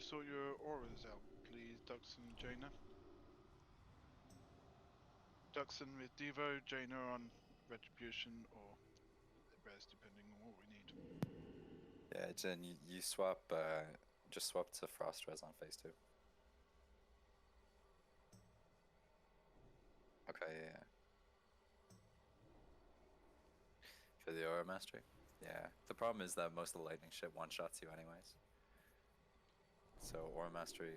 sort your auras out, please, Duxon, Jaina? Duxon with Devo, Jaina on Retribution, or Res, depending on what we need. Yeah, Jen, you swap, just swap to Frost Res on phase 2. Okay, yeah. For the Aura Mastery? Yeah. The problem is that most of the lightning shit one-shots you anyways. So Aura Mastery,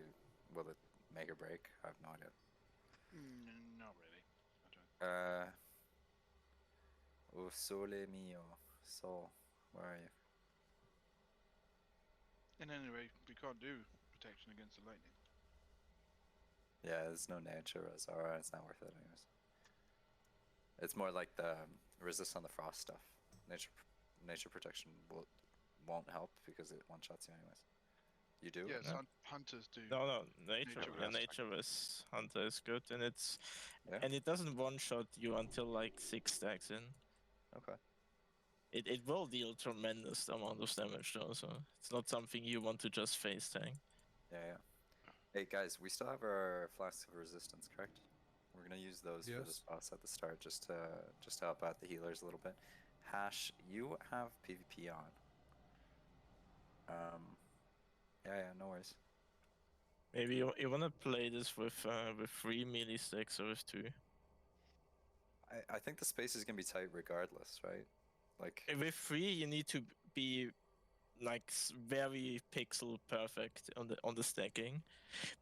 will it make or break? I have no idea. Not really. I don't. Oh sole mio. Sol, where are you? And anyway, we can't do protection against the lightning. Yeah, there's no nature res aura, it's not worth it anyways. It's more like the resist on the frost stuff. Nature protection won't help because it one-shots you anyways. You do? Yes, No. hunters do. No, nature. Nature Yeah, res. nature is hunter is good, and Yeah? and it doesn't one shot you until like 6 stacks in. Okay. It will deal tremendous amount of damage though, so it's not something you want to just face tank. Yeah. Hey guys, we still have our flasks of resistance, correct? We're gonna use those for this boss at the start, just to help out the healers a little bit. Hash, you have PvP on. Yeah, no worries. Maybe you wanna play this with 3 melee stacks or with 2. I think the space is gonna be tight regardless, right? Like With 3 you need to be like very pixel perfect on the stacking,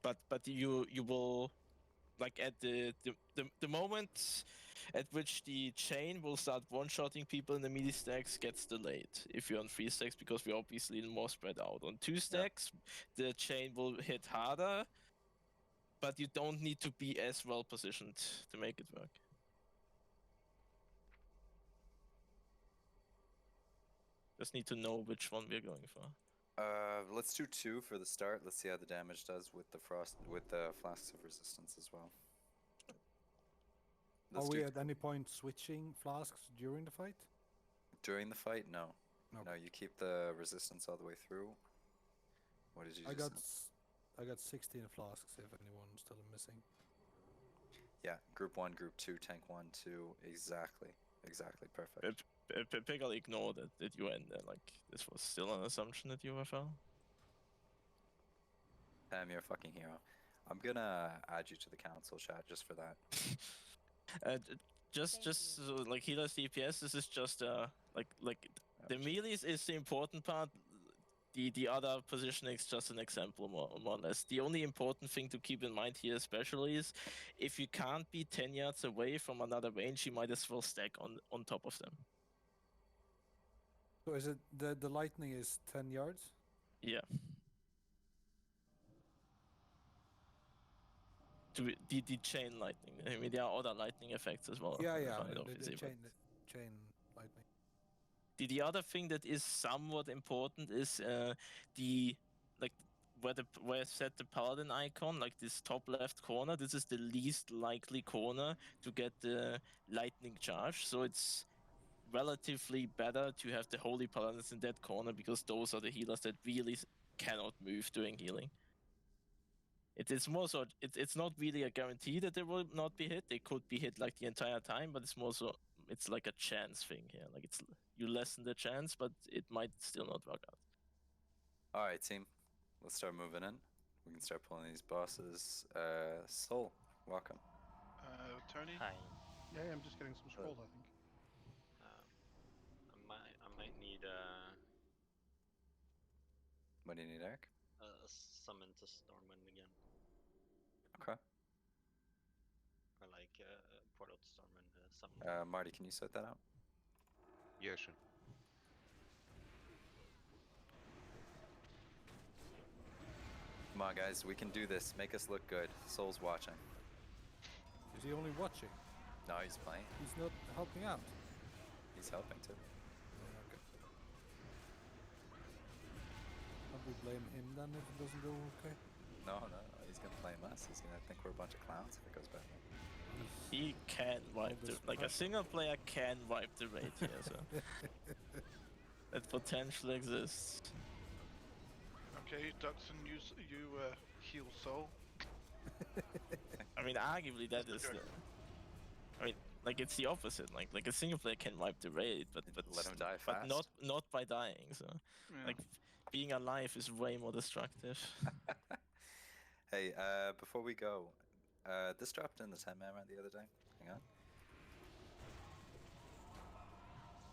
but you will like at the moment at which the chain will start one-shotting people in the melee stacks gets delayed if you're on 3 stacks, because we're obviously more spread out. On 2 stacks, the chain will hit harder, but you don't need to be as well positioned to make it work. Just need to know which one we're going for. let's do 2 for the start. Let's see how the damage does with the flasks of resistance as well. Are we at any point switching flasks during the fight? During the fight, no. Okay. No, you keep the resistance all the way through. What did you I got 16 flasks if anyone's still missing. Yeah, group 1, group 2, tank 1, 2, exactly, perfect. Pickle ignored that you went there, like this was still an assumption that you were fell. Pam, you're a fucking hero. I'm gonna add you to the council chat just for that. Just so, like healers DPS, this is just like the melees is the important part. The other positioning is just an example, more or less. The only important thing to keep in mind here especially is if you can't be 10 yards away from another range, you might as well stack on top of them. So is it the lightning is 10 yards? Yeah. The chain lightning. I mean, there are other lightning effects as well. Yeah, the chain lightning. The other thing that is somewhat important is where I set the paladin icon, like this top left corner. This is the least likely corner to get the lightning charge. So it's relatively better to have the holy paladins in that corner, because those are the healers that really cannot move during healing. It's more so, it's not really a guarantee that they will not be hit. They could be hit like the entire time, but it's more so, it's like a chance thing here. Like you lessen the chance, but it might still not work out. All right, team, let's start moving in. We can start pulling these bosses. Soul, welcome. Tony? Hi. Yeah, I'm just getting some scroll, I think. I might need What do you need, Eric? summon to Stormwind again. Okay. Or like Portal to Stormwind summon. Marty, can you set that out? Yeah, sure. Come on, guys, we can do this. Make us look good. Soul's watching. Is he only watching? No, he's playing. He's not helping out. He's helping too. Yeah, okay. Can't we blame him then if it doesn't go okay? No, he's gonna blame us. He's gonna think we're a bunch of clowns if it goes badly. He can wipe like a single player can wipe the raid here, so that potential exists. Okay, Dutson, you heal soul. I mean, arguably that Just a is joke. I mean, like it's the opposite. Like a single player can wipe the raid, but Let him die but fast. not by dying. So Yeah. like being alive is way more destructive. Hey, before we go, this dropped in the 10-man round the other day. Hang on.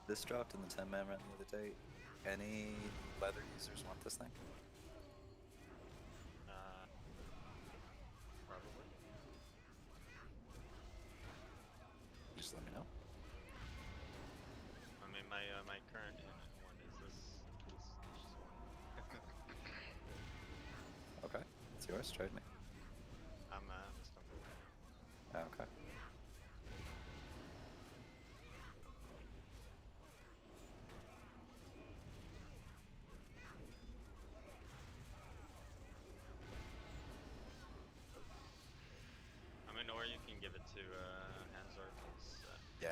This dropped in the 10-man round the other day. Any leather users want this thing? Probably. Just let me know. I mean, my current one is this one. Okay, it's yours. Trade me. I'm a Stormtrooper. Okay. I mean, or you can give it to Hanzor. Yeah.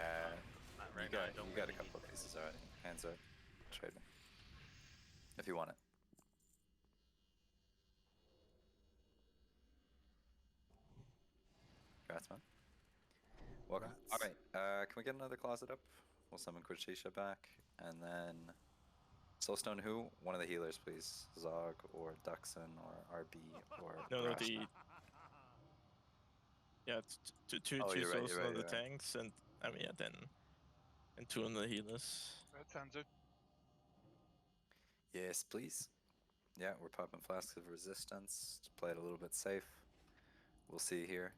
Right You now, got, I don't you got really a couple of need pieces already. Hands up. Trade me. If you want it. Congrats, man. Welcome. Congrats. Alright, can we get another closet up? We'll summon Quichisha back. And then... Soulstone who? One of the healers, please. Zog, or Duxon, or RB, or No, Brash. two Oh, you're right, souls you're on right, the you're right. tanks, and I mean then and 2 on the healers. That sounds it. Yes, please. Yeah, we're popping flasks of resistance to play it a little bit safe. We'll see here.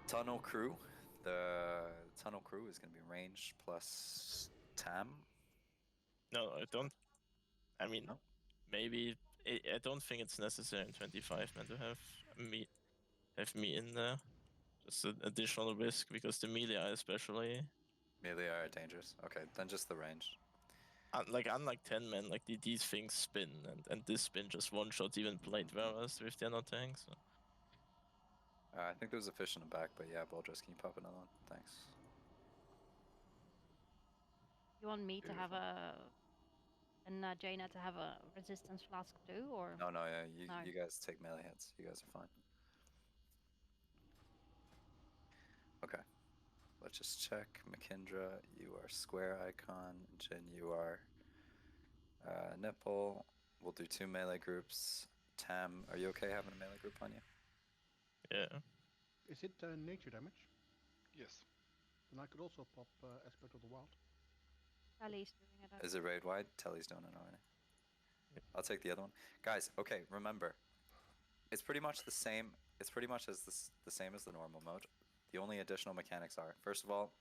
Tunnel crew. The tunnel crew is going to be range plus Tam. No, I don't. I mean, No? maybe I don't think it's necessary in 25 man to have me in there. Just an additional risk because the melee are especially Melee are dangerous. Okay, then just the range. like unlike 10 men, like these things spin and this spin just one shots even plate bearers if they're not tanks. So. I think there's a fish in the back, but yeah, Boldress, can you pop another one? Thanks. You want me to have Beautiful. and Jaina to have a resistance flask too, or? No, yeah, No. you guys take melee hits. You guys are fine. Okay. Let's just check. Makindra, you are square icon. Jin, you are nipple. We'll do 2 melee groups. Tam, are you okay having a melee group on you? Yeah. Is it nature damage? Yes. Then I could also pop Aspect of the Wild. Ali's doing it. Is it raid wide? Telly's doing it already. I'll take the other one. Guys, okay, remember. It's pretty much the same. It's pretty much the same as the normal mode. The only additional mechanics are, first of all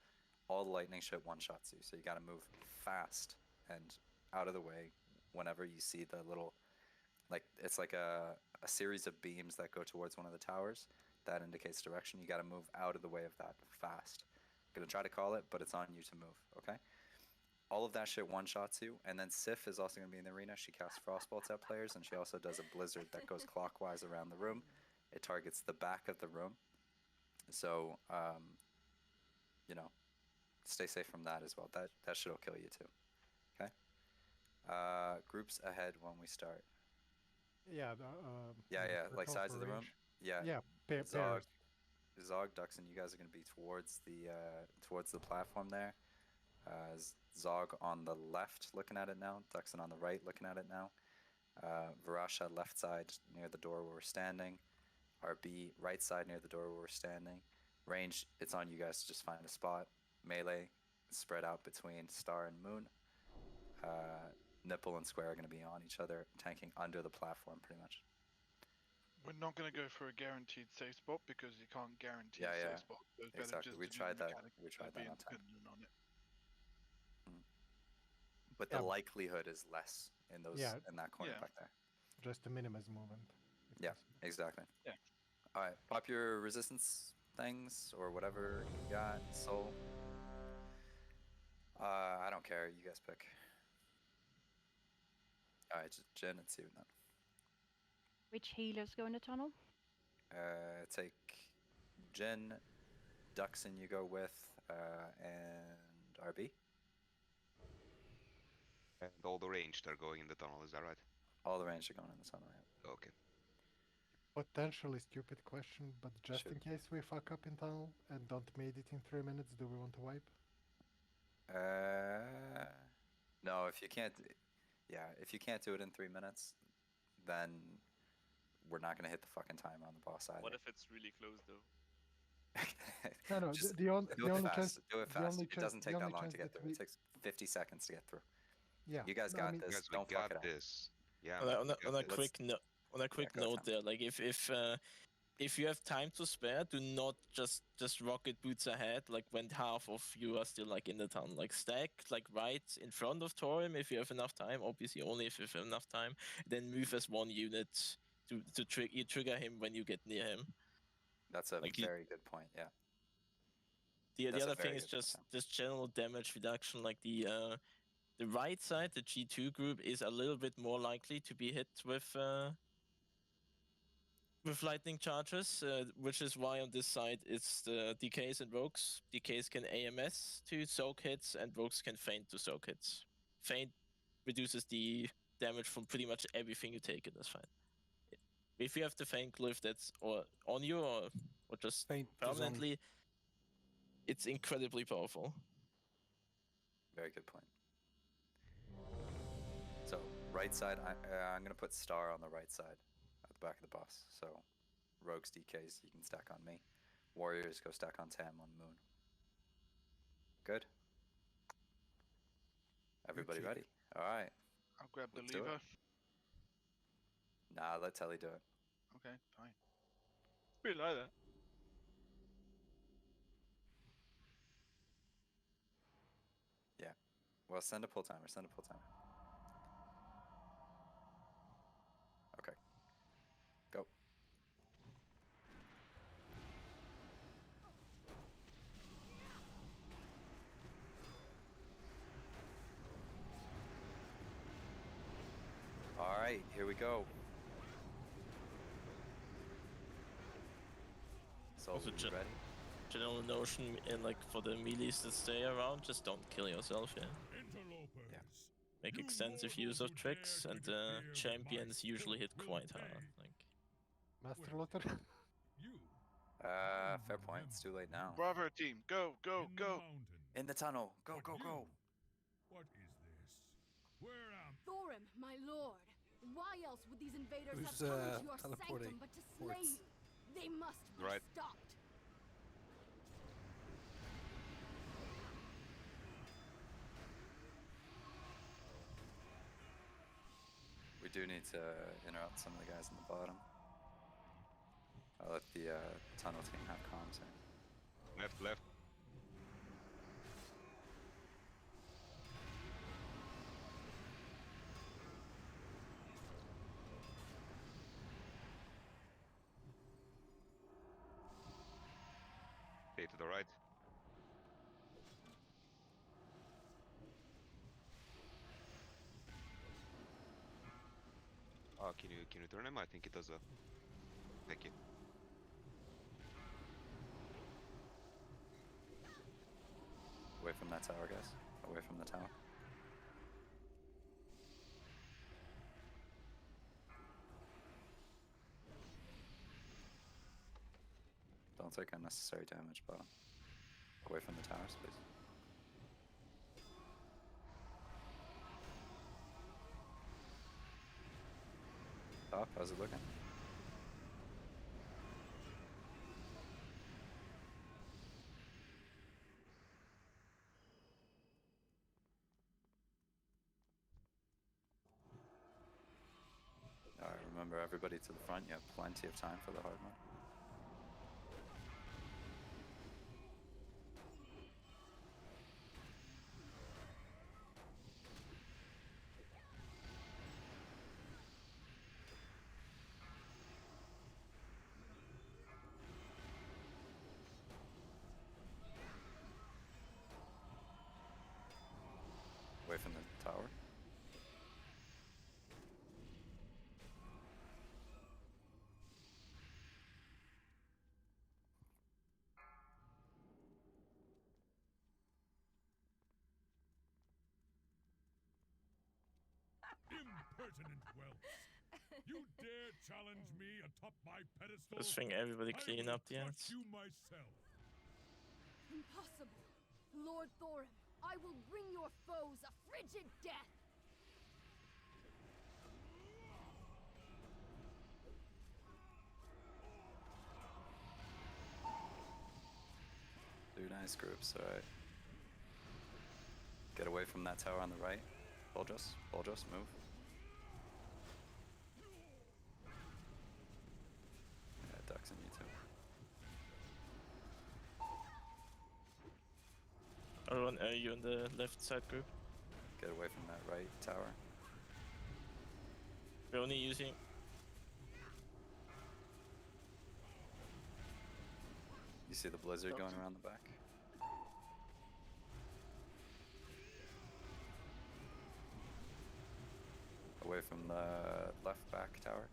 the lightning shit one-shots you, so you gotta move fast and out of the way whenever you see the little, like, it's like a series of beams that go towards one of the towers that indicates direction. You gotta move out of the way of that fast. I'm gonna try to call it, but it's on you to move, okay? All of that shit one-shots you, and then Sif is also going to be in the arena. She casts Frostbolts at players, and she also does a Blizzard that goes clockwise around the room. It targets the back of the room. So, you know, stay safe from that as well. That shit'll kill you too. Okay? Groups ahead when we start. Yeah. Yeah, for like sides of the room. range. Yeah. Yeah, pairs. Zog, Duxon, you guys are going to be towards the platform there. Zog on the left looking at it now, Duxon on the right looking at it now. Varasha left side near the door where we're standing. RB right side near the door where we're standing. Range, it's on you guys to just find a spot. Melee, spread out between Star and Moon. Nipple and Square are going to be on each other, tanking under the platform pretty much. We're not going to go for a guaranteed safe spot because you can't guarantee Yeah, a yeah. safe spot. So it's better Exactly. just We to do tried the that. mechanic We tried and be that on time. independent on it. But the likelihood is less in those in that corner back there. Just to minimize movement. Yeah, exactly. Yeah. All right, pop your resistance things or whatever you got. Soul. I don't care. You guys pick. All right, just Jin and Steven then. Which healers go in the tunnel? Take Jin, Duxon you go with, and RB. And all the ranged are going in the tunnel, is that right? All the range are going in the tunnel. Yeah. Okay. Potentially stupid question, but just Shoot. in case we fuck up in tunnel and don't made it in 3 minutes, do we want to wipe? No, if you can't, yeah, if you can't do it in 3 minutes, then we're not gonna hit the fucking timer on the boss either. What if it's really close though? No, Just the only fast. chance. Do it the fast. only It chance- doesn't the take that only long chance to get that through. It takes 50 seconds to get through. Yeah. You guys no, I got mean- this. Guys, we Don't fuck got it up. this. Yeah. On man, a, we got on a this. quick note, on a quick go, note Tom. there, like if you have time to spare, do not just rocket boots ahead. Like when half of you are still like in the tunnel, like stack like right in front of Torim if you have enough time. Obviously, only if you have enough time. Then move as one unit to trigger him when you get near him. That's a Like you- very good point. Yeah. The That's a other thing very is good point, just Tom. this general damage reduction. Like the right side, the G2 group is a little bit more likely to be hit with lightning charges, which is why on this side it's the DKs and rogues. DKs can AMS to soak hits, and rogues can feint to soak hits. Feint reduces the damage from pretty much everything you take in this fight. If you have the feint glyph that's or on you or just Feint is on. permanently, it's incredibly powerful. Very good point. So right side, I'm gonna put star on the right side, at the back of the boss. So rogues, DKs, you can stack on me. Warriors go stack on Tam on Moon. Good. Everybody Gucci. ready? All right. I'll grab the Let's do it. lever. Nah, let Telly do it. Okay, fine. We like that. Well, send a pull timer. Send a pull timer. Okay. Go. All right, here we go. So, Also you ju- ready? General notion in like for the melees that stay around, just don't kill yourself. Yeah. Yeah. Make extensive use of tricks, and champions usually hit quite hard. Like Master Lotter? Fair point. It's too late now. Bravo team, go, go, go. In the tunnel. Go, go, go. What is this? Where am Thorim, my lord, why else would these invaders Who's, have come into your teleporting sanctum but to slay towards- you? They must be Right. stopped. We do need to interrupt some of the guys in the bottom. I'll let the tunnel team have comms here. Left, left. Okay, to the right. Can you turn him? I think it does a. Thank you. Away from that tower, guys. Away from the tower. Don't take unnecessary damage, but away from the towers, please. Top, how's it looking? Alright, remember everybody to the front, you have plenty of time for the hard one. Away from the tower. Impertinent whelps! You dare challenge me atop my pedestal? Just think everybody I clean will up the crush ends. you myself. Impossible. Lord Thorin, I will bring your foes a frigid death. Two nice groups, alright. Get away from that tower on the right. Boljos, move. Yeah, Ducks and you too. Everyone, are you in the left side group? Get away from that right tower. We're only using. You see the blizzard going around the back? Away from the left back tower.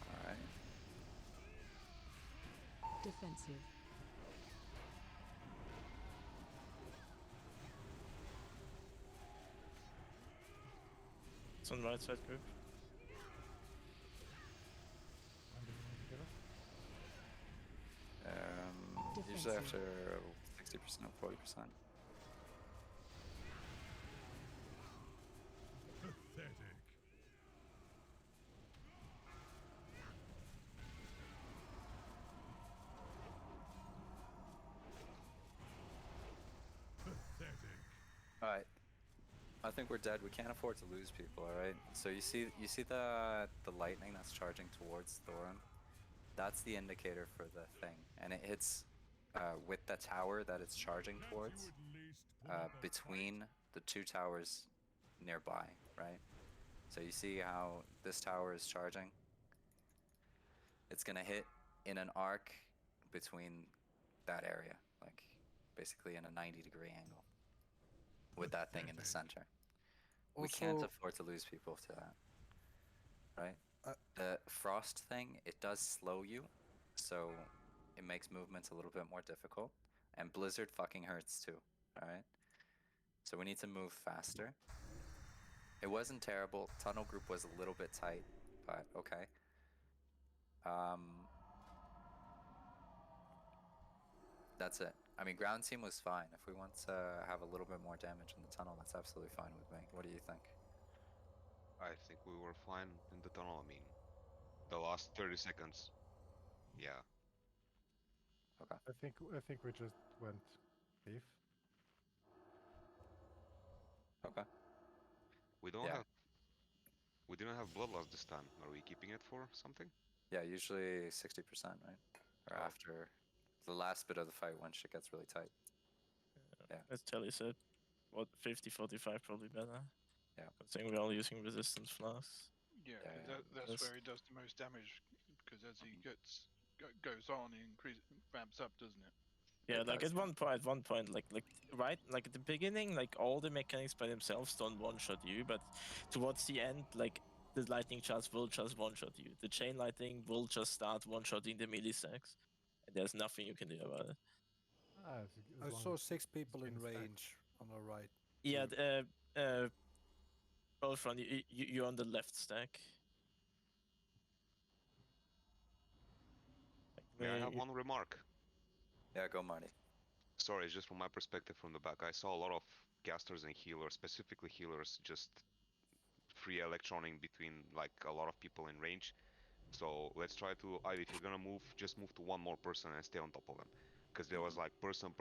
Alright. Defensive. It's on the right side group. Usually Defensive. after 60%, 40%. Pathetic. Pathetic. Alright. I think we're dead. We can't afford to lose people, alright? So you see the lightning that's charging towards Thorin? That's the indicator for the thing. And it hits with the tower that it's charging towards, between the two towers nearby, right? So you see how this tower is charging? It's gonna hit in an arc between that area, like basically in a 90-degree angle, with that thing in the center. We can't Also- afford to lose people to that, right? The frost thing, it does slow you, so it makes movements a little bit more difficult. And blizzard fucking hurts too, alright? So we need to move faster. It wasn't terrible. Tunnel group was a little bit tight, but okay. That's it. I mean, ground team was fine. If we want to have a little bit more damage in the tunnel, that's absolutely fine with me. What do you think? I think we were fine in the tunnel. I mean, the last 30 seconds. Yeah. Okay. I think we just went safe. Okay. We don't Yeah. have. We didn't have bloodlust this time. Are we keeping it for something? Yeah, usually 60%, right? Or Oh. after the last bit of the fight when shit gets really tight. Yeah. As Telly said, what 50-45 probably better. Yeah. Considering we're all using resistance flasks. Yeah, Yeah, 'cause yeah. that's Yes. where he does the most damage. Because as he goes on, he ramps up, doesn't it? Yeah, It like does, at one point, like right, like at the beginning, like all the mechanics by themselves don't one-shot you, but towards the end, like the lightning charge will just one-shot you. The chain lightning will just start one-shotting the melee stacks, and there's nothing you can do about it. I saw 6 people in range on the right. Yeah, Two. both from you're on the left stack. Like, May I have you- one remark? Yeah, go Marty. Sorry, just from my perspective from the back, I saw a lot of casters and healers, specifically healers, just free electroning between like a lot of people in range. So let's try to, if you're gonna move, just move to one more person and stay on top of them. Because there was like person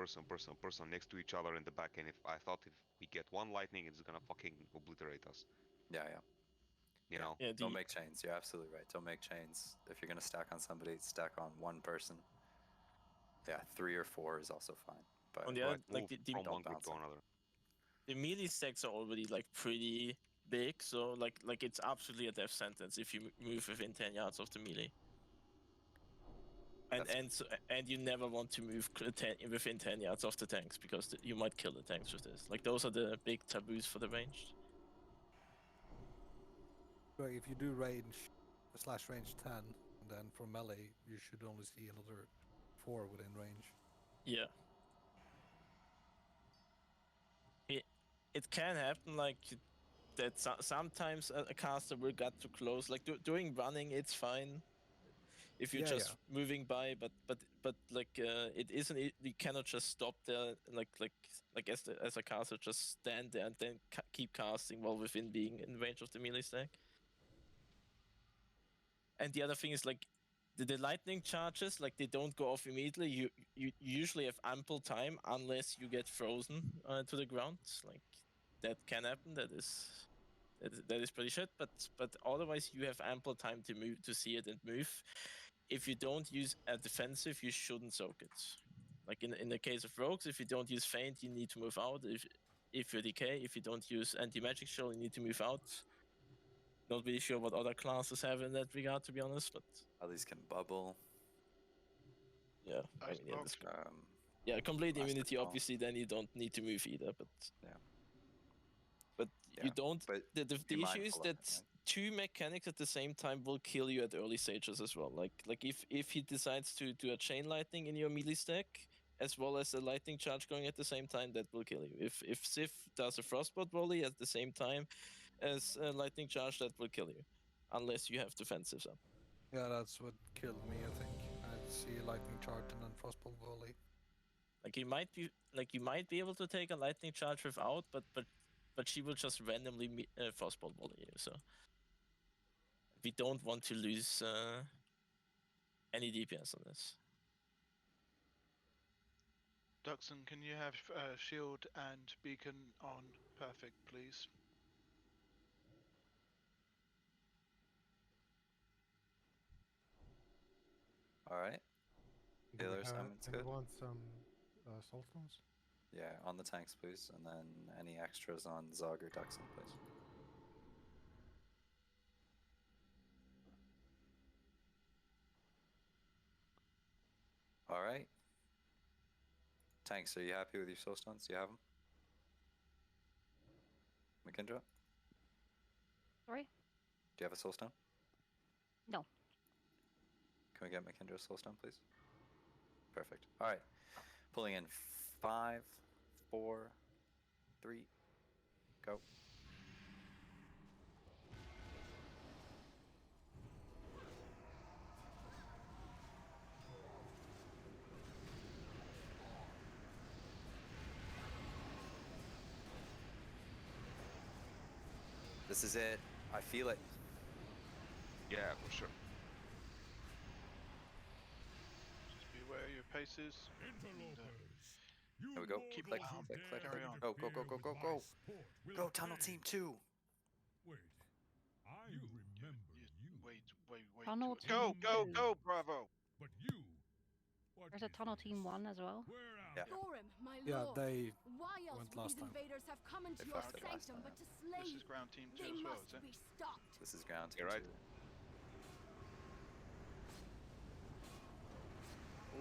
next to each other in the back, and if I thought if we get one lightning, it's gonna fucking obliterate us. Yeah, yeah. You know? yeah, Don't make chains. You're absolutely right. Don't make chains. If you're gonna stack on somebody, stack on one person. Yeah, 3 or 4 is also fine. But on the Like, other, like move the from don't one group bounce to them. another. the melee stacks are already like pretty big, so like it's absolutely a death sentence if you move within 10 yards of the melee. And you never want to move within 10 yards of the tanks because you might kill the tanks with this. Like those are the big taboos for the ranged. Right, if you do range / range 10, and then for melee, you should only see another 4 within range. Yeah. it can happen like that. Sometimes a caster will get too close. Like doing running, it's fine if you're Yeah, just moving by. But like it isn't. You cannot just stop there. Like as a caster, just stand there and then keep casting while within being in range of the melee stack. And the other thing is like the lightning charges, like they don't go off immediately. You usually have ample time unless you get frozen to the ground. Like that can happen. That is pretty shit. But otherwise you have ample time to move, to see it and move. If you don't use a defensive, you shouldn't soak it. Like in the case of rogues, if you don't use feint, you need to move out. If you're decay, if you don't use anti-magic shield, you need to move out. Not really sure what other classes have in that regard, to be honest, but Others can bubble. yeah, Ice blocks. Yeah, complete Elastic immunity. ball. Obviously, then you don't need to move either. But Yeah. but Yeah, you don't. but The be issue is mindful of that it, right? two mechanics at the same time will kill you at early stages as well. Like if he decides to do a chain lightning in your melee stack as well as a lightning charge going at the same time, that will kill you. If Sif does a frostbolt volley at the same time as a lightning charge, that will kill you, unless you have defensives up. Yeah, that's what killed me, I think. I see a lightning charge and then frostbolt volley. Like you might be able to take a lightning charge without, but she will just randomly frostbolt volley you. So we don't want to lose any DPS on this. Duxon, can you have shield and beacon on perfect, please? All right. Do we Healers, have Simon's good. anyone some soulstones? Yeah, on the tanks, please, and then any extras on Zog or Duxon, please. All right. Tanks, are you happy with your soulstones? Do you have them? Makindra? Sorry? Do you have a soulstone? No. Can we get Makindra a soulstone, please? Perfect. All right. Pulling in 5, 4, 3, go. This is it. I feel it. Yeah, for sure. Just be aware of your paces. Interlopers. There we go. Keep Click, calm. click, click, Carry click. on. Go, go, go, go, go, go. Go, Tunnel Team 2. Wait, I remember you. Wait. Tunnel Go, Team go, 2. go, Bravo! But you. What There's a is Tunnel this? Team 1 as well. Where Yeah. out? Thorim, my Yeah, lord. they Why else went would last these time. invaders have come into They your fucked it last sanctum time. but to slay This you? is ground team 2 They as well, must is it? be stopped. This is ground team You're right. 2.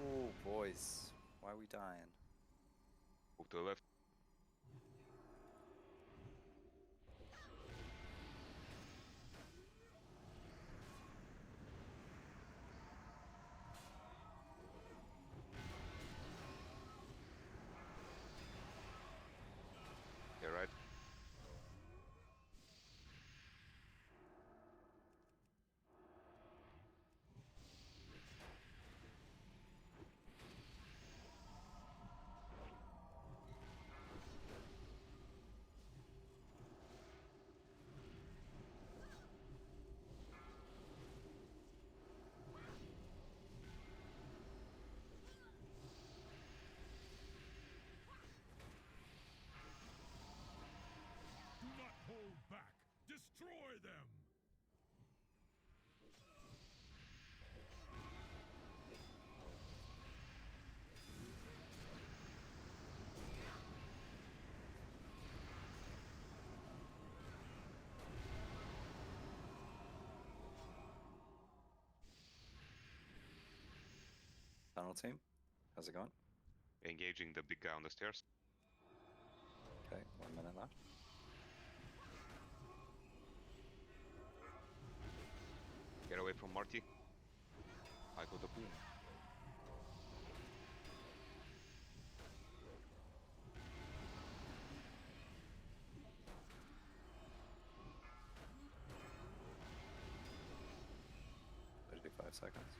Oh, boys. Why are we dying? Move to the left. You're right. Do not hold back. Destroy them. Tunnel Team, how's it going? Engaging the big guy on the stairs. Okay, 1 minute left. Get away from Marty. I got the boom. 5 seconds.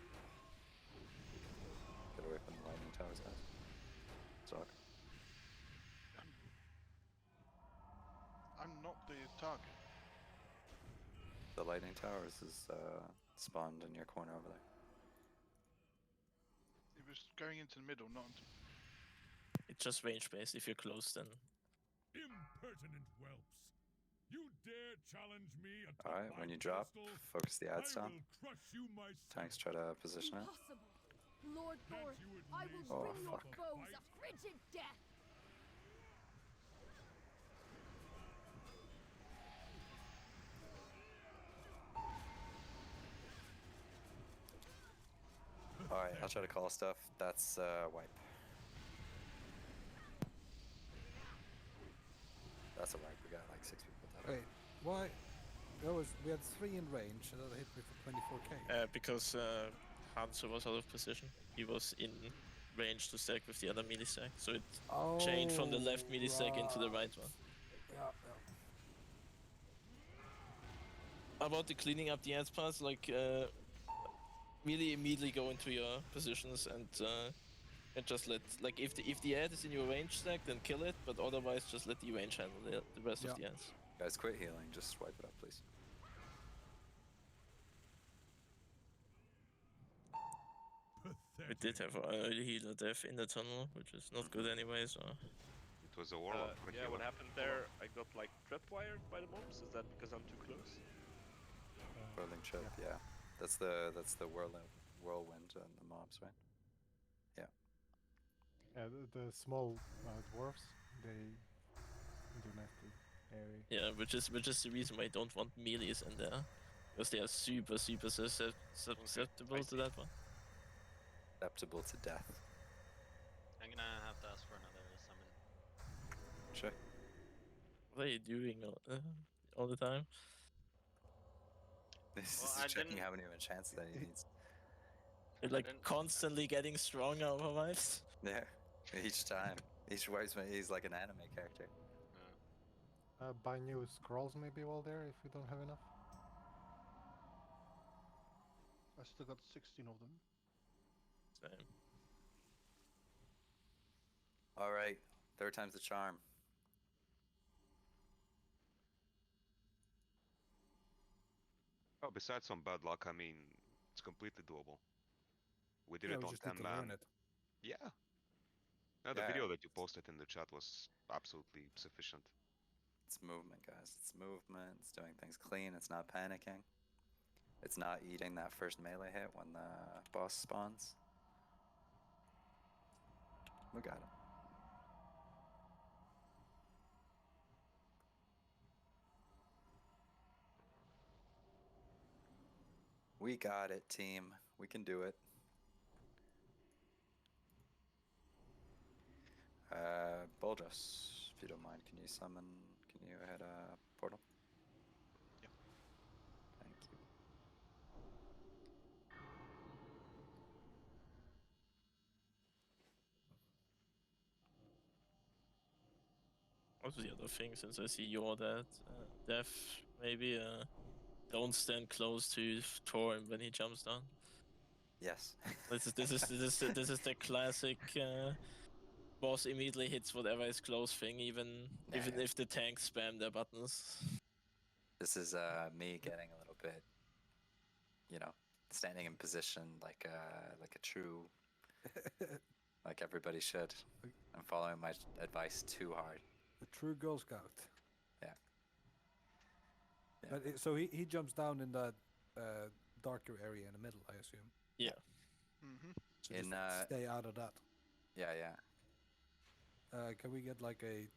Get away from the lightning towers, guys. Stock. I'm not the target. The lightning towers is spawned in your corner over there. It was going into the middle, not into... It's just range based. If you're close, then Impertinent whelps. You dare challenge me atop Alright, my when you drop, pedestal? focus the ads I down. will crush you myself. Tanks try to position it. Impossible! Lord Thor, you at I least will Oh, bring your fuck. foes a frigid death! Alright, I'll try to call stuff. That's wipe. That's a wipe. We got like 6 people dead. Wait, why? We had 3 in range and that hit me for 24k. because Hanzo was out of position. He was in range to stack with the other melee stack, so it changed from the left melee stack into the right one. Yeah, About the cleaning up the ads pass, like really immediately go into your positions and just let, like, if the ad is in your range stack, then kill it, but otherwise just let the range handle the rest of the ads. Guys, quit healing. Just wipe it up, please. We did have a healer death in the tunnel, which is not good anyway, so... It was a warlock. Yeah, what happened there? I got like tripwired by the mobs. Is that because I'm too close? Whirling trip, yeah. That's the whirlwind and the mobs, right? Yeah, the small dwarfs, they do nasty area. Yeah, which is the reason why I don't want melees in there. Because they are super susceptible to that one. Susceptible to death. I'm gonna have to ask for another summon. Sure. What are you doing all the time? This Well, is I checking didn't- how many chance that he needs. You're like didn't- constantly getting stronger over vibes. Yeah. Each time. Each wipes me, he's like an anime character. Buy new scrolls maybe while there if you don't have enough. I still got 16 of them. Same. Alright. Third time's the charm. Oh, besides some bad luck, I mean, it's completely doable. We did yeah, it we on just 10 need to learn man. it. Yeah. No, the Yeah. video that you posted in the chat was absolutely sufficient. It's movement, guys. It's movement. It's doing things clean. It's not panicking. It's not eating that first melee hit when the boss spawns. We got it. We got it, team. We can do it. Boldros, if you don't mind, can you hit a portal? Yeah. Thank you. What's the other thing, since I see your death, maybe don't stand close to Thor when he jumps down. Yes. This is the classic boss immediately hits whatever is close thing, even if the tanks spam their buttons. This is me getting a little bit, standing in position like a true, like everybody should. I'm following my advice too hard. The true Girl Scout. Yeah. But so he jumps down in that darker area in the middle, I assume. Yeah. Mm-hmm. So just stay out of that. Yeah. Can we get like a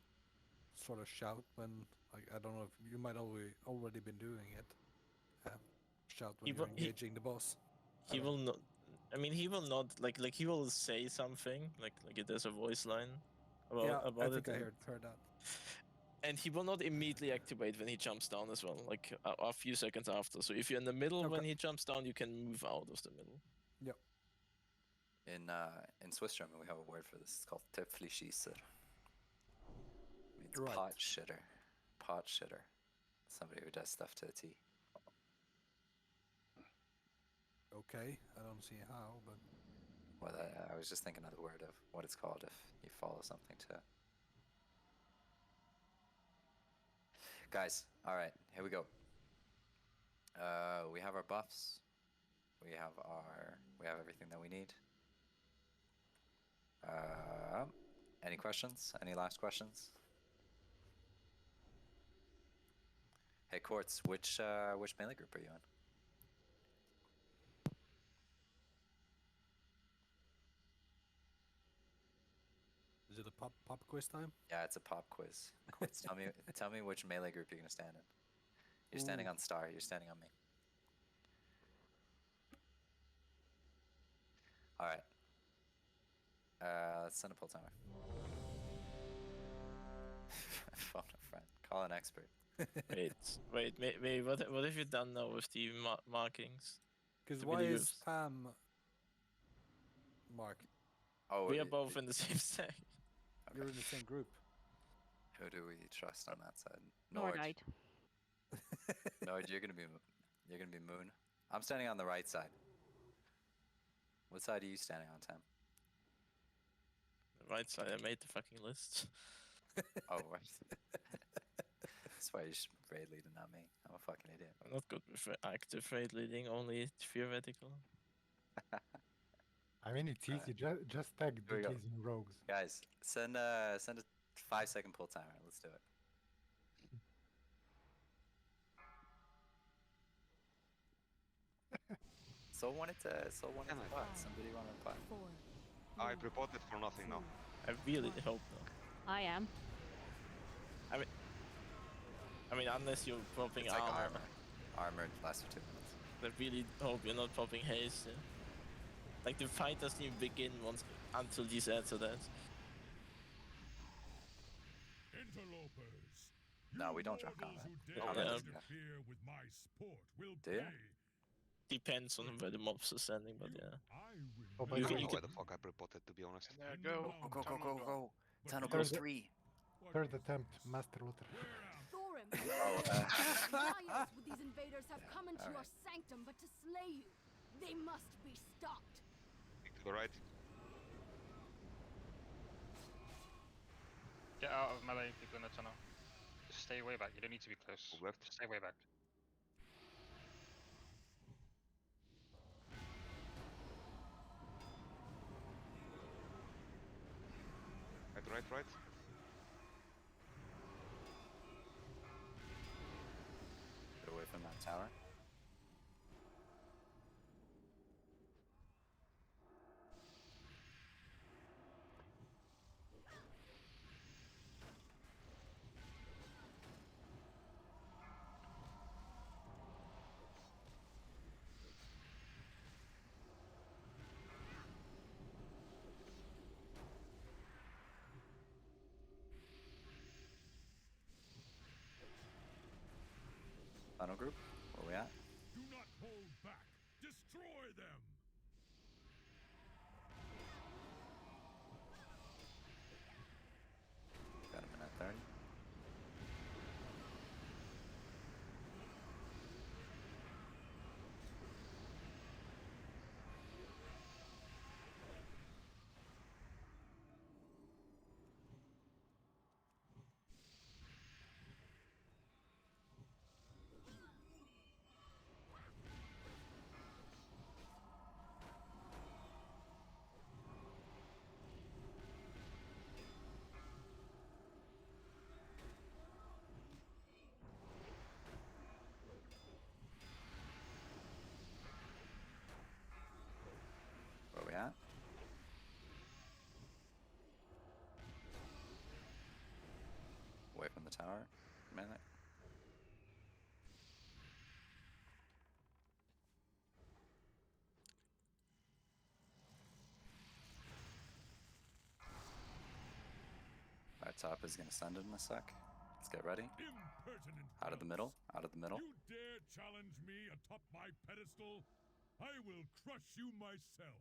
sort of shout when, like, I don't know if you might already been doing it. Shout when you're engaging the boss. He will not. I mean, he will not like he will say something like there's a voice line about I it. think I heard that. And he will not immediately activate when he jumps down as well, like a few seconds after. So if you're in the middle when he jumps down, you can move out of the middle. Yep. In Swiss German, we have a word for this. It's called Tieflischießer. Means Right. pot shitter. Pot shitter. Somebody who does stuff to a T. okay. I don't see how, but Well, I was just thinking of the word of what it's called if you follow something to. Guys, all right, here we go. We have our buffs. We have everything that we need. Any questions? Any last questions? Hey, Quartz, which melee group are you in? is it a pop quiz time? Yeah, it's a pop quiz. Quartz, tell me which melee group you're gonna stand in. You're standing Ooh. on Star. You're standing on me. All right. Let's send a pull timer. Phone a friend. Call an expert. Wait, what have you done now with the markings? Because The why melee is groups. Pam Mark? Oh, We are both in the same side. Okay. You're in the same group. Who do we trust on that side? Nordite. Nord, you're gonna be Moon. I'm standing on the right side. What side are you standing on, Tam? The right side. I made the fucking list. Oh, right. That's why you should raid leading, not me. I'm a fucking idiot. I'm not good with active raid leading, only theoretical. I mean, it's easy. Just tag Here we go. DKs and rogues. Guys, send a 5-second pull timer. Let's do it. Soul wanted to buy. Somebody wanted to buy. I reported for nothing now. I really hope not. I am. I mean, unless you're popping It's like armor. Armor lasts for 2 minutes. I really hope you're not popping haste. Yeah. Like the fight doesn't even begin until these add to that. Interlopers. No, You we don't drop mortals combat. who dare Combat doesn't interfere with my sport will Do ya? pay. Depends on where the mobs are standing, but yeah. I will Oh, but I You don't can- know you why the fuck I reported, to be honest. And there, go. Go. Tunnel There's goes a- 3. Third attempt, Master Luther. Thorim, Oh, alliance with these invaders have come into your Alright. sanctum, but to slay you, they must be stopped. To the right. Get out of melee, people in the tunnel. Just stay way back. You don't need to be close. Left. Just stay way back. Right. Get away from that tower. Tunnel group, where we at? Do not hold back. Destroy them. Got a minute 30. Where we at? Away from the tower. A minute. Our top is gonna send it in a sec. Let's get ready. Impertinent. Out of the middle. Out of the middle. You dare challenge me atop my pedestal? I will crush you myself.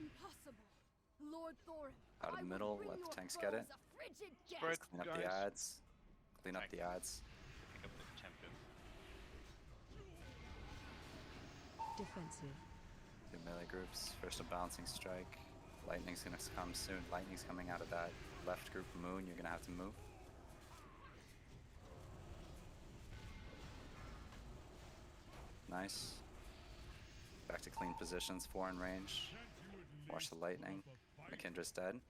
Impossible. Lord Thorim, Out of I the will middle, bring let the your tanks get it. foes a frigid death. Spread, Clean up guys. the ads. Clean up the ads. Pick up the champion. Defensive. 2 melee groups. First a bouncing strike. Lightning's gonna come soon. Lightning's coming out of that left group. Moon, you're gonna have to move. Nice. Back to clean positions, 4 in range. Watch the lightning. Makindra's dead.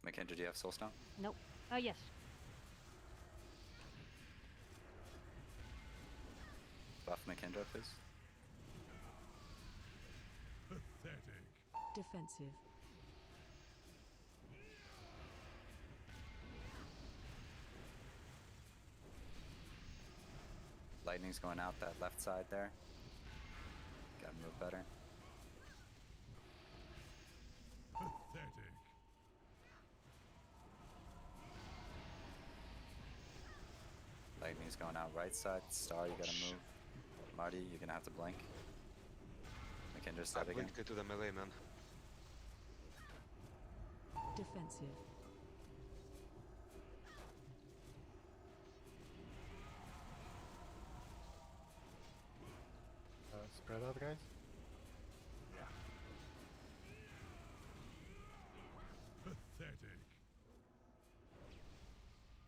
Makindra, do you have Soulstone? Nope. Oh, yes. Buff Makindra, please. Defensive. Lightning's going out that left side there. Gotta move better. Lightning's going out right side. Star, you gotta move. Marty, you're gonna have to blink. Makindra's dead again. Get to the melee, man. Defensive. Spread out, guys.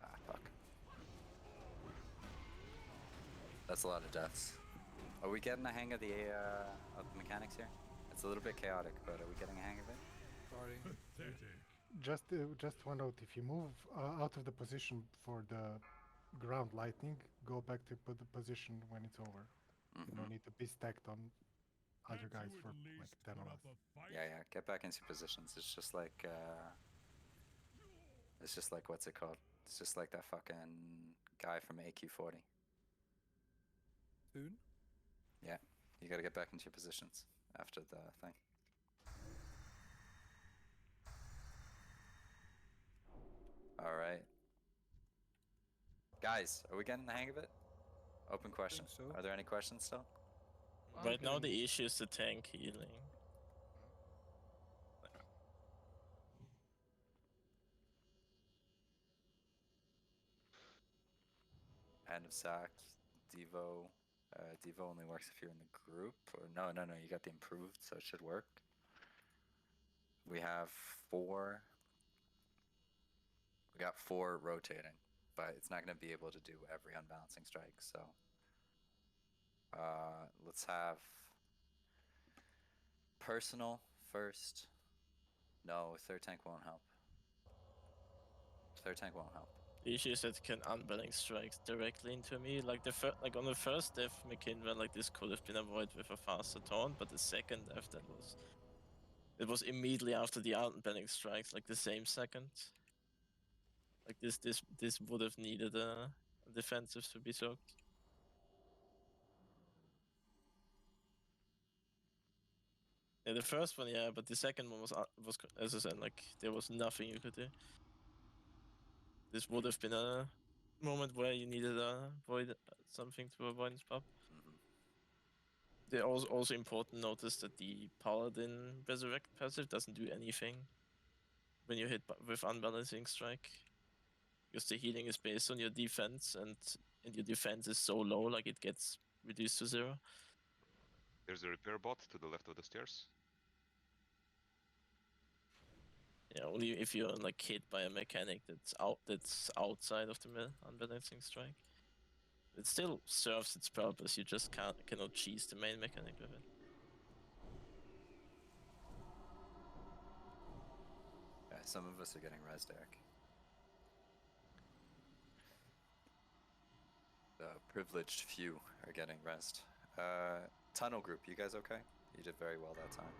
Ah, fuck. That's a lot of deaths. Are we getting a hang of the mechanics here? It's a little bit chaotic, but are we getting a hang of it? Starting. Just one note: if you move out of the position for the ground lightning, go back to the position when it's over. You don't need to be stacked on other guys for like 10 or less. Yeah, get back into positions. It's just like what's it called? It's just like that fucking guy from AQ40. Soon? Yeah, you gotta get back into your positions after the thing. Alright. Guys, are we getting the hang of it? Open question. so. Are there any questions still? Right now the issue is the tank healing. Hand of Sack, Devo. Devo only works if you're in the group. Or no, you got the improved, so it should work. We have 4. We got 4 rotating, but it's not going to be able to do every unbalancing strike, so let's have personal first. No, third tank won't help. Third tank won't help. The issue is that it can unbalance strikes directly into me. Like on the first death, McKinven, like this could have been avoided with a faster taunt, but the second death it was immediately after the unbalance strikes, like the same second. Like this would have needed a defensive to be soaked. Yeah, the first one, yeah, but the second one was as I said, like there was nothing you could do. This would have been a moment where you needed something to avoid this pop. They also important notice that the Paladin Resurrect passive doesn't do anything when you hit with unbalancing strike, because the healing is based on your defense, and your defense is so low, like it gets reduced to 0. There's a repair bot to the left of the stairs. Yeah, only if you're like hit by a mechanic that's outside of the unbalancing strike. It still serves its purpose. You just cannot cheese the main mechanic with it. Yeah, some of us are getting res, Derek. The privileged few are getting rest. Tunnel group, you guys okay? You did very well that time.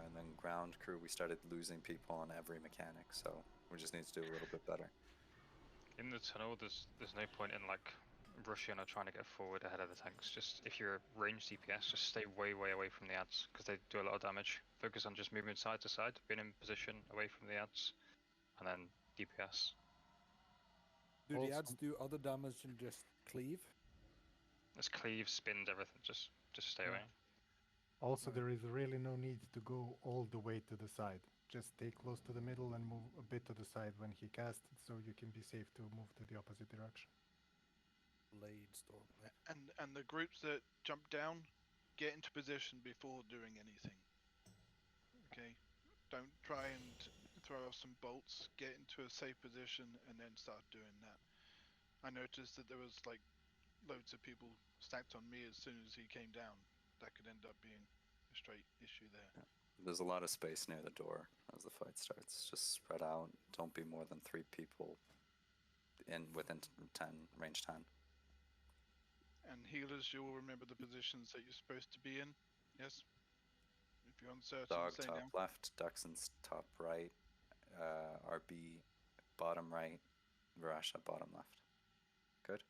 And then ground crew, we started losing people on every mechanic, so we just need to do a little bit better. In the tunnel, there's no point in like rushing or trying to get forward ahead of the tanks. Just if you're ranged DPS, just stay way away from the ads, because they do a lot of damage. Focus on just moving side to side, being in position away from the ads, and then DPS. Do the ads do other damage than just cleave? It's cleave, spins, everything. Just stay away. Also, there is really no need to go all the way to the side. Just stay close to the middle and move a bit to the side when he casts, so you can be safe to move to the opposite direction. Blade storm. And the groups that jump down, get into position before doing anything. Okay, don't try and throw off some bolts. Get into a safe position and then start doing that. I noticed that there was like loads of people stacked on me as soon as he came down. That could end up being a straight issue there. There's a lot of space near the door as the fight starts. Just spread out. Don't be more than 3 people within 10 range 10. And healers, you'll remember the positions that you're supposed to be in. Yes. If you're uncertain, Dog say top now. left, Duxon's top right, RB bottom right, Varasha bottom left. Good.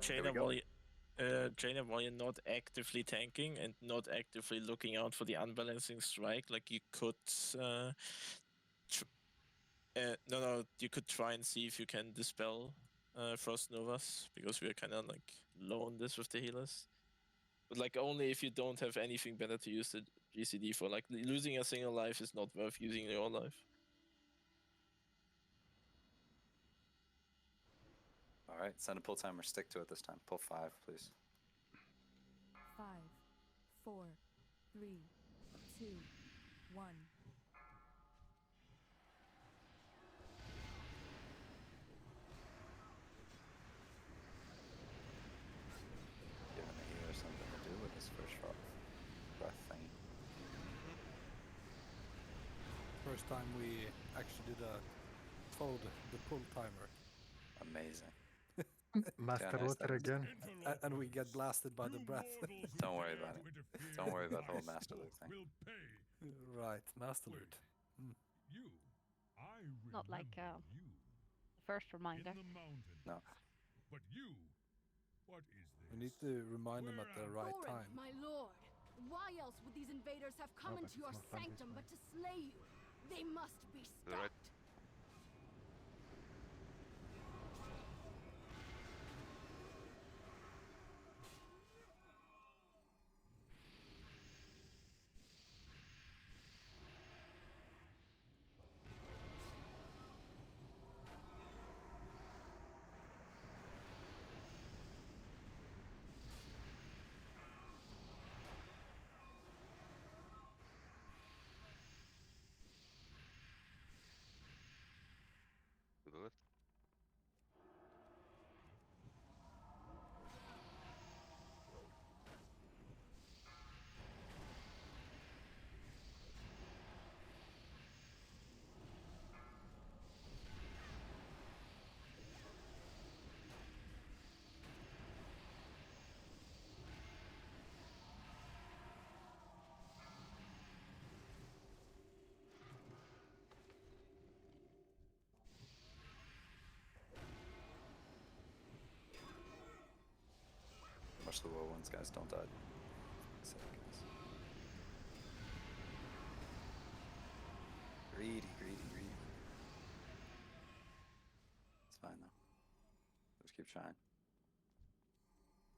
Jaina, go. while you're not actively tanking and not actively looking out for the unbalancing strike, like you could, you could try and see if you can dispel Frost Novas, because we're kind of like low on this with the healers. But like only if you don't have anything better to use the GCD for. Like losing a single life is not worth using your life. All right, send a pull timer. Stick to it this time. Pull 5, please. 5, 4, 3, 2, 1. Giving the healer something to do with his first breath thing. First time we actually did a the pull timer. Amazing. Master Yeah, nice, Water nice. again. And we get blasted by the breath. Don't worry about it. Don't worry about the whole Master Loot thing. Right, Master Loot. You, I Not like remember you the first reminder. in the mountain. No. But you, what is this? We need to remind them at the right Thorin, time. my lord, why else would these invaders have come but into it's your more fun this sanctum way. but to slay you? They must be The right- stopped. To the left. Watch the low ones, guys. Don't die. Greedy, greedy, greedy. It's fine though. Just keep trying.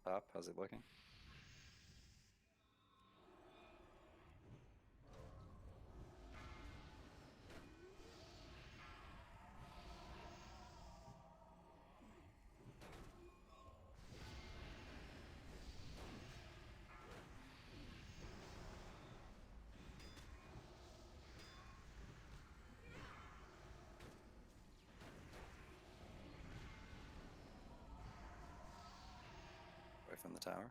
Top, how's it looking? Away from the tower.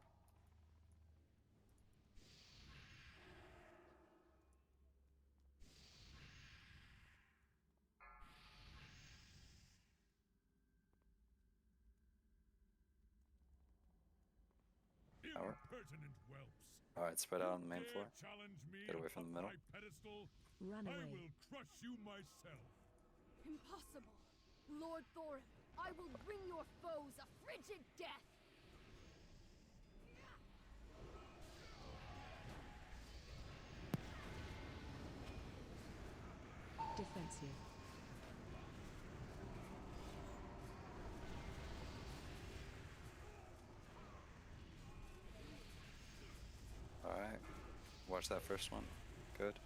Tower. Impertinent whelps. Alright, spread out on the main Dare floor. challenge me Get away from the atop middle. my pedestal? Run I away. will crush you myself. Impossible. Lord Thorin, I will bring your foes a frigid death. Defensive. Alright. Watch that first one. Good.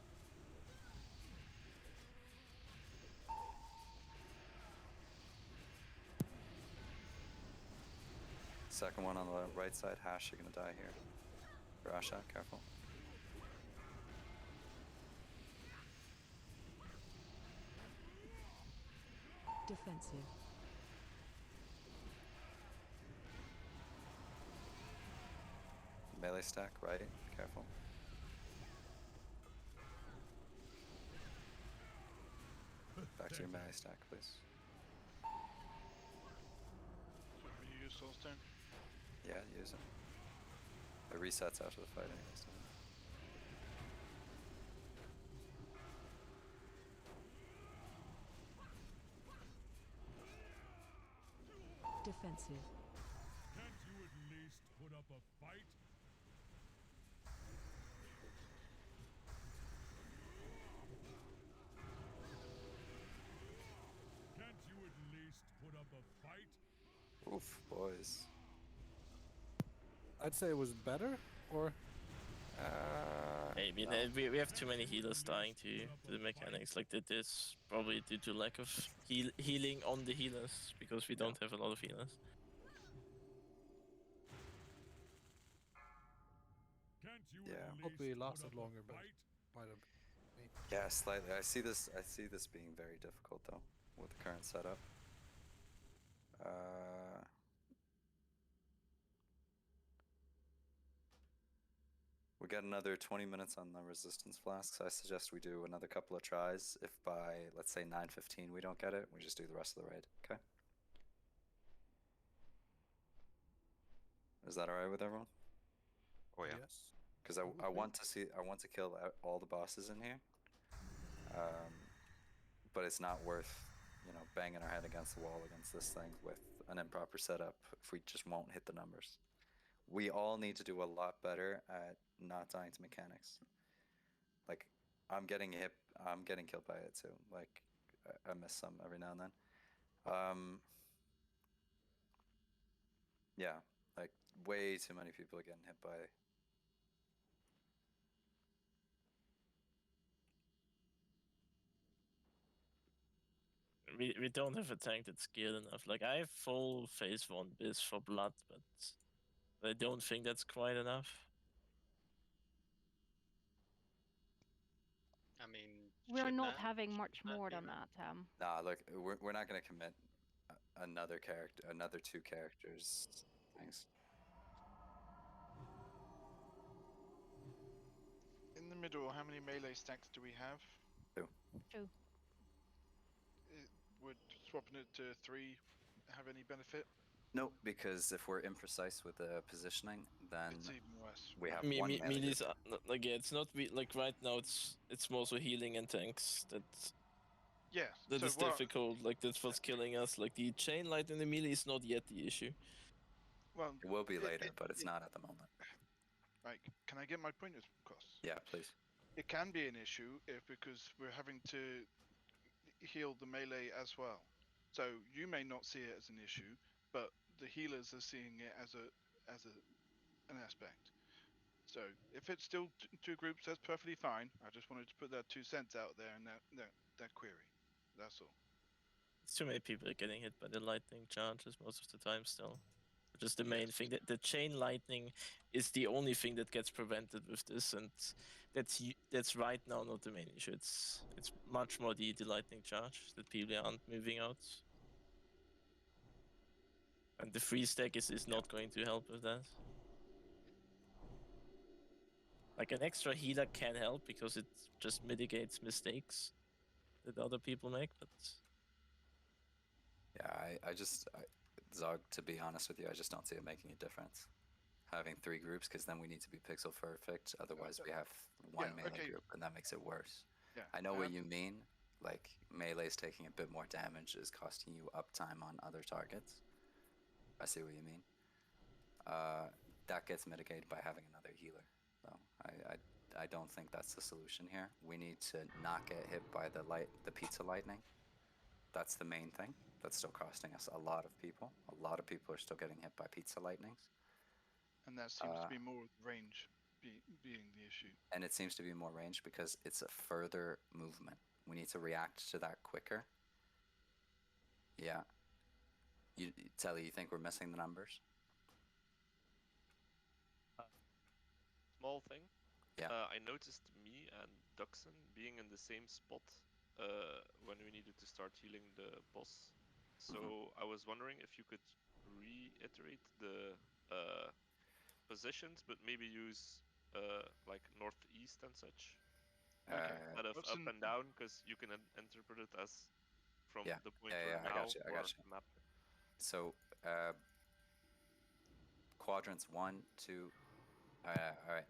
Second one on the right side. Hash, you're gonna die here. Rasha, careful. Defensive. Melee stack, right? Careful. Back to your melee stack, please. Should we use Soulstone? Yeah, use it. It resets after the fight anyways, doesn't it? Defensive. Can't you at least put up a fight? Can't you at least put up a fight? Oof, boys. I'd say it was better, or I mean, we have too many healers dying to the mechanics. Like that is probably due to lack of healing on the healers because we don't have a lot of healers. Can't you Yeah. at hope least we put lasted up a longer, but fight? might have. Yeah, slightly. I see this being very difficult though with the current setup. We got another 20 minutes on the resistance flasks. I suggest we do another couple of tries. If by, let's say, 9:15 we don't get it, we just do the rest of the raid, okay? Is that alright with everyone? Oh yeah. Yes. Because I want to kill all the bosses in here. But it's not worth, you know, banging our head against the wall against this thing with an improper setup if we just won't hit the numbers. We all need to do a lot better at not dying to mechanics. Like, I'm getting killed by it too. Like, I miss some every now and then. Yeah, like way too many people are getting hit by. We don't have a tank that's skilled enough. Like I have full phase 1 biz for blood, but I don't think that's quite enough. I mean, We're shit, not man. having much Should that more be than right? that. Nah, look, we're not gonna commit another character, another 2 characters. Things. In the middle, how many melee stacks do we have? 2. 2. Would swapping it to 3 have any benefit? Nope, because if we're imprecise with the positioning, then It's even worse. we have one melee Melee's group. like yeah, it's not like right now. It's more so healing and tanks that Yeah. that so is difficult. Like that's what's killing us. Like the chain light in the melee is not yet the issue. Well, It will be later, but it's not at the moment. Right. Can I get my point across? Yeah, please. It can be an issue because we're having to heal the melee as well. So you may not see it as an issue, but the healers are seeing it as an aspect. So if it's still 2 groups, that's perfectly fine. I just wanted to put that 2 cents out there in that query. That's all. It's too many people getting hit by the lightning charges most of the time still. Which is the main Yes. thing. The chain lightning is the only thing that gets prevented with this, and that's right now not the main issue. It's much more the lightning charge that people aren't moving out. And the free stack is not going to help with that. Like an extra healer can help because it just mitigates mistakes that other people make, but Yeah, Zog, to be honest with you, I just don't see it making a difference. Having 3 groups, because then we need to be pixel perfect. Otherwise, we have one melee group, and that makes it worse. Yeah. I know what you mean. Like melee's taking a bit more damage is costing you uptime on other targets. I see what you mean. That gets mitigated by having another healer. So I don't think that's the solution here. We need to not get hit by the pizza lightning. That's the main thing. That's still costing us a lot of people. A lot of people are still getting hit by pizza lightnings. And that seems to be more range being the issue. And it seems to be more range because it's a further movement. We need to react to that quicker. Yeah. Telly, you think we're missing the numbers? small thing. Yeah. I noticed me and Duxon being in the same spot when we needed to start healing the boss. So I was wondering if you could reiterate the positions, but maybe use like northeast and such instead of What's up in- and down, because you can interpret it as from Yeah, the point yeah, we're yeah, I now got you, I or got you. the map. So, quadrants 1, 2. All right.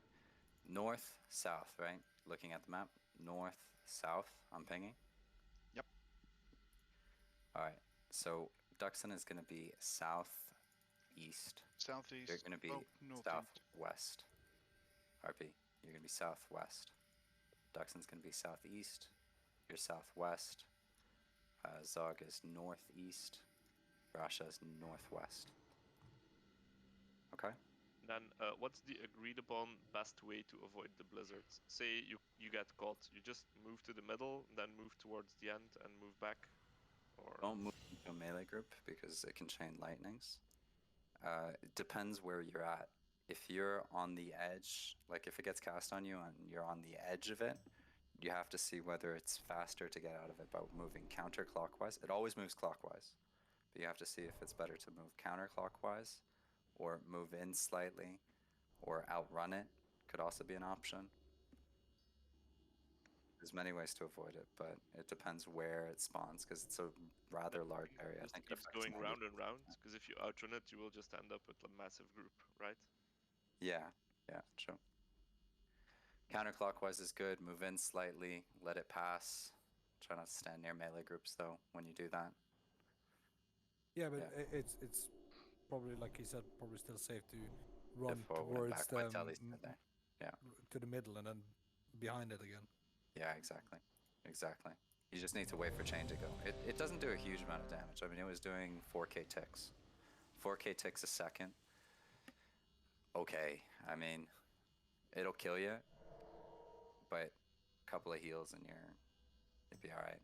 North, south, right? Looking at the map. North, south. I'm pinging. Yep. All right. So Duxon is going to be southeast. Southeast. You're going to be northeast. southwest. RP. You're going to be southwest. Duxon's going to be southeast. You're southwest. Zog is northeast. Rasha is northwest. Okay. Then what's the agreed upon best way to avoid the blizzards? Say you get caught, you just move to the middle, then move towards the end and move back, or Don't move into a melee group because it can chain lightnings. It depends where you're at. If you're on the edge, like if it gets cast on you and you're on the edge of it, you have to see whether it's faster to get out of it by moving counterclockwise. It always moves clockwise, but you have to see if it's better to move counterclockwise or move in slightly or outrun it. Could also be an option. There's many ways to avoid it, but it depends where it spawns because it's a rather large area. I just think it keeps affects going 90. round and round? Because if you outrun it, you will just end up with a massive group, right? Yeah, true. Counterclockwise is good. Move in slightly, let it pass. Try not to stand near melee groups though when you do that. Yeah, but it's probably, like he said, probably still safe to run Forward and towards back, like them, Telly said there. Yeah. to the middle and then behind it again. Yeah, exactly. You just need to wait for chain to go. It doesn't do a huge amount of damage. I mean, it was doing 4k ticks. 4k ticks a second. Okay, I mean, it'll kill you, but a couple of heals and you'd be all right.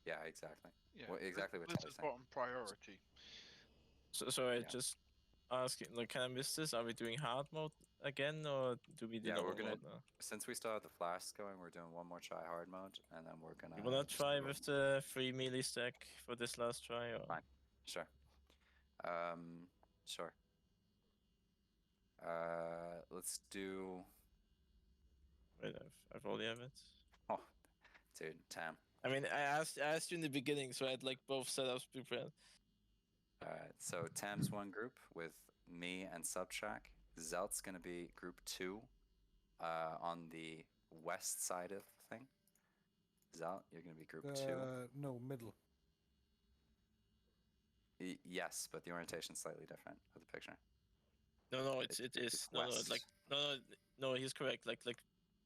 Yeah, exactly. Yeah. Well, exactly what This Tyler's is saying. bottom priority. So I Yeah. just asking, like, can I miss this? Are we doing hard mode again, or do we do Yeah, we're normal gonna. mode now? Since we still have the flasks going, we're doing one more try hard mode, and then we're gonna. You wanna just try go- with the 3 melee stack for this last try, or? Fine. Sure. Sure. Let's do. Wait, I've already have it. Oh, dude, Tam. I mean, I asked you in the beginning, so I had like both setups prepared. Alright, so Tam's one group with me and Subtrack. Zelt's gonna be group 2 on the west side of the thing. Zelt, you're gonna be group 2. No, middle. Yes, but the orientation's slightly different of the picture. No, it is no, west. like no, he's correct. Like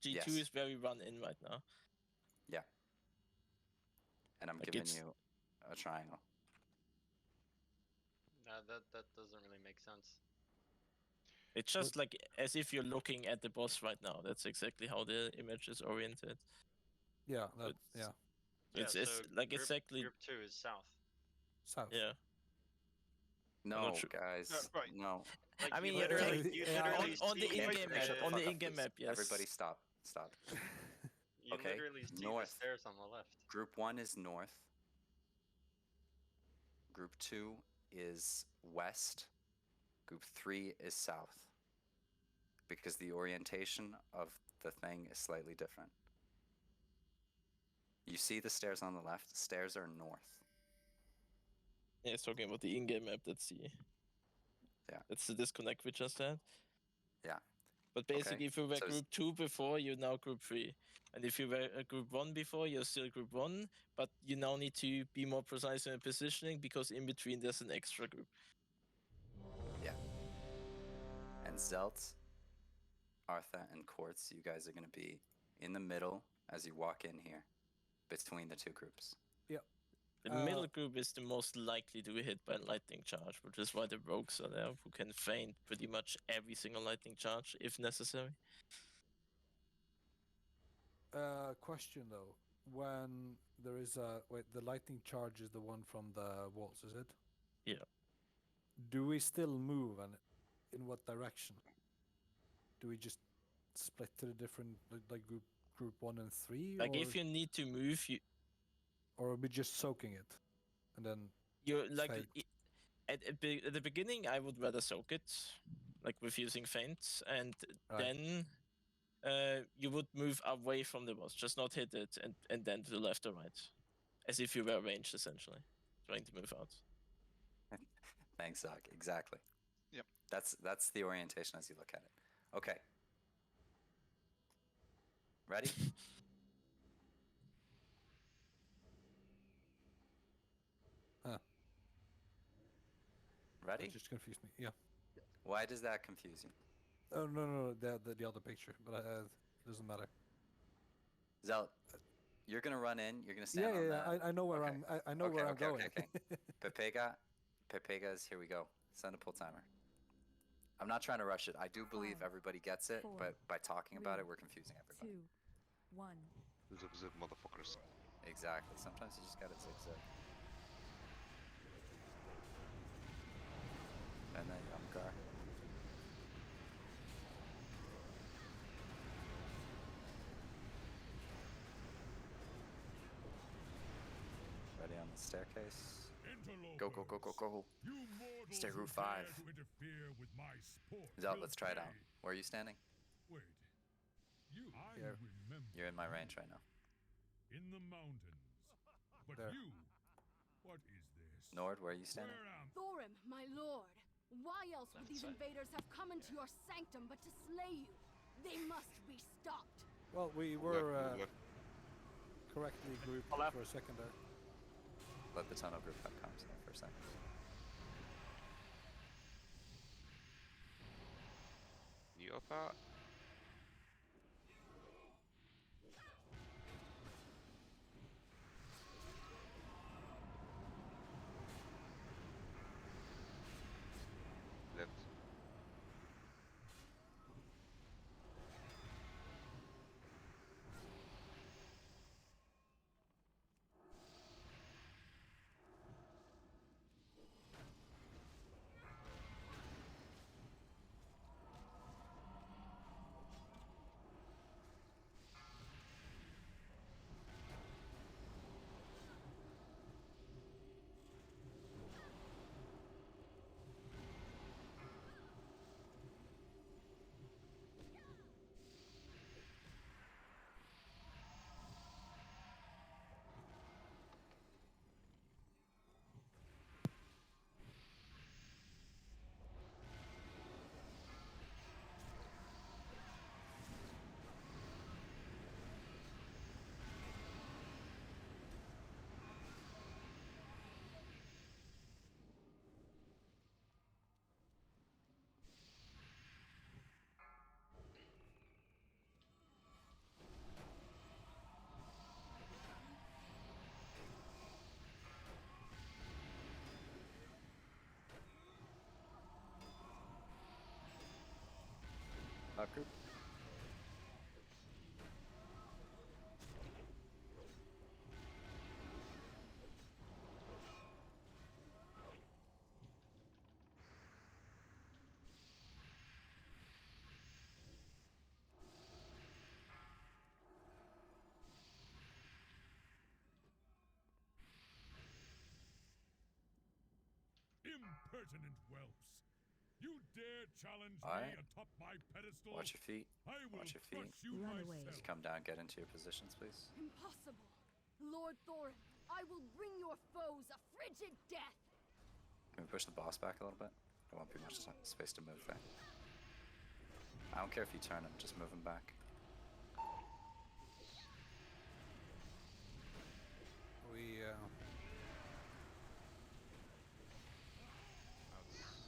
G2 Yes. is where we run in right now. Yeah. And I'm Like giving it's- you a triangle. That doesn't really make sense. It's just like as if you're looking at the boss right now. That's exactly how the image is oriented. Yeah, that, It's- yeah. It's so like group, exactly. Group 2 is south. South. Yeah. No, not sure. guys. right. No. Like, I mean, you yeah, literally, like- you yeah, literally on the see in-game map, Shut the on fuck the up, in-game please. map, yes. Everybody stop. You Okay, literally see north. the stairs on the left. Group 1 is north. Group 2 is west. Group 3 is south. Because the orientation of the thing is slightly different. You see the stairs on the left? Stairs are north. Yeah, it's talking about the in-game map. That's the. Yeah. That's the disconnect we just had. Yeah. But basically, if you were so group 2 before, you're now group 3. And if you were a group 1 before, you're still group 1. But you now need to be more precise in the positioning because in between there's an extra group. Yeah. And Zelt, Artha, and Quartz, you guys are going to be in the middle as you walk in here between the two groups. The middle group is the most likely to be hit by lightning charge, which is why the rogues are there, who can feint pretty much every single lightning charge if necessary. Question though, when there is the lightning charge is the one from the walls, is it? Yeah. Do we still move and in what direction? Do we just split to the different like group 1 and 3, Like or if you need to move, are we just soaking it and then you're like fade? at the beginning, I would rather soak it, like with using feints, and Right. then you would move away from the boss, just not hit it, and then to the left or right, as if you were ranged essentially, trying to move out. Thanks, Zog. Exactly. Yep. That's the orientation as you look at it. Okay. Ready? Ready? That just confused me. Yeah. Why does that confuse you? Oh no, the other picture, but it doesn't matter. Zealot, you're gonna run in. You're gonna stand Yeah, on yeah, that. I know where Okay. I know where I'm going. Okay. Pepega's, here we go. Send a pull timer. I'm not trying to rush it. I do believe 5, everybody gets it, 4, but by talking about 3, it, we're confusing everybody. 2, 1. Zig zig, motherfuckers. Exactly. Sometimes you just gotta zigzag. And then Yumgar. Ready on the staircase. Go. You Stay mortals route who 5. dare to interfere with my sport Zealot, will let's try it out. pay. Where are you standing? Wait. I Here. remember You're in my range right now. in the mountains. But There. you, what is this? Nord, where are you standing? Where am Thorim, my lord, why else would Left these side. invaders have come into your sanctum but to slay you? They must be stopped. Well, we Left, were left. correctly grouped Left. for a second there. Let the tunnel group have comms there for a second. You up at? Left. Top group. impertinent whelps? You dare challenge Alright. me atop my pedestal? Watch your feet. I will Watch your feet. crush you Run away. myself. As you come down, get into your positions, please. Impossible. Lord Thorin, I will bring your foes a frigid death. Can we push the boss back a little bit? There won't be much space to move there. I don't care if you turn him, just move him back. We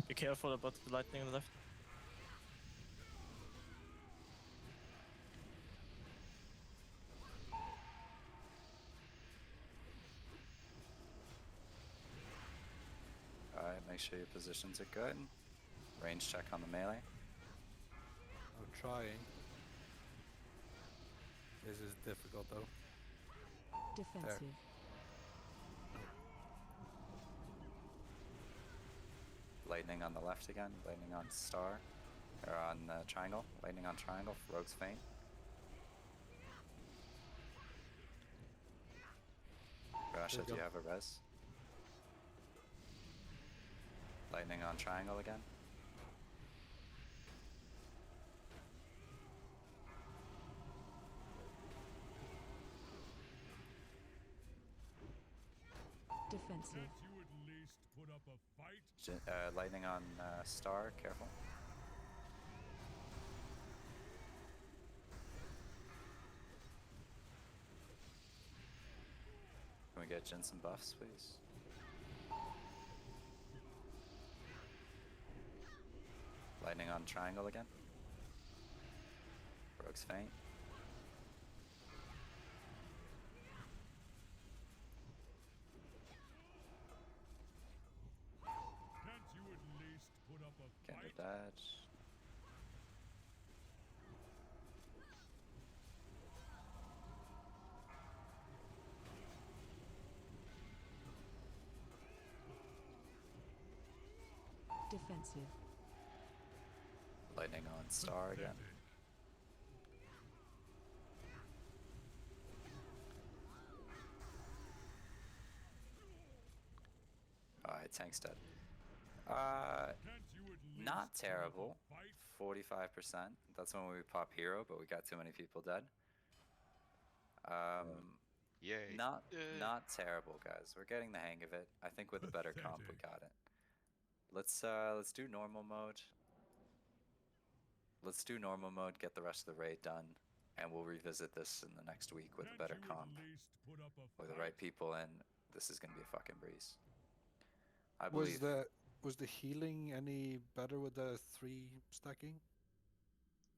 Be careful about the lightning on the left. Alright, make sure your positions are good. Range check on the melee. I'm trying. This is difficult though. Defensive. lightning on the left again. Lightning on star. Or on triangle. Lightning on triangle. Rogue's Feint. Rasha, There you do you go. have a res? Lightning on triangle again. Defensive. Can't you at least put up a fight? Lightning on star, careful. Can we get Jin some buffs, please? Lightning on triangle again. Rogue's Feint. Can't you at least put up a Getting fight? the dodge. Defensive. Lightning on star again. Pathetic. Alright, tank's dead. Can't you at least Not put up a terrible. fight? 45%. That's when we pop hero, but we got too many people dead. Yay. Not terrible, guys. We're getting the hang of it. I think with a better comp, we Pathetic. got it. Let's do normal mode. Let's do normal mode, get the rest of the raid done, and we'll revisit this in the next week with a Can't better you comp, at least put up a with the fight? right people, and this is gonna be a fucking breeze. I believe. Was the healing any better with the 3 stacking?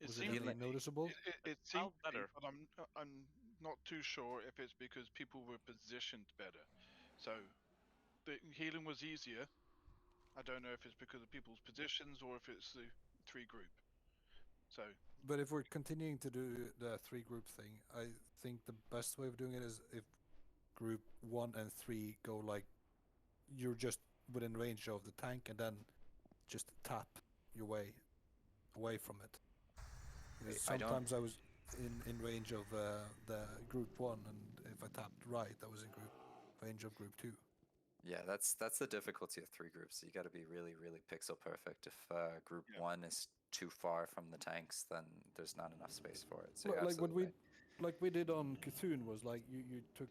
It Was it seemed any to be- noticeable? It felt seemed to be, better. but I'm not too sure if it's because people were positioned better. So the healing was easier. I don't know if it's because of people's positions or if it's the 3 group. So But if we're continuing to do the 3 group thing, I think the best way of doing it is if group 1 and 3 go like you're just within range of the tank and then just tap your way away from it. Because I don't- sometimes I was in range of the group 1, and if I tapped right, I was in range of group 2. Yeah, that's the difficulty of 3 groups. You got to be really, really pixel perfect. If group Yeah. 1 is too far from the tanks, then there's not enough space for it. So Like you're what absolutely right. like we did on Cthulhu was like you took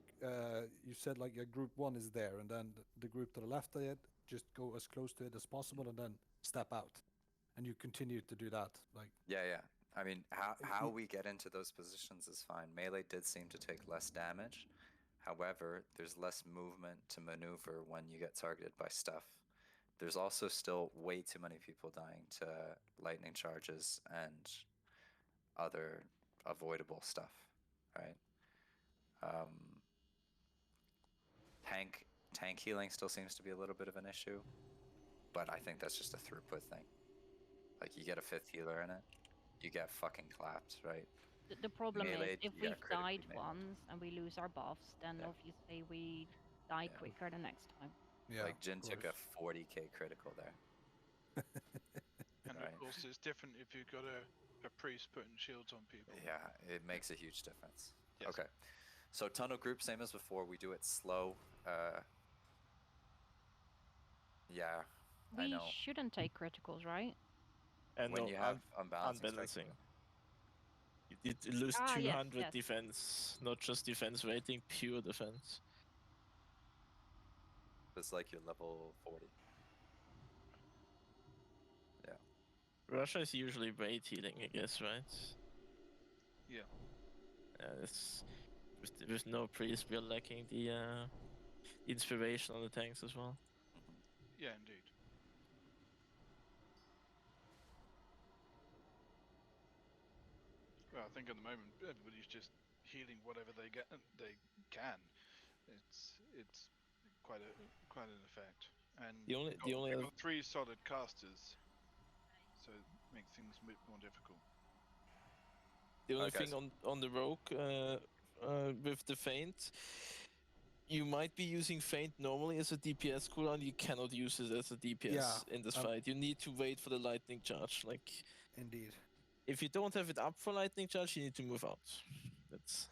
you said like your group 1 is there, and then the group to the left of it just go as close to it as possible and then step out, and you continue to do that. Like Yeah. I mean, how we get into those positions is fine. Melee did seem to take less damage. However, there's less movement to maneuver when you get targeted by stuff. There's also still way too many people dying to lightning charges and other avoidable stuff, right? Tank healing still seems to be a little bit of an issue, but I think that's just a throughput thing. Like, you get a 5th healer in it, you get fucking clapped, right? The problem Melee, is, if you we've got critically died melee. once and we lose our buffs, then Yeah. obviously we die Yeah. quicker the next time. yeah, Like, Jin of took a course. 40k critical there. and Right. of course it's different if you've got a priest putting shields on people. Yeah, it makes a huge difference. Yes. Okay, so tunnel group, same as before. We do it slow. Yeah, I We know. shouldn't take criticals, right? And When no, you have unbalancing strike, unbalancing. You lose Ah, yes, 200 yes. defense, not just defense rating, pure defense. it's like you're level 40. Yeah. Russia is usually rate healing, I guess, right? Yeah. It's with no priest, we're lacking the inspiration on the tanks as well. Mhm. Yeah, indeed. Well, I think at the moment everybody's just healing whatever they can. It's quite an effect. And The only we've other got 3 solid casters, so it makes things a bit more difficult. The only guys. thing on the rogue with the feint, you might be using Feint normally as a DPS cooldown. You cannot use it as a DPS in this fight. You need to wait for the lightning charge. Like, Indeed. if you don't have it up for lightning charge, you need to move out. That's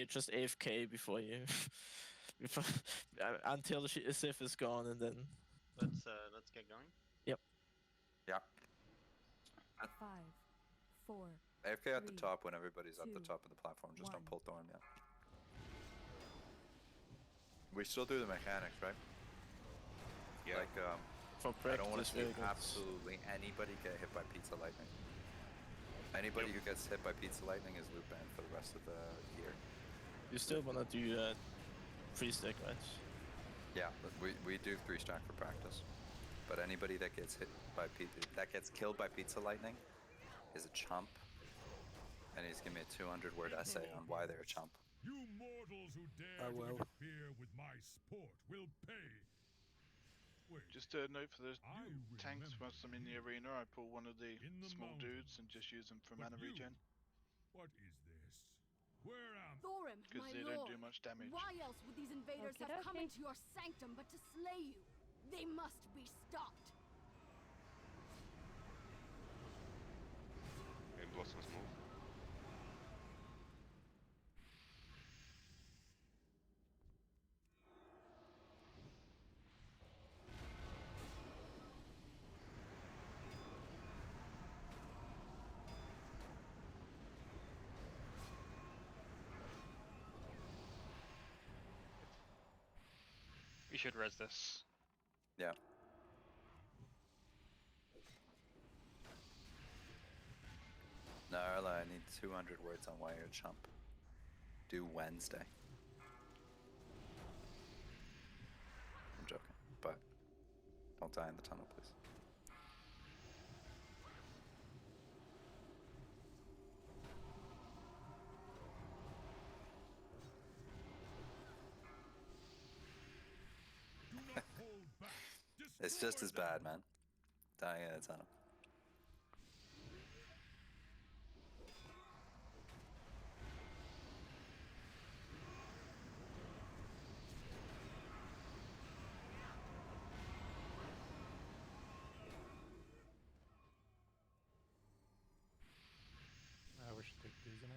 just AFK before you, before, until Sif is gone, and then. Let's get going. Yep. Yeah. 5, 4. AFK at the 3, top when everybody's at the 2, top of the platform. Just don't 1. pull Thorn yet. We still do the mechanics, right? Yeah. Like, For I don't want practice, to see very good. absolutely anybody get hit by Pizza Lightning. Anybody who gets hit by Pizza Lightning is loop banned for the rest of the year. You still wanna do 3-stack, right? Yeah, but we do 3-stack for practice. But anybody that gets killed by Pizza Lightning is a chump. And he's giving me a 200-word essay on why they're a chump. You mortals who dare to interfere with my sport will pay. Wait, Just a note for the I tanks remember once I'm in the arena, I pull one of the in the small dudes and mountains. just use them for But mana you, regen. What is this? Where am Thorim, Because my they lord. don't do much damage. Why else would these invaders have come Okey-dokey. into your sanctum but to slay you? They must be stopped. And Blossom's move. We should res this. Yeah. Narla, I need 200 words on why you're a chump. Do Wednesday. I'm joking, but don't die in the tunnel, please. Do not hold back. It's just Destroy as bad, them. man. Dying in a tunnel. We should take these now.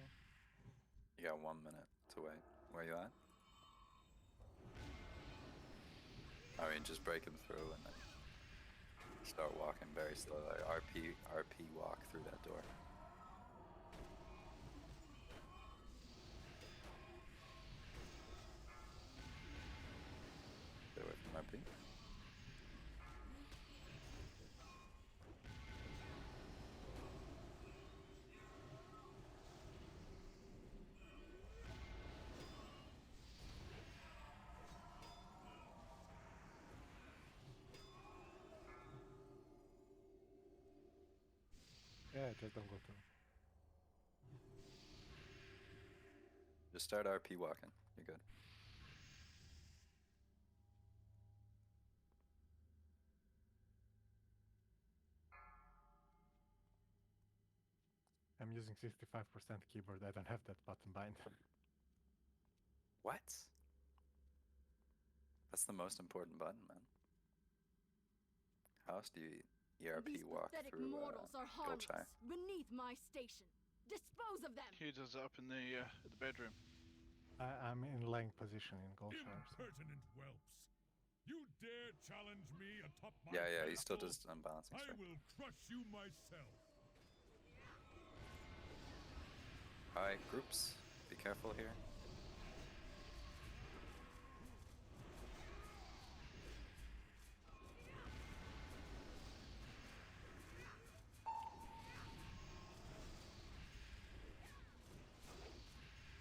You got 1 minute to wait. Where you at? I mean, just break him through and then start walking very slowly. RP walk through that door. Get away from RP. Yeah, just don't go through. Just start RP walking. You're good. I'm using 65% keyboard. I don't have that button bind. What? That's the most important button, man. How else do you ERP These walk pathetic through mortals are harmless Goldshire? beneath my station. Dispose of them. He does it up in the bedroom. I'm in laying position in Goldshire. So. Impertinent whelps. You dare challenge me atop my Yeah, he still pedestal? does unbalancing I strike. will crush you myself. Alright, groups, be careful here.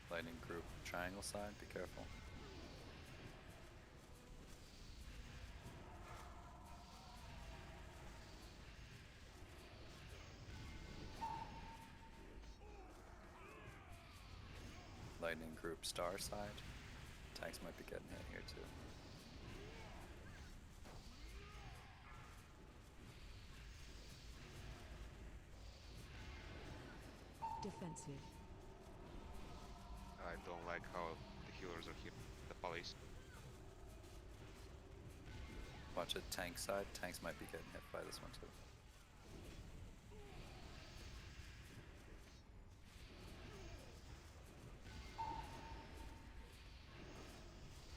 Lightning group, triangle side, be careful. Lightning group, star side. Tanks might be getting hit here too. Defensive. I I don't like how the healers are here. The palace. Watch it tank side. Tanks might be getting hit by this one too.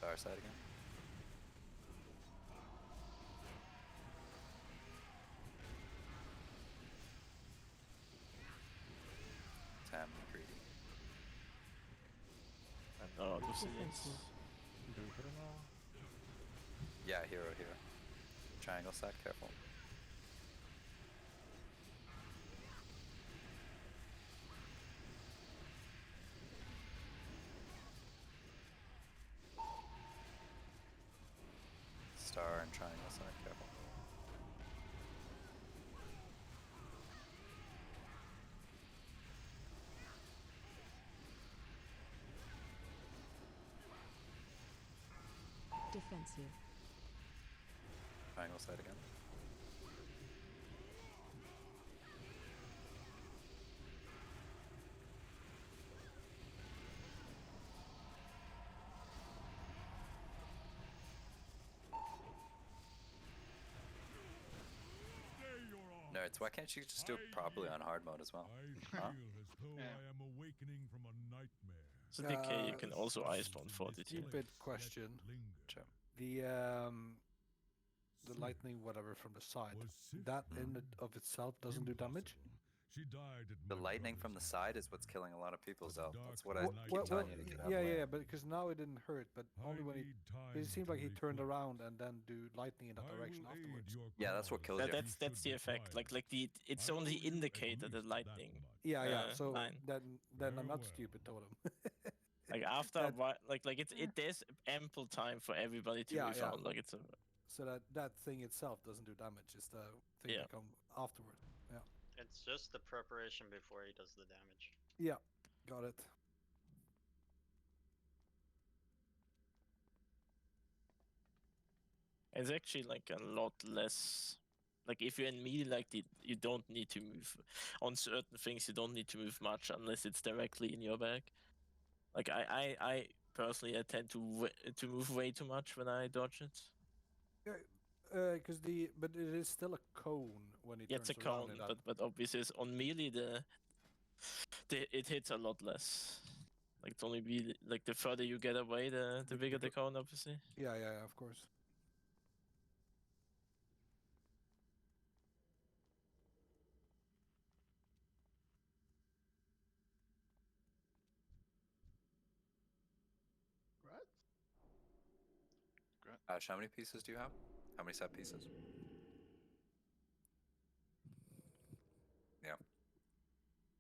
Our side again. Tam greedy. And this is Do we hit him now? Yeah, hero. Triangle side, careful. Star and triangle side, careful. Defensive. Triangle side again. Nerds, why can't you just do it properly on hard mode as well? I feel as though I am awakening from a nightmare. So decay, you can also iceborne 42. Stupid question. Sure. The lightning, whatever, from the side, that in and of itself doesn't do damage? She died at The my lightning from the brother's side is what's killing a lot of people, Zel. That's what I Well, keep telling you to get out of the way. yeah, but because now it didn't hurt, but only when it seemed like he turned around and then do lightning in that direction afterwards. Yeah, that's what kills you. That's the effect. Like it's only indicated the lightning. Yeah. So line. then I'm not stupid, told him. Like after a while, like there's ample time for everybody to refound. Like it's a. So that thing itself doesn't do damage. It's the thing that come afterward. Yeah. It's just the preparation before he does the damage. Yeah, got it. It's actually like a lot less. Like if you're in melee, like you don't need to move on certain things. You don't need to move much unless it's directly in your bag. Like I personally I tend to move way too much when I dodge it. Yeah, but it is still a cone when it turns it's a cone, around. but obviously on melee it hits a lot less. Like it's only be like the further you get away, the bigger the cone, obviously. Yeah, of course. Ash, how many pieces do you have? How many set pieces? Yeah.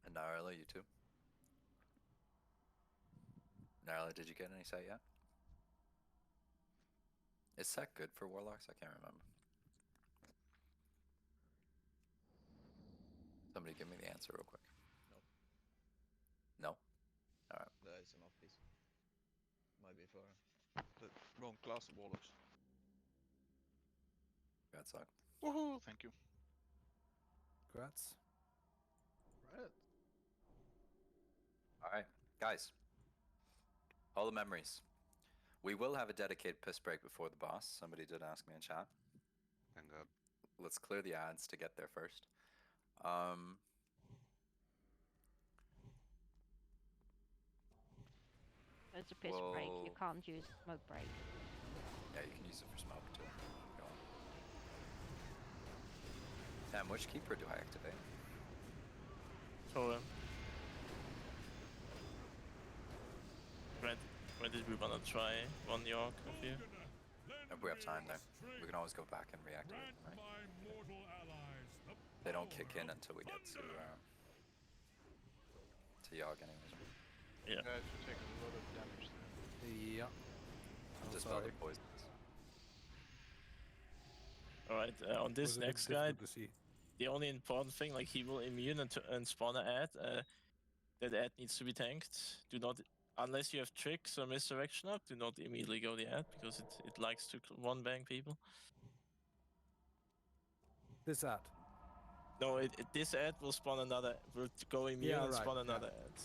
And Narla, you too? Narla, did you get any set yet? Is set good for warlocks? I can't remember. Somebody give me the answer real quick. No? Alright. There is enough piece. Might be for the wrong class of warlocks. Congrats, Zog. Woohoo! Thank you. Congrats. Right. Alright, guys. All the memories. We will have a dedicated piss break before the boss. Somebody did ask me in chat. Thank God. Let's clear the ads to get there first. There's a piss break. You can't use smoke break. Yeah, you can use it for smoke too. Go on. Damn, which keeper do I activate? So when did we wanna try one York of you? If we have time there, we can always go back and reactivate them, right? They don't kick in until we get to Yogg anyways. Yeah. You guys are taking a lot of damage there. Yeah. Dispel the poisons. Alright, on this next guy, the only important thing, like he will immune and spawn an ad. That ad needs to be tanked. Do not, unless you have tricks or misdirection up, do not immediately go the ad because it likes to one bang people. This ad. No, this ad will spawn another, will go immune and spawn another ad.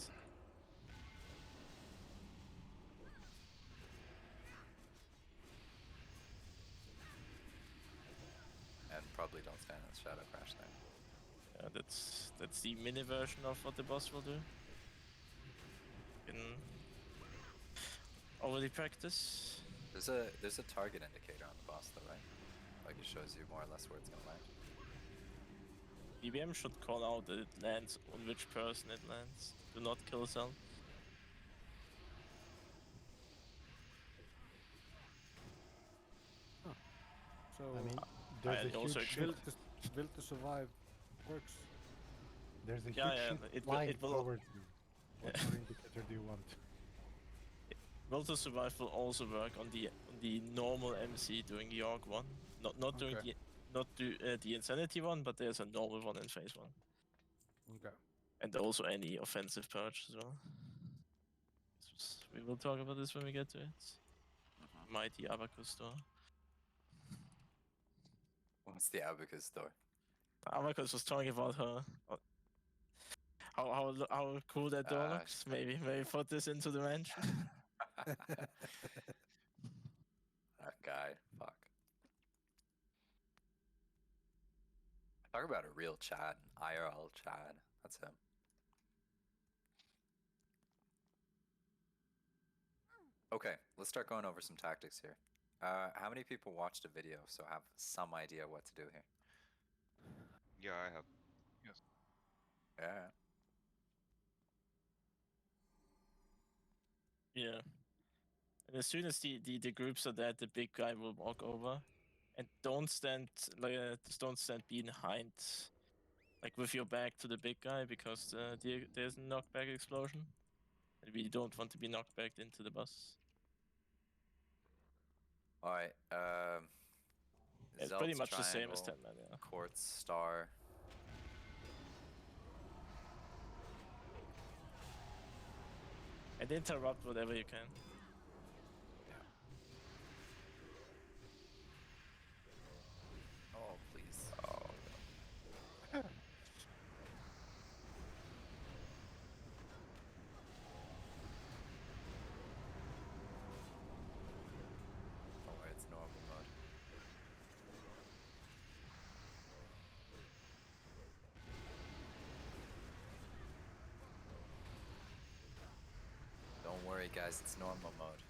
probably don't stand in the Shadow Crash there. Yeah, that's the mini version of what the boss will do. In already practice. There's a target indicator on the boss though, right? Like it shows you more or less where it's gonna land. BBM should call out that it lands on which person it lands. Do not kill self. So I mean, there's a also huge expect- shift. Will to survive works. There's a huge Yeah, yeah, shift it flying will- towards you. What more indicator do you want? Will to survive will also work on the normal MC doing the Orc one. Not doing Okay. the Insanity one, but there's a normal one in phase 1. Okay. And also any offensive purge as well. We will talk about this when we get to it. Mighty Abacus store. What's the Abacus door? Abacus was talking about her. How cool that door looks. Maybe put this into the mention. That guy, fuck. Talk about a real Chad, IRL Chad. That's him. Okay, let's start going over some tactics here. How many people watched a video so have some idea what to do here? Yeah, I have. Yes. Yeah. Yeah. And as soon as the groups are dead, the big guy will walk over. And don't stand behind, like with your back to the big guy, because there's a knockback explosion. And we don't want to be knocked back into the bus. Alright, It's pretty Zelt's much the same as triangle, 10 man, yeah. Quartz star. And interrupt whatever you can. Oh, please. Oh. Oh, it's normal mode. Don't worry, guys, it's normal mode.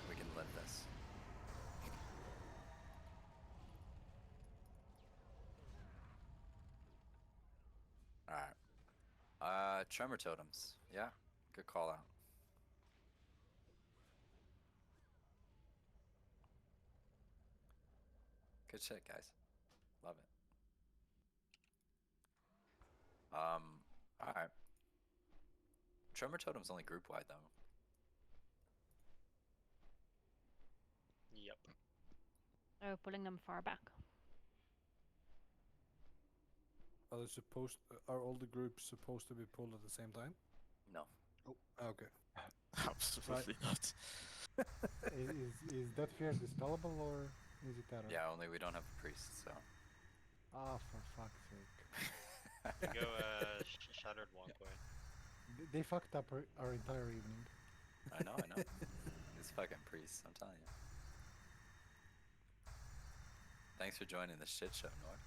We can live this. Alright. Tremor totems. Yeah, good call out. Good shit, guys. Love it. Alright. Tremor totem's only group wide though. Yep. So pulling them far back. Are all the groups supposed to be pulled at the same time? No. Oh, okay. Absolutely not. Is that fear dispellable or is it terror? Yeah, only we don't have a priest, so. Ah, for fuck's sake. Go Shattered Walkway. They fucked up our entire evening. I know. These fucking priests, I'm telling you. Thanks for joining the shit show, Nord.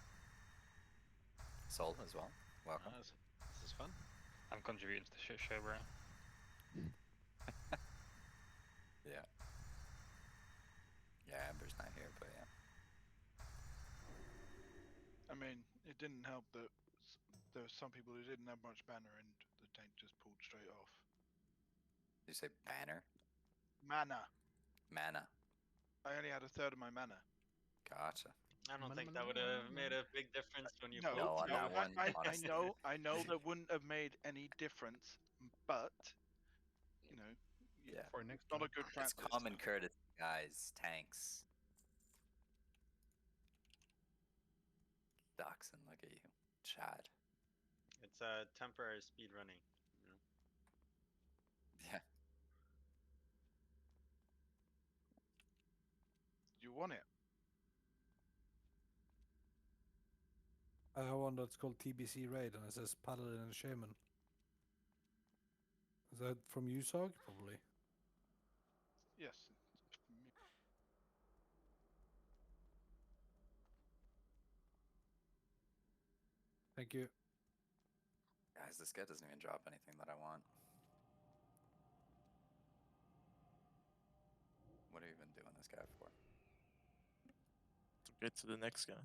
Soul as well. Welcome. This is fun. I'm contributing to the shit show, bro. Yeah. Yeah, Amber's not here, but yeah. I mean, it didn't help that there were some people who didn't have much banner and the tank just pulled straight off. Did you say banner? Mana. Mana. I only had a third of my mana. Gotcha. I don't think that would have made a big difference when you No, pulled on that one, honestly. I know that wouldn't have made any difference, but you know, Yeah. For next not a time. good It's practice. common courtesy, guys. Tanks. Dachshund, look at you. Chad. It's temporary speed running. You know? Yeah. You want it. I have one that's called TBC Raid and it says Paladin and Shaman. Is that from USOG? Probably. Yes. Thank you. Guys, this guy doesn't even drop anything that I want. What are you even doing this guy for? To get to the next guy.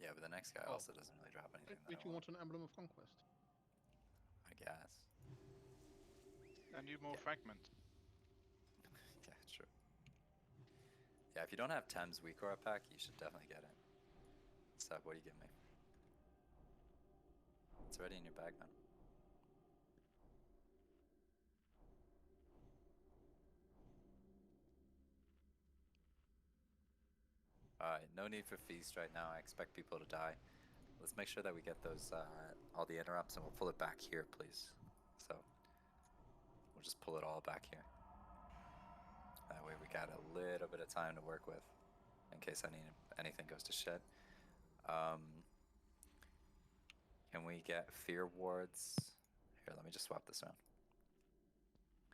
Yeah, but the next guy Oh. also doesn't really drop anything that Did I you want. want an Emblem of Conquest? I guess. I need more Yeah. fragments. Yeah, true. Yeah, if you don't have Thames Weakora pack, you should definitely get it. Seb, what do you give me? It's already in your bag, man. Alright, no need for feast right now. I expect people to die. Let's make sure that we get those, all the interrupts, and we'll pull it back here, please. So, we'll just pull it all back here. That way we got a little bit of time to work with, in case anything goes to shit. Can we get fear wards? Here, let me just swap this around.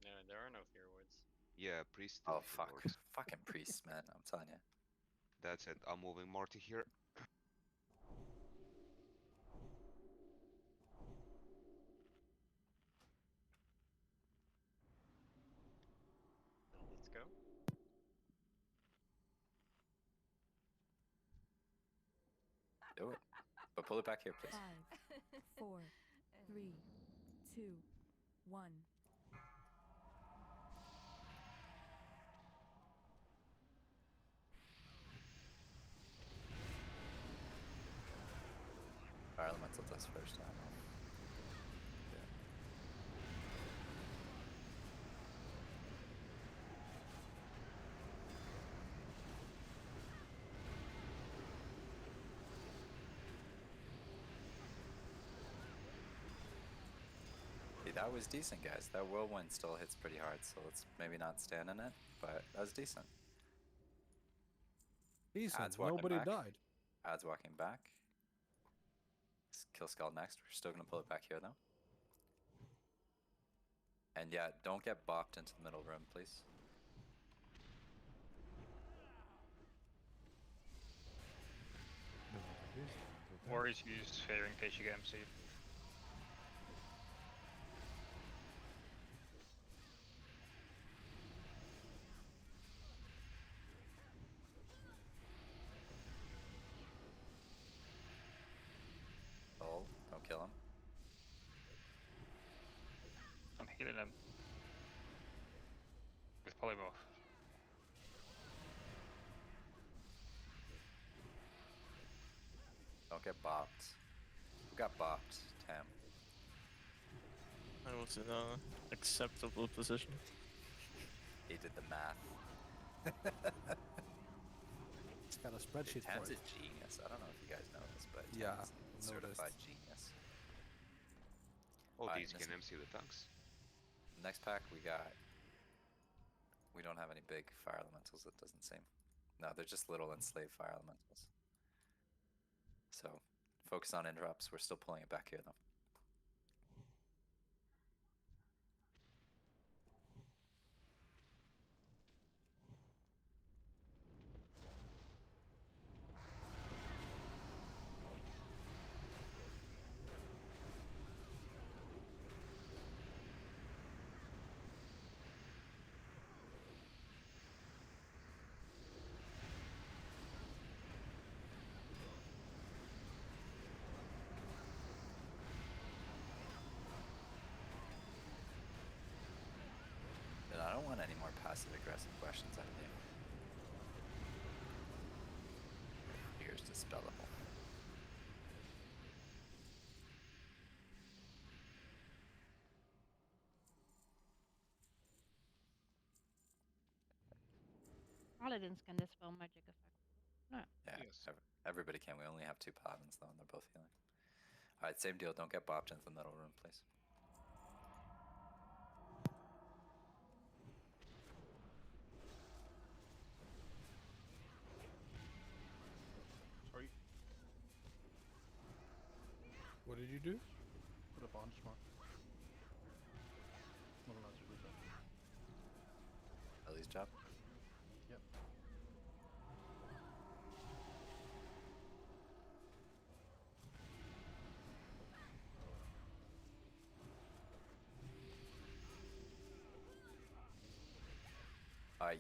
No, there are no fear words. Yeah, priest. Oh, fuck. Fucking priests, man. I'm telling you. That's it. I'm moving Marty here. Let's go. Do it. But pull it back here, please. 5, 4, 3, 2, 1. Fire elemental does first, I don't know. Yeah. Hey, that was decent, guys. That whirlwind still hits pretty hard, so let's maybe not stand in it, but that was decent. Decent. Ad's walking Nobody back. died. Ad's walking back. Kill Skull next. We're still gonna pull it back here though. And yeah, don't get bopped into the middle room, please. Warriors use fear in case you get MC. Oh, don't kill him. I'm healing him. With polymorph. Don't get bopped. Who got bopped? Tam. I was in a acceptable position. He did the math. It's got a spreadsheet for Tam's it. a genius. I don't know if you guys know this, but Yeah, Tam's a certified noticed. genius. Oh, Alright, these can MC the tanks. Next pack we got. We don't have any big fire elementals, it doesn't seem. No, they're just little enslaved fire elementals. So, focus on interrupts. We're still pulling it back here though. And I don't want any more passive aggressive questions out of you. Fear's dispellable. Paladins can dispel magic effects. No. Yeah, Yes. everybody can. We only have 2 paladins though, and they're both healing. Alright, same deal. Don't get bopped into the middle room, please. Sorry. What did you do? Put a bond mark. Not allowed to do that. Ellie's job. Yep.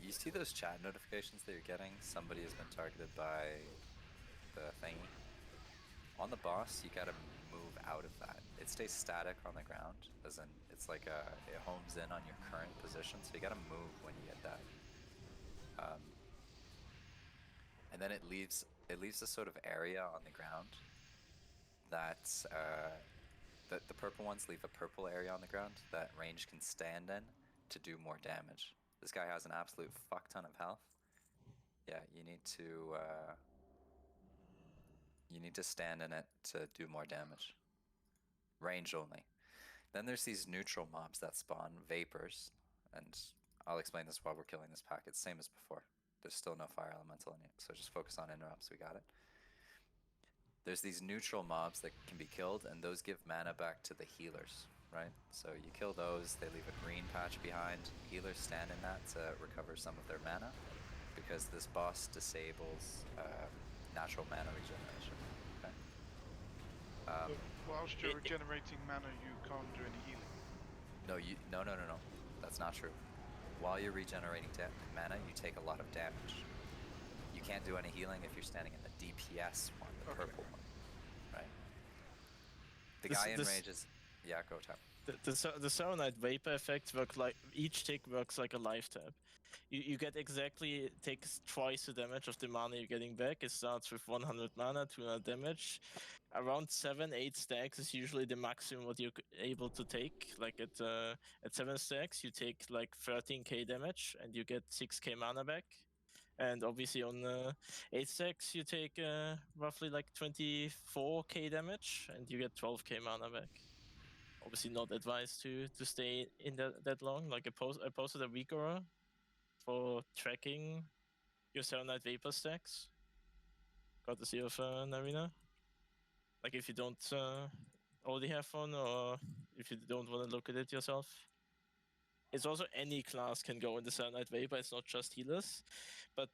You see those chat notifications that you're getting? Somebody has been targeted by the thingy. On the boss, you gotta move out of that. It stays static on the ground, as in it's like it homes in on your current position, so you gotta move when you get that. And then it leaves a sort of area on the ground that the purple ones leave a purple area on the ground that range can stand in to do more damage. This guy has an absolute fuck ton of health. Yeah, you need to stand in it to do more damage. Range only. Then there's these neutral mobs that spawn, vapors, and I'll explain this while we're killing this pack. It's same as before. There's still no fire elemental in it, so just focus on interrupts, we got it. There's these neutral mobs that can be killed, and those give mana back to the healers, right? So you kill those, they leave a green patch behind. Healers stand in that to recover some of their mana, because this boss disables natural mana regeneration. Okay. So whilst you're regenerating mana, you can't do any healing. No. That's not true. While you're regenerating mana, you take a lot of damage. You can't do any healing if you're standing in the DPS one, the purple one, right? The guy in range is... Yeah, go Tam. The Serenite Vapor effects work like... Each tick works like a life tab. You get exactly... It takes twice the damage of the mana you're getting back. It starts with 100 mana, 200 damage. Around 7-8 stacks is usually the maximum what you're able to take. Like at 7 stacks, you take like 13k damage and you get 6k mana back. And obviously on 8 stacks, you take roughly like 24k damage and you get 12k mana back. Obviously not advised to stay in that long. Like I posted a Vigora for tracking your Serenite Vapor stacks. Courtesy of Narina. Like if you don't already have one, or if you don't want to look at it yourself. It's also any class can go in the Serenite Vapor, it's not just healers. But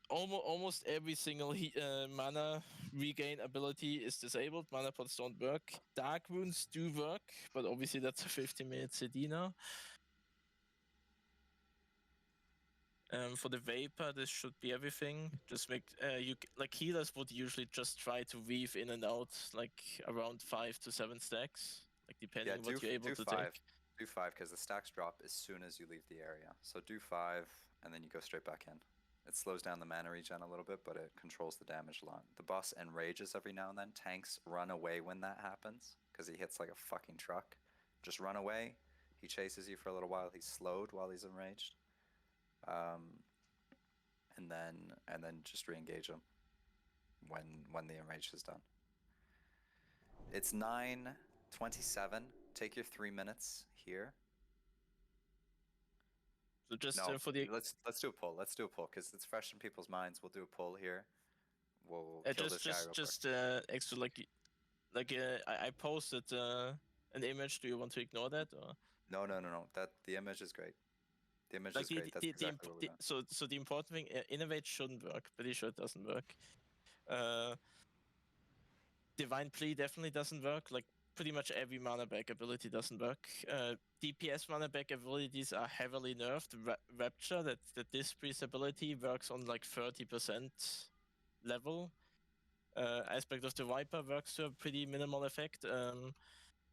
almost every single mana regain ability is disabled. Mana pots don't work. Dark Runes do work, but obviously that's a 15-minute CD now. For the Vapor, this should be everything. Just make like healers would usually just try to weave in and out like around 5 to 7 stacks, like depending on what you're able to take. Do 5 because the stacks drop as soon as you leave the area. So do 5 and then you go straight back in. It slows down the mana regen a little bit, but it controls the damage a lot. The boss enrages every now and then. Tanks run away when that happens because he hits like a fucking truck. Just run away. He chases you for a little while. He's slowed while he's enraged. And then just re-engage him when the enrage is done. It's 9:27. Take your 3 minutes here. So just no, for the let's do a poll. Let's do a poll because it's fresh in people's minds. We'll do a poll here. We'll kill this guy real quick. Extra like I posted an image. Do you want to ignore that or? No. That the image is great. The image is great. That's exactly what we want. So the important thing, Innovate shouldn't work. Pretty sure it doesn't work. Divine Plea definitely doesn't work. Like pretty much every mana back ability doesn't work. DPS mana back abilities are heavily nerfed. Rapture, the Dispriest ability, works on like 30% level. Aspect of the Viper works to a pretty minimal effect.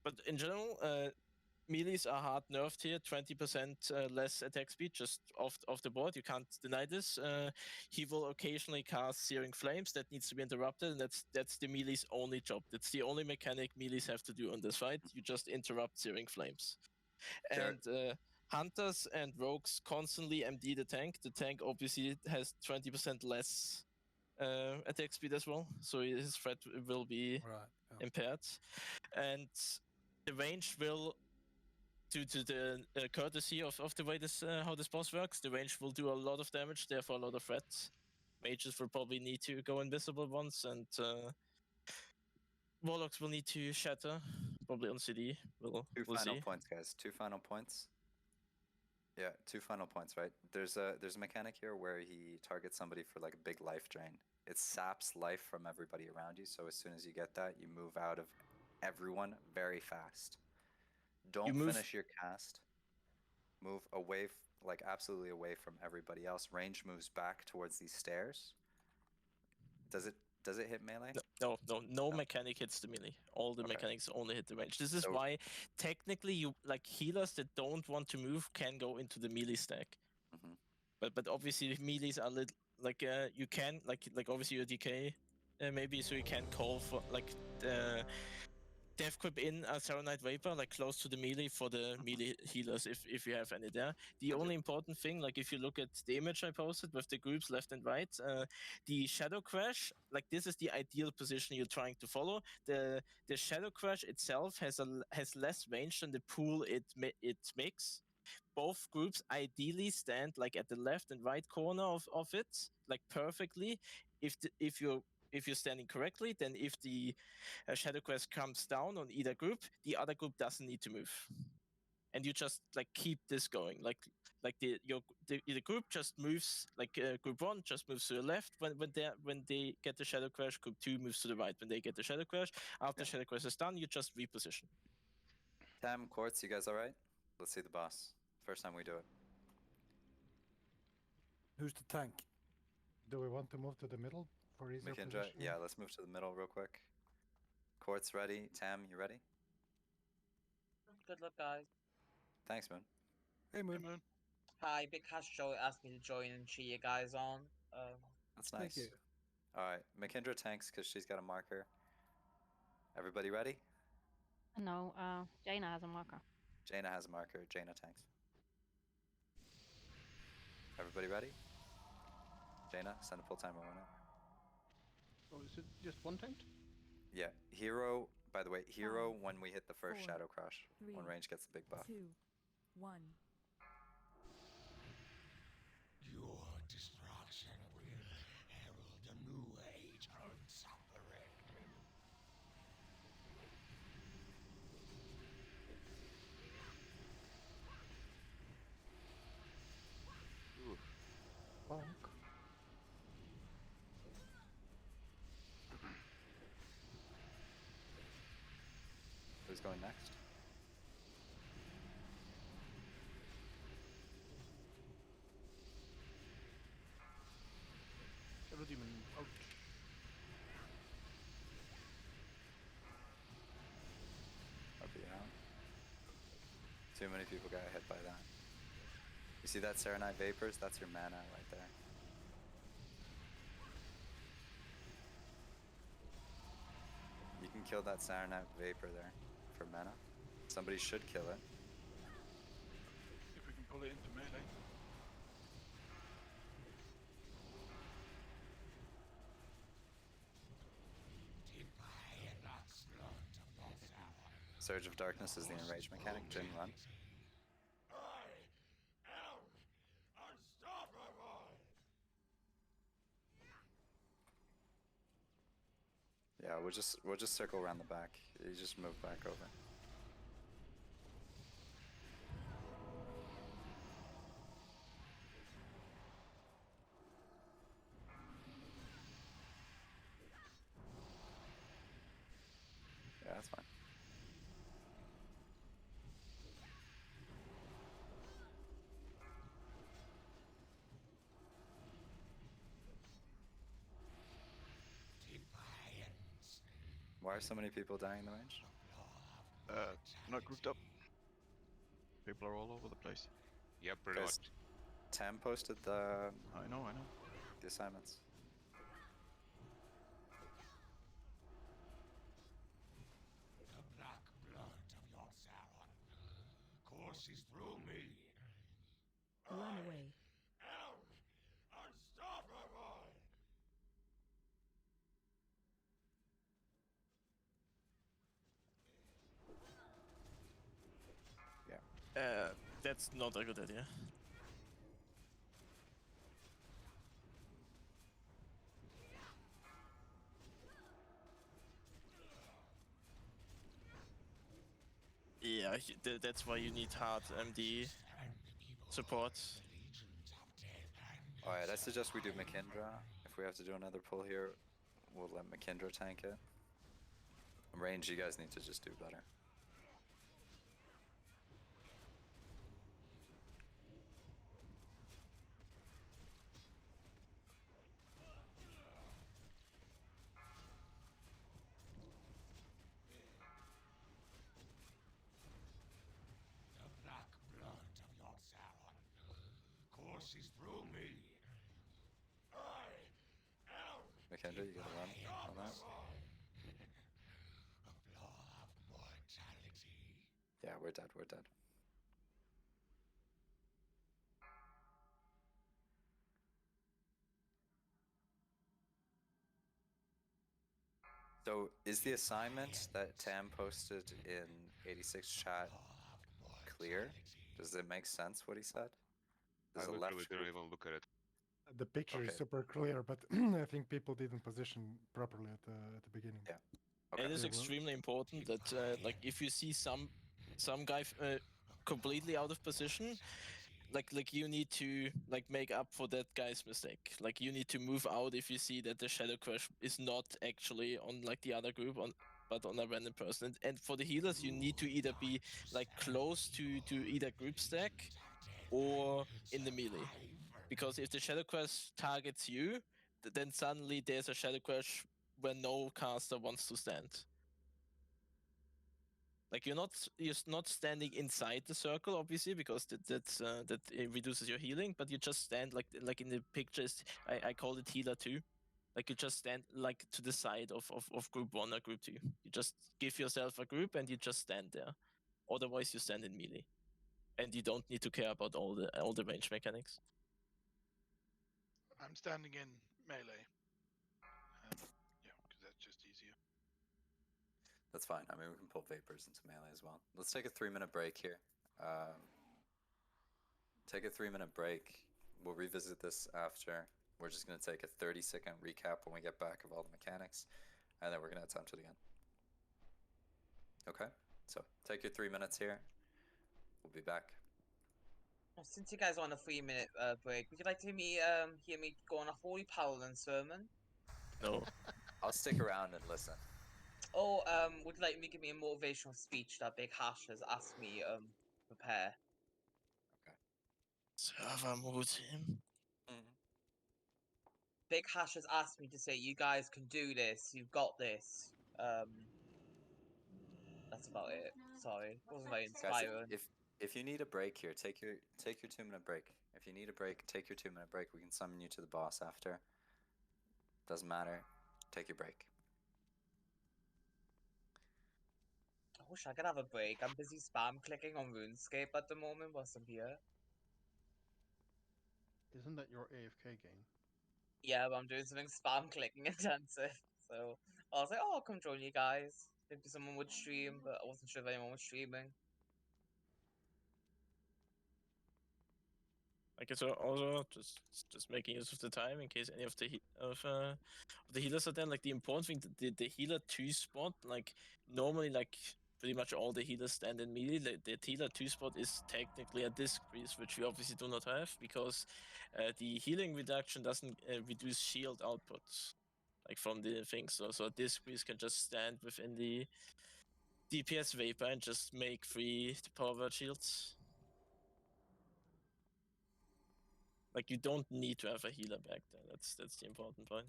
But in general, melees are hard nerfed here, 20% less attack speed just off the board. You can't deny this. He will occasionally cast Searing Flames. That needs to be interrupted, and that's the melee's only job. That's the only mechanic melees have to do on this fight. You just interrupt Searing Flames. And Hunters and Rogues constantly MD the tank. The tank obviously has 20% less attack speed as well, so his threat will be impaired. And the range will, due to the courtesy of the way how this boss works, the range will do a lot of damage, therefore a lot of threats. Mages will probably need to go invisible once, and Warlocks will need to shatter, probably on CD. We'll final see. Points, guys. 2 final points. Yeah, 2 final points, right? There's a mechanic here where he targets somebody for like a big life drain. It saps life from everybody around you, so as soon as you get that, you move out of everyone very fast. Don't finish your cast. move away, like absolutely away from everybody else. Range moves back towards these stairs. Does it hit melee? No mechanic hits the melee. All the Okay. mechanics only hit the range. This is So- why technically you like healers that don't want to move can go into the melee stack. Mhm. But obviously melees are like you can like obviously your DK maybe, so you can call for like Death Grip in a Serenite Vapor like close to the melee for the melee healers if you have any there. The only important thing, like if you look at the image I posted with the groups left and right, the Shadow Crash, like this is the ideal position you're trying to follow. The Shadow Crash itself has less range than the pool it makes. Both groups ideally stand like at the left and right corner of it, like perfectly. If you're standing correctly, then if the Shadow Quest comes down on either group, the other group doesn't need to move, and you just like keep this going. Like the group just moves. Like group 1 just moves to the left when they get the Shadow Crash. Group 2 moves to the right when they get the Shadow Crash. After Shadow Crash is done, you just reposition. Tam, Quartz, you guys all right? Let's see the boss. First time we do it. Who's the tank? Do we want to move to the middle for easier Makindra, positioning? yeah, let's move to the middle real quick. Quartz ready. Tam, you ready? Good luck, guys. Thanks, Moon. Hey, Moon. Hey, Moon. Hi, Big Cash Joe asked me to join and cheer you guys on. That's Thank nice. you. All right, Makindra tanks because she's got a marker. Everybody ready? No, Jaina has a marker. Jaina has a marker. Jaina tanks. Everybody ready? Jaina, send a full timer whenever. Oh, is it just one tanked? Yeah, hero. By the way, hero 5, when we hit the first 4, Shadow Crash. 3, When range gets the big buff. 2, 1. Your destruction will herald a new age of suffering. Bonk. Who's going next? Shadow Demon out. RP out. Too many people got hit by that. You see that Serenite Vapors? That's your mana right there. You can kill that Serenite Vapor there for mana. Somebody should kill it. If we can pull it into melee. Surge of Darkness is the enrage mechanic. Jin, run. Yeah, we'll just circle around the back. You just move back over. Yeah, that's fine. Why are so many people dying in the range? Not grouped up. People are all over the place. Yeah, pretty Guys, much. Tam posted the I know. assignments. The black blood of your Sauron courses through me. Run away. Am unstoppable. That's not a good idea. Yeah, that's why you need hard MD support. Alright, I suggest we do Makindra. If we have to do another pull here, we'll let Makindra tank it. Range, you guys need to just do better. Makenda, you gonna run on that? Yeah, we're dead, we're dead. So, is the assignment that Tam posted in 86 chat clear? Does it make sense what he said? There's I a literally left didn't group. even look at it. The picture is Okay. super clear, but I think people didn't position properly at the beginning. Yeah. It is Yeah, well- extremely important that like if you see some guy completely out of position, like you need to like make up for that guy's mistake. Like you need to move out if you see that the Shadow Crash is not actually on like the other group but on a random person. And for the healers, you need to either be like close to either group stack or in the melee. Because if the Shadow Crash targets you, then suddenly there's a Shadow Crash where no caster wants to stand. Like you're not standing inside the circle, obviously, because that it reduces your healing. But you just stand like in the pictures. I call it healer 2. Like you just stand like to the side of group 1 or group 2. You just give yourself a group and you just stand there. Otherwise, you stand in melee, and you don't need to care about all the range mechanics. I'm standing in melee. Yeah, because that's just easier. That's fine. I mean, we can pull Vapors into melee as well. Let's take a 3-minute break here. Take a 3-minute break. We'll revisit this after. We're just going to take a 30-second recap when we get back of all the mechanics, and then we're going to attempt it again. Okay? So, take your 3 minutes here. We'll be back. Since you guys are on a 3-minute break, would you like to hear me go on a holy paladin sermon? No. I'll stick around and listen. Or would you like me to give me a motivational speech that Big Hash has asked me prepare? Server mode him. Big Hash has asked me to say, "You guys can do this. You've got this." That's about it. Sorry, wasn't very Guys, inspiring. if you need a break here, take your 2-minute break. If you need a break, take your 2-minute break. We can summon you to the boss after. Doesn't matter. Take your break. I wish I could have a break. I'm busy spam clicking on RuneScape at the moment whilst I'm here. Isn't that your AFK game? Yeah, but I'm doing something spam clicking intensive. So I was like, oh, I'll come join you guys. Maybe someone would stream, but I wasn't sure if anyone was streaming. Like it's also just making use of the time in case any of the healers are there. Like the important thing, the healer 2 spot, like normally like pretty much all the healers stand in melee. The healer 2 spot is technically a disc freeze, which we obviously do not have because the healing reduction doesn't reduce shield output like from the thing. So a disc freeze can just stand within the DPS vapor and just make free the power word shields. Like you don't need to have a healer back there. That's the important point.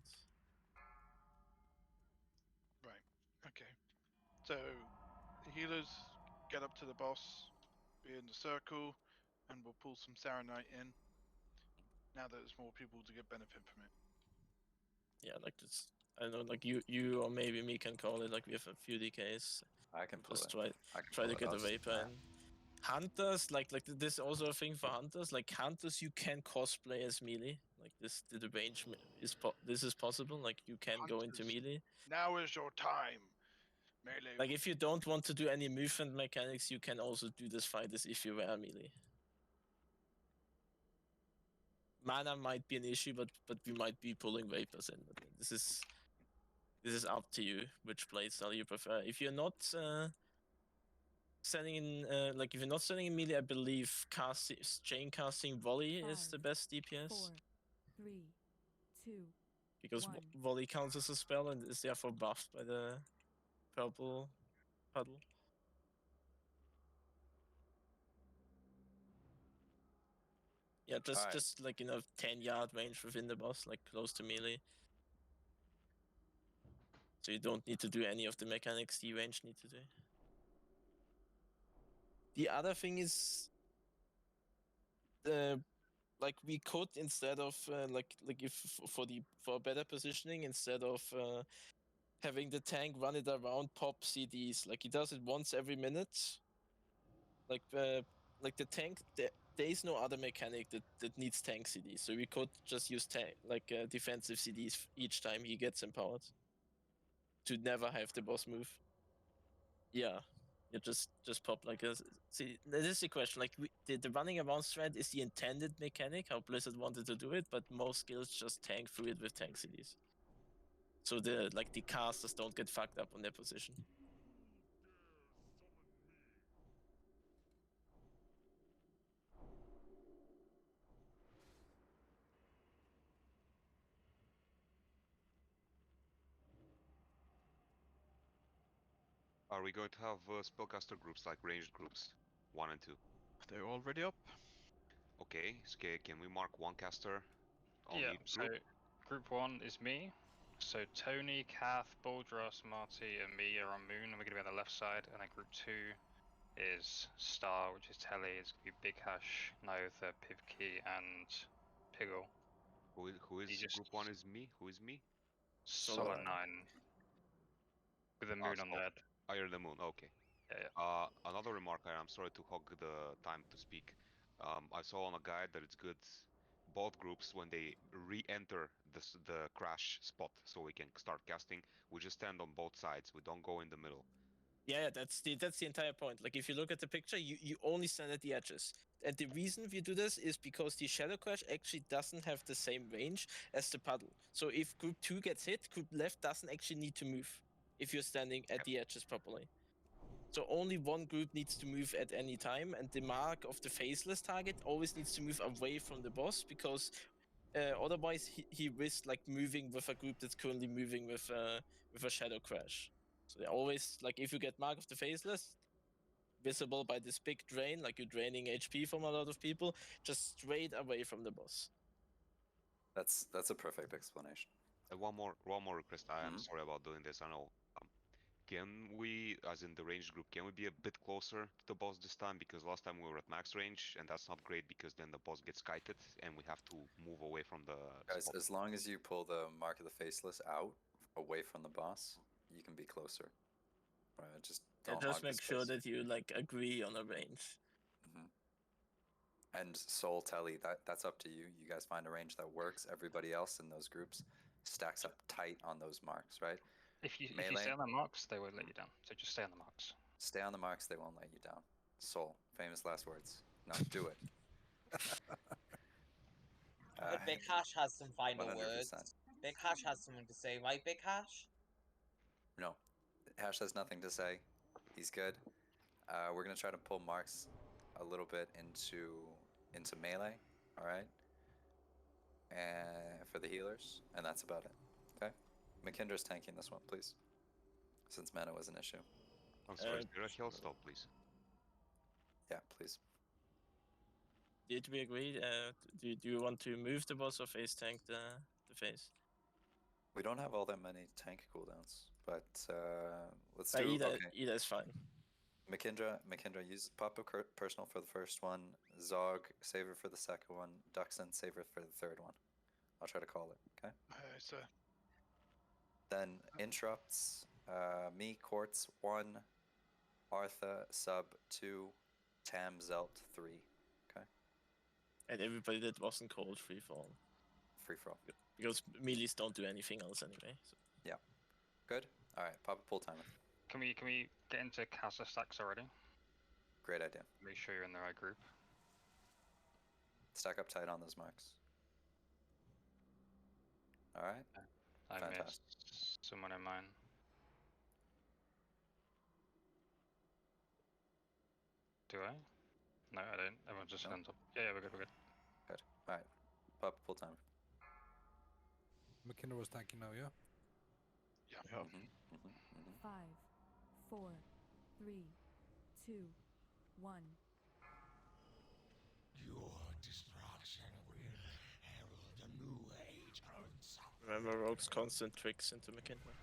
Right. Okay. So the healers get up to the boss, be in the circle, and we'll pull some Saronite in. Now that there's more people to get benefit from it. Yeah, like this. I don't know, like you or maybe me can call it. Like we have a few DKs. I can pull just it. try to get a vapor in. Hunters, like this is also a thing for hunters. Like hunters, you can cosplay as melee. Like the range is this is possible. Like you can go into Hunters, melee. Now is your time. Melee. Like if you don't want to do any movement mechanics, you can also do this fight as if you were melee. Mana might be an issue, but we might be pulling vapors in. But this is up to you which playstyle you prefer. If you're not standing in like if you're not standing in melee, I believe chain casting volley is the best DPS. 4, 3, 2, because 1. volley counts as a spell and is therefore buffed by the purple puddle. Yeah, just like 10-yard range within the boss, like close to melee. So you don't need to do any of the mechanics the range need to do. The other thing is like we could, instead of like if for better positioning, instead of having the tank run it around, pop CDs, like he does it once every minute. Like the tank, there is no other mechanic that needs tank CDs, so we could just use defensive CDs each time he gets empowered to never have the boss move. Yeah, you just pop like a. See, this is the question. Like the running around strat is the intended mechanic how Blizzard wanted to do it, but most guilds just tank through it with tank CDs. So the casters don't get fucked up on their position. Are we going to have spellcaster groups like ranged groups, 1 and 2? They're already up. Okay, can we mark one caster on Yeah, each so group? group 1 is me. So Tony, Kath, Baldros, Marty, and me are on Moon, and we're gonna be on the left side. And then group 2 is Star, which is Telly. It's gonna be Big Hash, Nyotha, Pivkey, and Piggle. Who is group 1 is me? Who is me? Solid 9. With the moon on the head. You're the moon, okay. Yeah. Another remark, I'm sorry to hog the time to speak. I saw on a guide that it's good both groups when they re-enter the crash spot so we can start casting, we just stand on both sides, we don't go in the middle. Yeah, that's the entire point. Like if you look at the picture, you only stand at the edges. And the reason we do this is because the Shadow Crash actually doesn't have the same range as the puddle. So if group 2 gets hit, group left doesn't actually need to move if you're standing at the edges properly. So only one group needs to move at any time, and the mark of the faceless target always needs to move away from the boss, because otherwise he risks like moving with a group that's currently moving with a Shadow Crash. So they always, like, if you get Mark of the Faceless, visible by this big drain, like you're draining HP from a lot of people, just straight away from the boss. That's a perfect explanation. One more request. I am sorry about doing this. I know. Can we, as in the range group, can we be a bit closer to the boss this time? Because last time we were at max range, and that's not great because then the boss gets kited, and we have to move away from the Guys, spot. as long as you pull the Mark of the Faceless out, away from the boss, you can be closer. Right, just don't just hog the make sure space. that you like agree on a range. And Soul Telly, that's up to you. You guys find a range that works. Everybody else in those groups stacks up tight on those marks, right? If you stay on the marks, they won't let you down. So just stay on the marks. Stay on the marks, they won't let you down. Soul, famous last words. No, do it. But Big Hash has some final 100%. words. Big Hash has something to say, right, Big Hash? No, Hash has nothing to say. He's good. We're gonna try to pull marks a little bit into melee, all right? And for the healers, and that's about it. Okay. McKindra's tanking this one, please, since mana was an issue. I'm sorry, is there a heal stop, please? Yeah, please. Did we agree? Do you want to move the boss or face tank the face? We don't have all that many tank cooldowns, but let's do either is fine. McKindra, pop a personal for the first one. Zog, save her for the second one. Duxon, save her for the third one. I'll try to call it, okay? Sir. Then interrupts, me, Quartz, 1, Artha, Sub, 2, Tam, Zelt, 3, okay? And everybody that wasn't called free fall. Free for all. Because melees don't do anything else anyway. So. Yeah. Good? Alright, pop a pull timer. Can we get into caster stacks already? Great idea. Make sure you're in the right group. Stack up tight on those marks. Alright. I Fantastic. missed someone in mine. Do I? No, I don't. Everyone just ends up. Yeah, we're good, we're good. Good. Alright. Pop a pull timer. McKinnon was tanking now, yeah? Yeah. 5, 4, 3, 2, 1. Your destruction will herald a new age of suffering. Remember Rogue's constant tricks into McKinnon.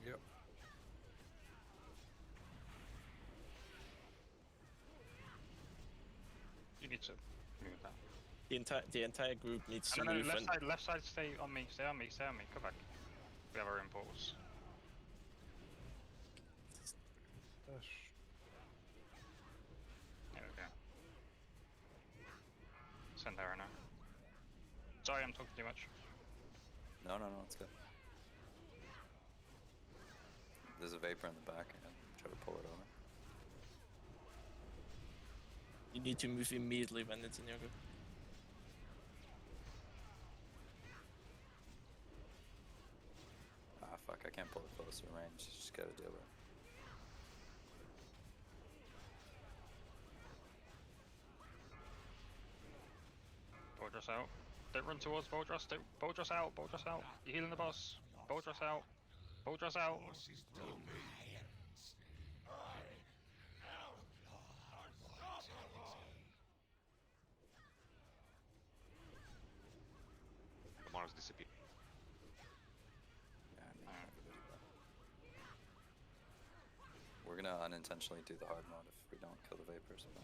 Yep. You need to move that. The entire group needs to No, move. left side, stay on me, stay on me. Come back. We have our own portals. There we go. Send her now. Sorry, I'm talking too much. No, it's good. There's a Vapor in the back, and try to pull it over. You need to move immediately when it's in your group. Ah, fuck, I can't pull it closer range. Just gotta deal with it. Boldras out. Don't run towards Boldras. Boldras out. You're healing the boss. Boldras out. Boldras out. The Mars disappeared. Yeah, I mean, we're gonna unintentionally do the hard mode if we don't kill the Vapors. But...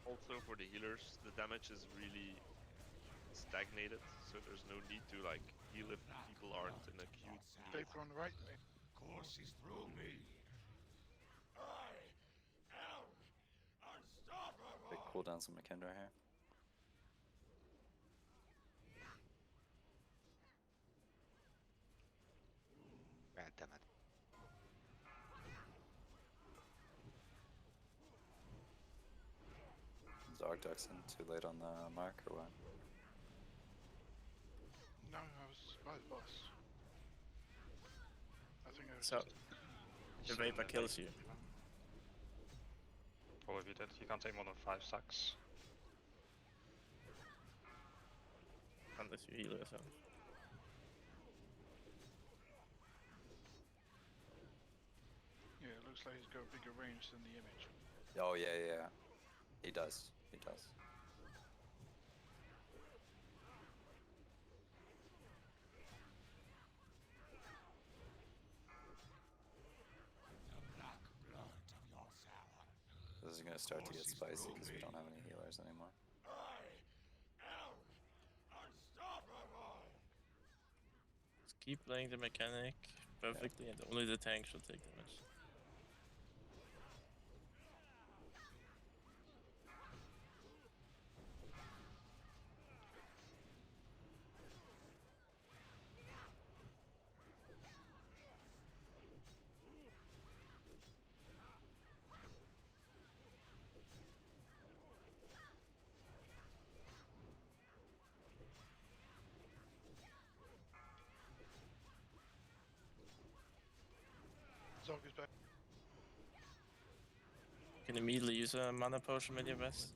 Also for the healers, the damage is really stagnated, so there's no need to like heal if people aren't in acute need. Vapor on the right. Courses through me. I am unstoppable. Big cooldowns on McKendra here. God damn it. Zarg ducks in too late on the mark or what? No, I was by the boss. I think I was So, the Vapor kills you. All of you did. You can't take more than 5 stacks. Unless you heal yourself. Yeah, it looks like he's got a bigger range than the image. Oh yeah. He does. This is gonna start to get spicy because we don't have any healers anymore. Just keep playing the mechanic perfectly, and only the tank should take damage. Zog is back. You can immediately use a mana potion with your best.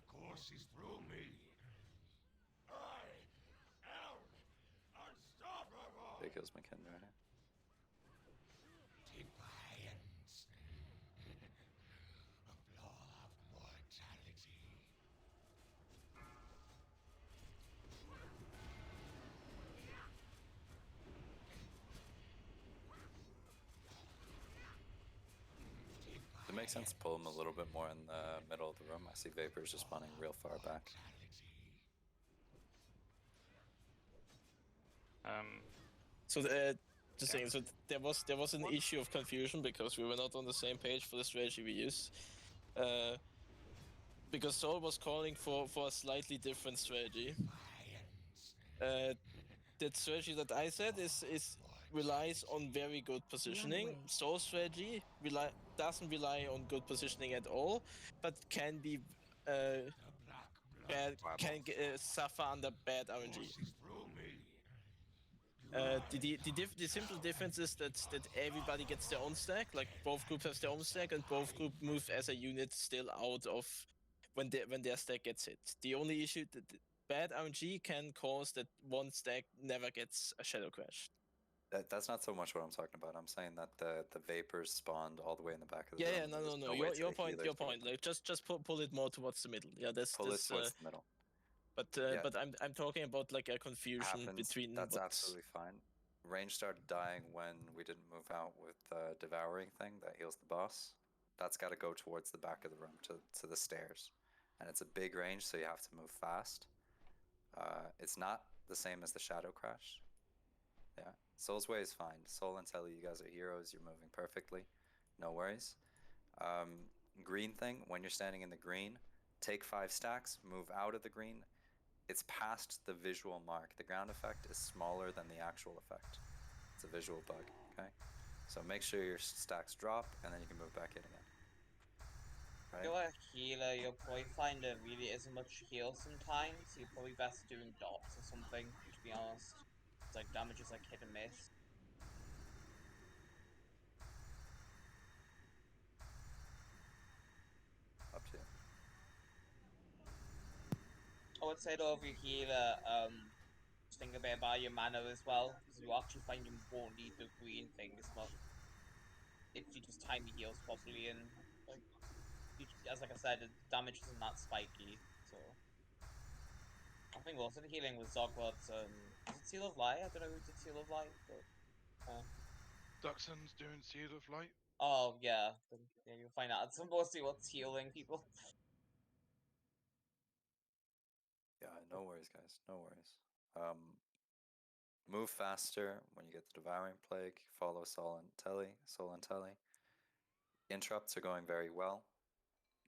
Courses through me. I am unstoppable. Big kills McKendra here. Defiance. A blow of mortality. It makes sense to pull him a little bit more in the middle of the room. I see Vapors just spawning real far back. So just saying, so there was an issue of confusion because we were not on the same page for the strategy we use. Because Sol was calling for a slightly different strategy. The strategy that I said is relies on very good positioning. Runway. Soul strategy doesn't rely on good positioning at all, but can be suffer under bad RNG. The simple difference is that everybody gets their own stack. Like both groups have their own stack, and both groups move as a unit still out of when their stack gets hit. The only issue that bad RNG can cause that one stack never gets a shadow crash. That's not so much what I'm talking about. I'm saying that the vapors spawned all the way in the back of the Yeah, room. yeah, and no. there's way Your to point, healers your to get point. them. Like just pull it more towards the middle. Yeah, Pull it towards the middle. Yeah. But I'm talking about like a confusion Happens. between That's what's... absolutely fine. Range started dying when we didn't move out with the devouring thing that heals the boss. That's got to go towards the back of the room to the stairs, and it's a big range, so you have to move fast. It's not the same as the shadow crash. Yeah, Soul's Way is fine. Soul and Telly, you guys are heroes. You're moving perfectly. No worries. Green thing, when you're standing in the green, take 5 stacks, move out of the green. It's past the visual mark. The ground effect is smaller than the actual effect. It's a visual bug, okay? So make sure your stacks drop, and then you can move back in again. If you're a healer, you'll probably find there really isn't much heal sometimes. You're probably best doing dots or something, to be honest. It's like damage is like hit and miss. Up to you. I would say though, if you're a healer, just think a bit about your mana as well, because you actually find you won't need the green thing as much if you just time your heals properly, and like, as like I said, the damage isn't that spiky, so. I think also the healing with Zogrod's, is it Seal of Light? I don't know who did Seal of Light, but... Duxon's doing Seal of Light. Oh, yeah. Yeah, you'll find out. It's mostly what's healing people. Yeah, no worries, guys. No worries. Move faster when you get the Devouring Plague. Follow Soul and Telly. Interrupts are going very well,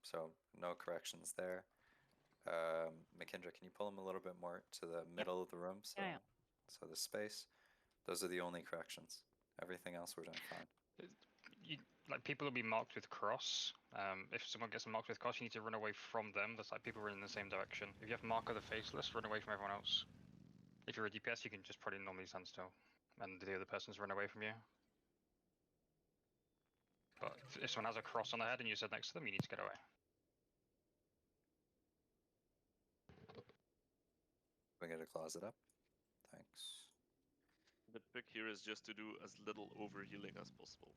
so no corrections there. McKindra, can you pull him a little bit more to the middle of the room, so so the space? Those are the only corrections. Everything else we're doing fine. Like people will be marked with cross. If someone gets marked with cross, you need to run away from them. That's like people running in the same direction. If you have mark of the faceless, run away from everyone else. If you're a DPS, you can just probably normally stand still, and the other person's run away from you. But if someone has a cross on their head and you sit next to them, you need to get away. We get a closet up. Thanks. The pick here is just to do as little overhealing as possible.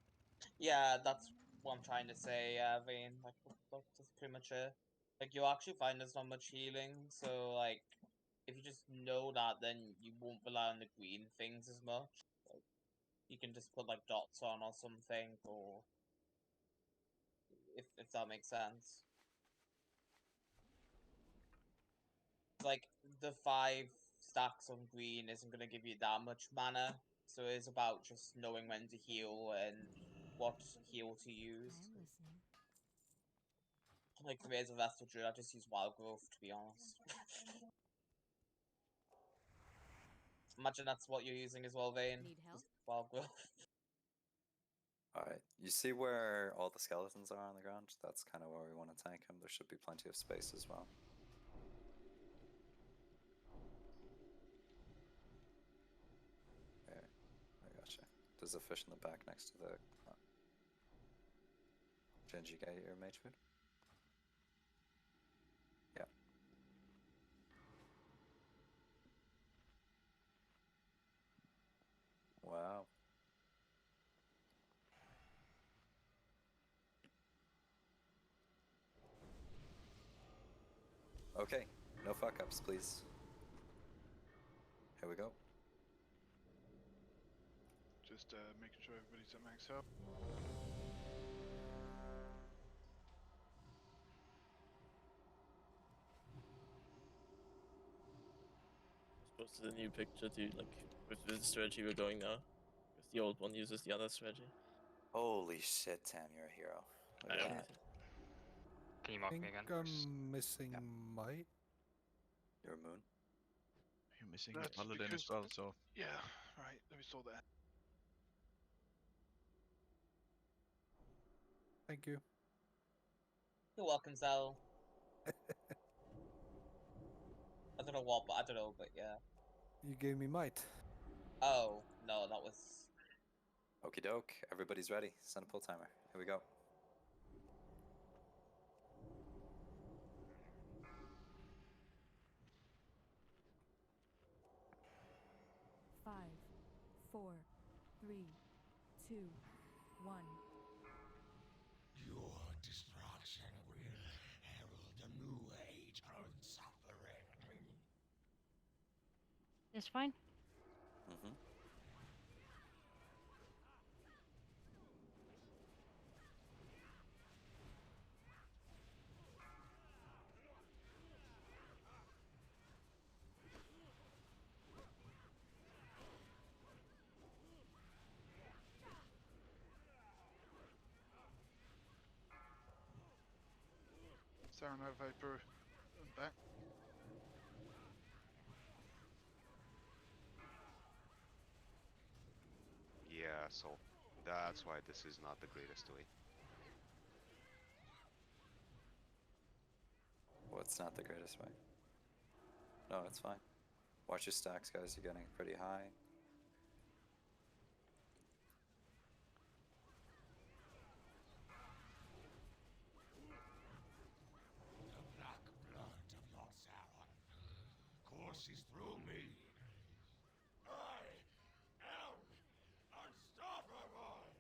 Yeah, that's what I'm trying to say, Vayne. Like, that's pretty much it. Like, you'll actually find there's not much healing, so, like, if you just know that, then you won't rely on the green things as much. Like, you can just put, like, dots on or something, or... If that makes sense. Like, the 5 stacks on green isn't going to give you that much mana, so it's about just knowing when to heal and what heal to use. I'm listening. Like, for me as a Vestal Druid, I just use Wild Growth, to be honest. Imagine that's what you're using as well, Vayne. Need help? Just Wild Growth. Alright, you see where all the skeletons are on the ground? That's kind of where we want to tank them. There should be plenty of space as well. There, I gotcha. There's a fish in the back next to the... Did you get your mage food? Yeah. Wow. Okay, no fuck ups, please. Here we go. Just making sure everybody's at max health. Posted a new picture to like with the strategy we're going now. Because the old one uses the other strategy. Holy shit, Tam, you're a hero. Look at that. Can you mark me again? I'm missing Might. Your moon. You're missing That's Paladin as because- well, so... Yeah, right. Let me sort that. Thank you. You're welcome, Zal. I don't know what, but I don't know, but yeah. You gave me might. Oh, no, that was... Okie doke. Everybody's ready. Send a pull timer. Here we go. Five, 4, 3, 2, 1. Your destruction will herald a new age of suffering. It's fine. Mm-hmm. Sarano Vapor, I'm back. Yeah, so that's why this is not the greatest way. What's not the greatest way? No, it's fine. Watch your stacks, guys. You're getting pretty high. The black blood of your Sauron courses through me. I am unstoppable!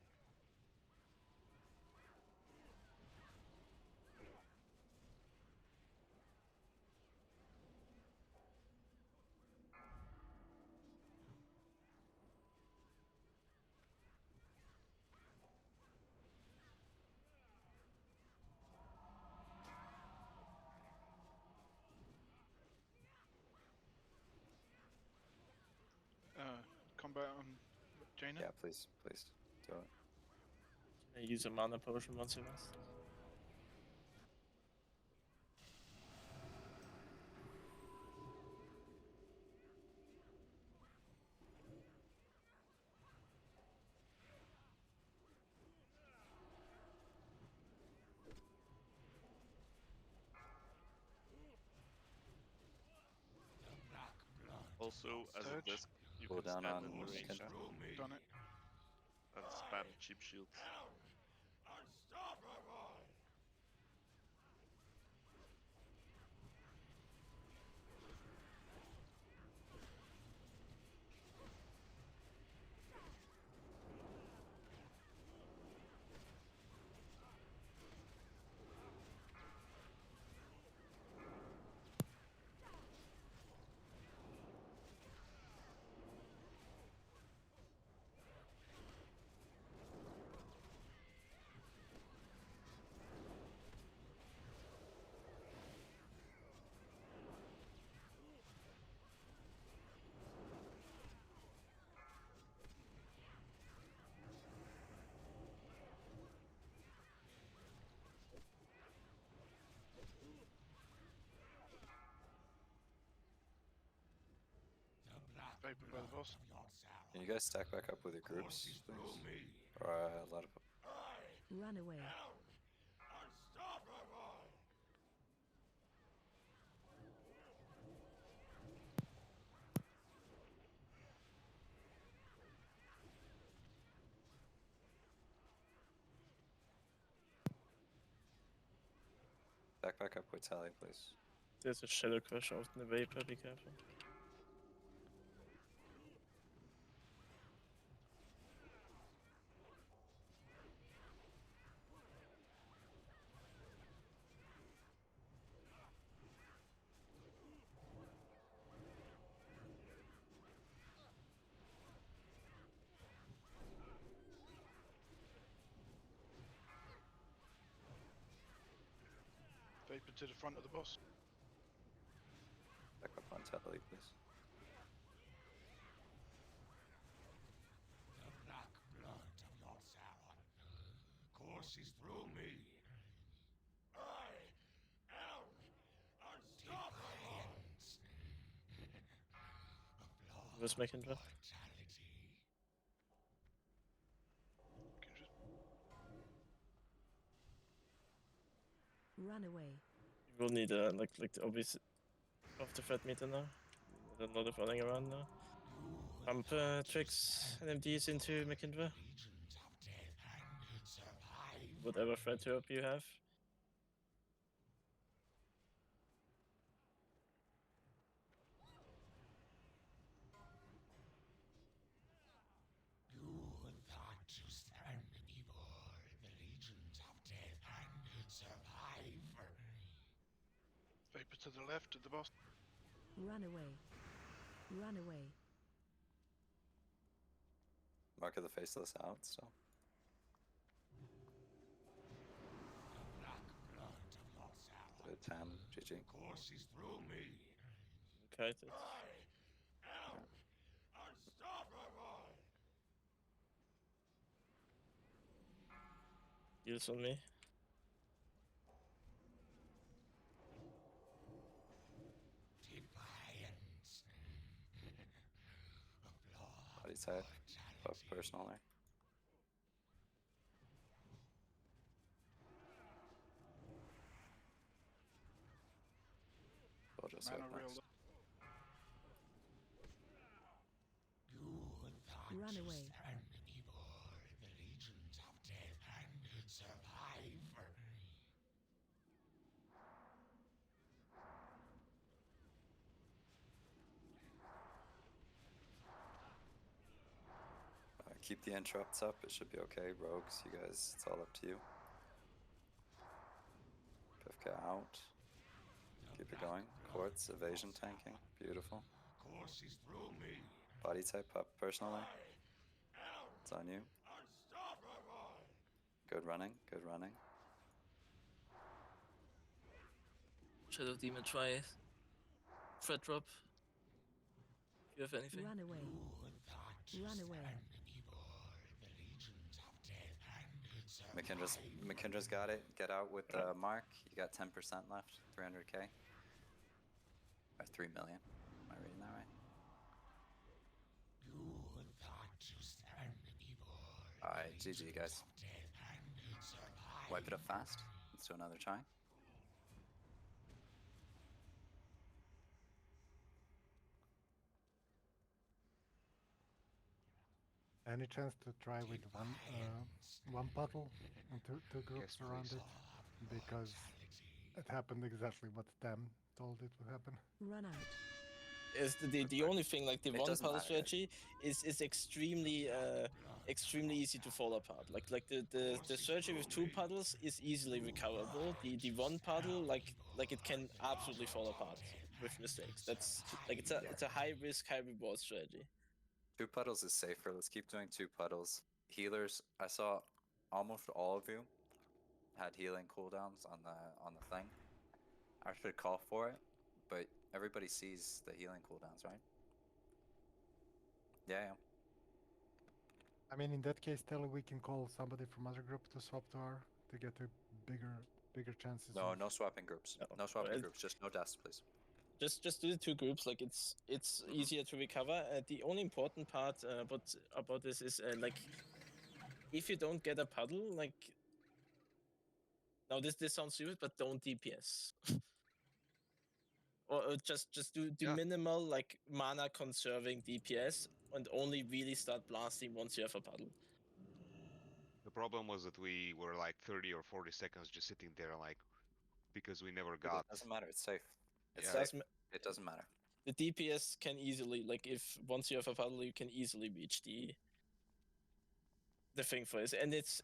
Combat on Jaina? Yeah, please, please. Do it. Can I use a mana potion once I rest? Also, as a disc, you Cool can down stand on in the range Kindred. Done it. and spam cheap shields. Unstoppable! Vapor by the boss. Can you guys stack back up with your groups, please? Or a lot of... Run away. Unstoppable! Stack back up with Tally, please. There's a Shadow Crush out in the Vapor, be careful. Vapor to the front of the boss. Back up on Tally, please. The black blood of your Sauron courses through me. I am unstoppable. Where's my Kindred? Run away. You will need a like the obvious of the threat meter now. A lot of running around now. Pump tricks and MDs into McKindra. Whatever threat herb you have. Vapor to the left of the boss. Run away. Run away. Mark of the Faceless out, so. Good Tam, GG. Courses through me. Okay. Heals on me. Body type, buff personal there. We'll just Mana hope real next. Run away. Keep the interrupts up, it should be okay. Rogues, you guys, it's all up to you. PFK out. Keep it going. Quartz, evasion tanking. Beautiful. Courses through me. Body type up personally. It's on you. Good running, good running. Shadow Demon try threat drop. If you have anything. Run away. Run away. McKindra's got it. Get out with Mark. You got 10% left. 300k. Or 3 million. Am I reading that right? Alright, GG guys. Wipe it up fast. Let's do another try. Any chance to try with one puddle and two groups around it? Because it happened exactly what Tam told it would happen. Run out. Is the only thing, like the It one doesn't puddle matter, strategy is extremely extremely easy to fall apart. Like the strategy with 2 puddles is easily recoverable. The one puddle, like it can absolutely fall apart with mistakes. That's like it's a high risk, high reward strategy. 2 puddles is safer. Let's keep doing 2 puddles. Healers, I saw almost all of you had healing cooldowns on the thing. I should call for it, but everybody sees the healing cooldowns, right? Yeah. I mean, in that case, Telly, we can call somebody from other group to swap to our to get a bigger chances. No, of... no swapping groups. No swapping groups. Just no deaths, please. Just do the 2 groups. Like it's easier to recover. The only important part about this is like if you don't get a puddle, like now this sounds stupid, but don't DPS. or just do minimal like mana conserving DPS and only really start blasting once you have a puddle. The problem was that we were like 30 or 40 seconds just sitting there, like, because we never got. It doesn't matter. It's safe. It's Yeah. safe. It doesn't matter. The DPS can easily, like, if once you have a puddle, you can easily reach the thing for it, and it's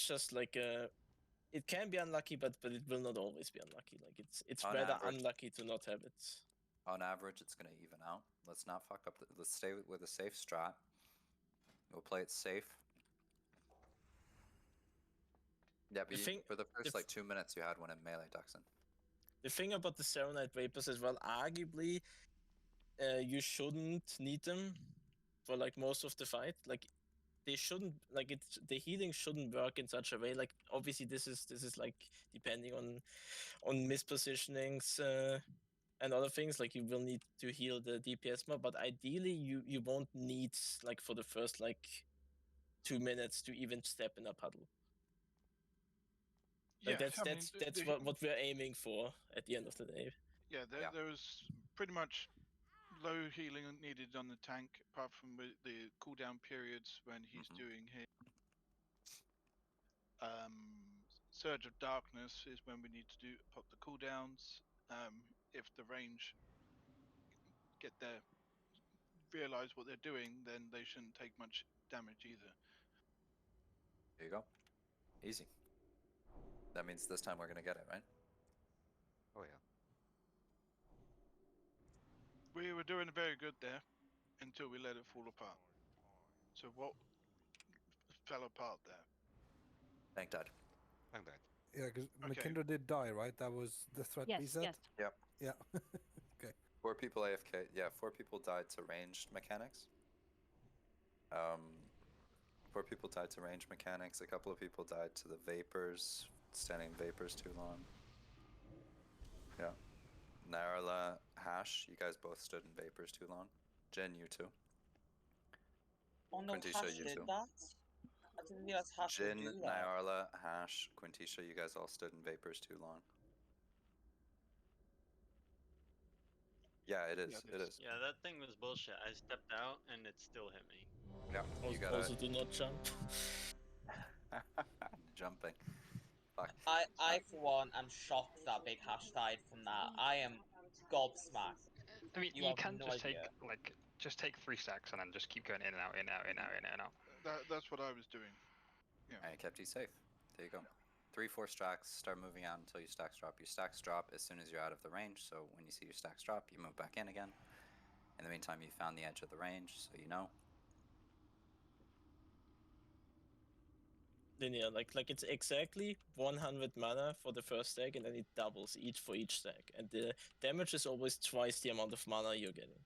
just like it can be unlucky, but it will not always be unlucky. Like it's On rather average. unlucky to not have it. On average, it's gonna even out. Let's not fuck up. Let's stay with a safe strat. We'll play it safe. Yeah, but for the first like 2 minutes, you had one in melee, Duxon. The thing about the Serenite Vapors as well, arguably, you shouldn't need them for like most of the fight. Like they shouldn't, like the healing shouldn't work in such a way. Like obviously this is like depending on mispositionings and other things. Like you will need to heal the DPS more, but ideally you won't need like for the first like 2 minutes to even step in a puddle. Like Yeah, I mean, that's what we're aiming for at the end of the day. Yeah, there was pretty much low healing needed on the tank, apart from the cooldown periods when he's doing his Surge of Darkness is when we need to pop the cooldowns. If the range get there, realize what they're doing, then they shouldn't take much damage either. There you go. Easy. That means this time we're gonna get it, right? Oh yeah. We were doing very good there until we let it fall apart. So what fell apart there? Tank died. Tank died. Yeah, because Okay. McKindra did die, right? That was the threat Yes, reset? yes. Yep. Yeah. Okay. 4 people AFK. Yeah, 4 people died to ranged mechanics. 4 people died to range mechanics. A couple of people died to the vapors, standing vapors too long. Yeah. Narla, Hash, you guys both stood in vapors too long. Jen, you too. Oh no, Quintisha, Hash you did too. that? I didn't realize Hash would Jin, do that. Nyarla, Hash, Quintisha, you guys all stood in vapors too long. Yeah, it is. It is. Yeah, that thing was bullshit. I stepped out and it still hit me. Yeah, you gotta... Also, do not jump. Jumping. Fuck. I for one am shocked that Big Hash died from that. I am gobsmacked. I mean, You you have can no just idea. take 3 stacks and then just keep going in and out, in and out, in and out, in and out. That's what I was doing. Yeah. And it kept you safe. There you go. 3-4 stacks, start moving out until your stacks drop. Your stacks drop as soon as you're out of the range, so when you see your stacks drop, you move back in again. In the meantime, you found the edge of the range, so you know. Then yeah, like it's exactly 100 mana for the first stack, and then it doubles each for each stack, and the damage is always twice the amount of mana you're getting.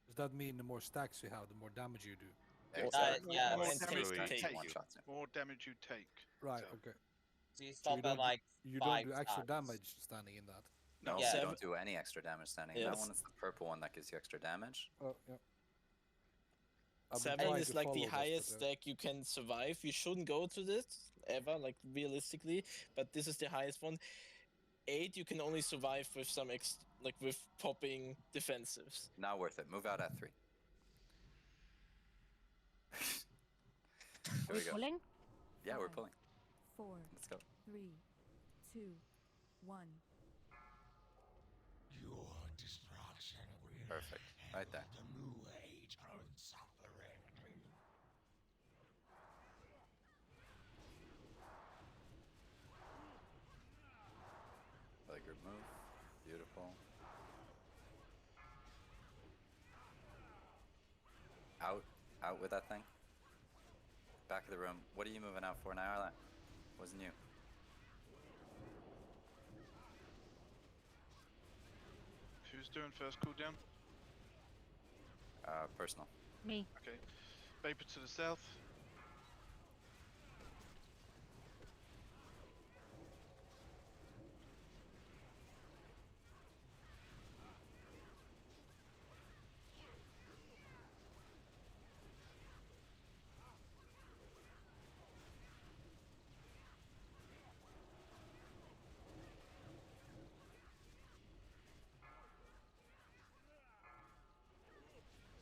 Does that mean the more stacks you have, the more damage you do? Exactly. yeah, more It's damage really you take take. one-shots in. More damage you take. Right, So- okay. So you So stop you at don't, like you 5 don't do extra stacks. damage standing in that. No, Yeah. you don't do any extra damage standing. That Yes. one is the purple one that gives you extra damage. Oh, yeah. I've been 7 trying is to like the follow this, highest but, stack you can survive. You shouldn't go to this ever, like realistically, but this is the highest one. 8 you can only survive with some with popping defensives. Not worth it. Move out at 3. Here we go. Pulling? Yeah, we're 5, pulling. 4, Let's go. 3, 2, 1. Your destruction will Perfect. Right there. the new age of suffering. Really good move. Beautiful. Out with that thing. Back of the room. What are you moving out for now, Arla? Wasn't you. Who's doing first cooldown? Personal. Me. Okay. Vapor to the south.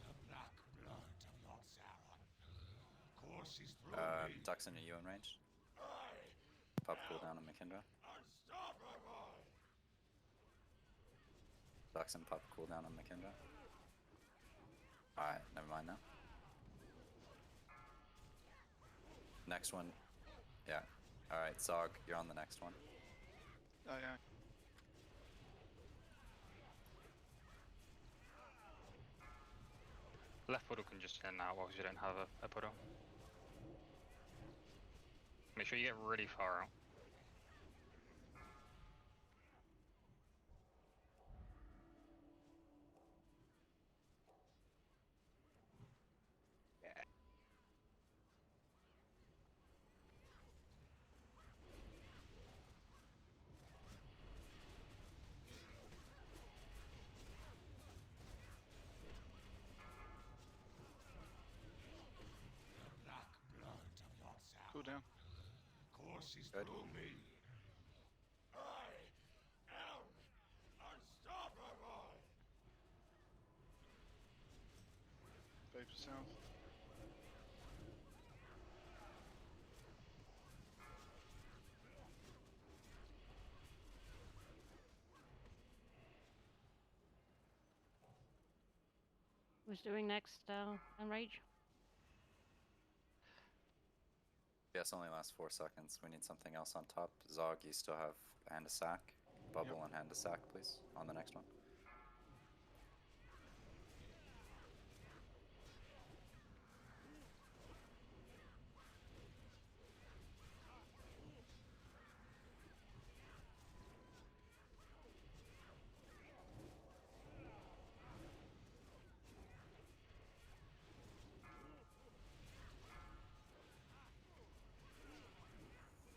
The black blood of Lord Sauron courses through me. Duxon, are you in range? Pop cooldown on McKindra. Unstoppable. Duxon, pop cooldown on McKindra. Alright, never mind now. Next one. Yeah. Alright, Zog, you're on the next one. Oh yeah. Left puddle can just end now whilst you don't have a puddle. Make sure you get really far out. The black blood of Lord Sauron Cooldown. Courses Good. through me. I am unstoppable. Vapor south. Who's doing next? Enrage. Yes, only lasts 4 seconds. We need something else on top. Zog, you still have hand to sack. Bubble and hand to sack, please, on the next one.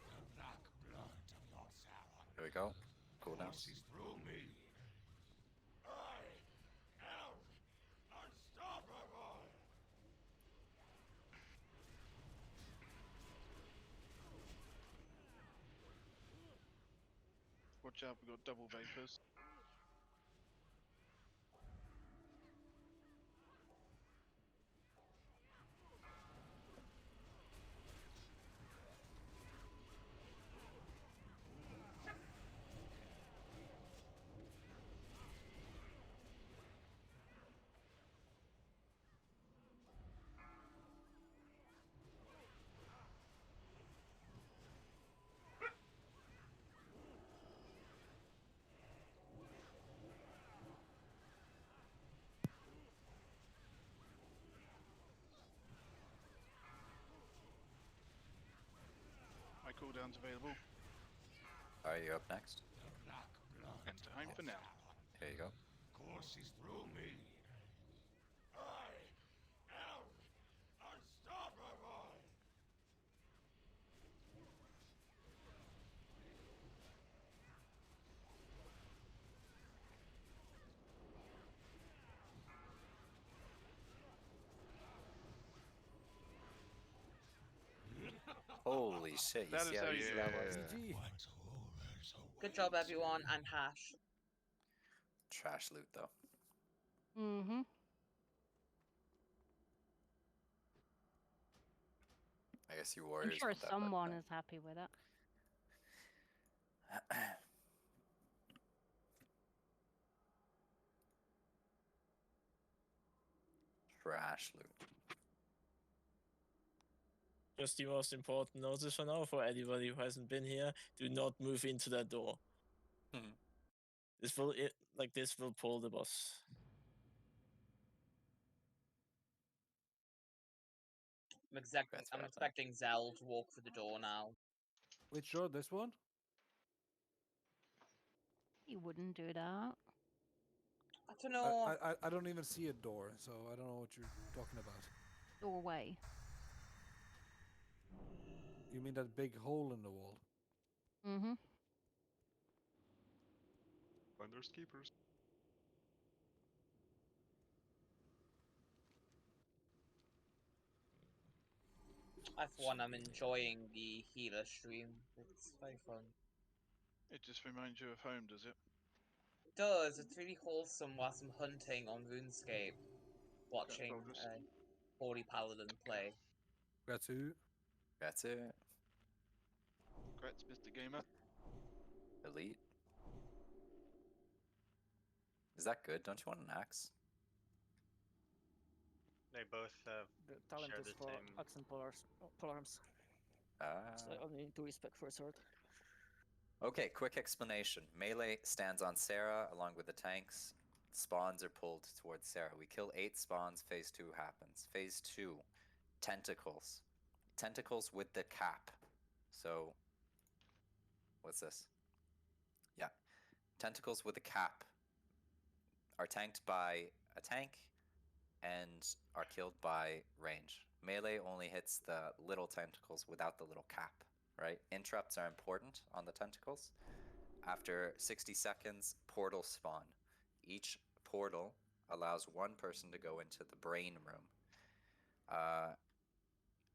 The black blood of your Sauron Here we go. Cool down. courses through me. I am unstoppable. Watch out, we've got double vapors. My cooldown's available. Are you up next? The black blood And time of for now. Sauron Here you go. courses through me. I am unstoppable. Holy shit, you That see is how how you easy do that it. was? GG. Good job, everyone, and Hash. Trash loot, though. Mm-hmm. I guess you I'm warriors sure want that someone button is happy with it. back. Trash loot. Just the most important notice for now for anybody who hasn't been here: do not move into that door. Mhm. This will pull the boss. I'm expecting Zell to walk through the door now. Which door? This one? He wouldn't do that. I don't know. I don't even see a door, so I don't know what you're talking about. Doorway. You mean that big hole in the wall? Mm-hmm. Finders keepers. I for one, I'm enjoying the healer stream. It's very fun. It just reminds you of home, does it? It does. It's really wholesome whilst I'm hunting on RuneScape, watching focus. Holy Paladin play. That's who. That's it. Congrats, Mr. Gamer. Elite. Is that good? Don't you want an axe? They both The talent share is the for same. axe and polearms. So I only need to respect for a sword. Okay, quick explanation. Melee stands on Sarah along with the tanks. Spawns are pulled towards Sarah. We kill 8 spawns. Phase 2 happens. Phase 2, tentacles. Tentacles with the cap. So, what's this? Yeah. Tentacles with a cap are tanked by a tank and are killed by range. Melee only hits the little tentacles without the little cap, right? Interrupts are important on the tentacles. After 60 seconds, portals spawn. Each portal allows one person to go into the brain room.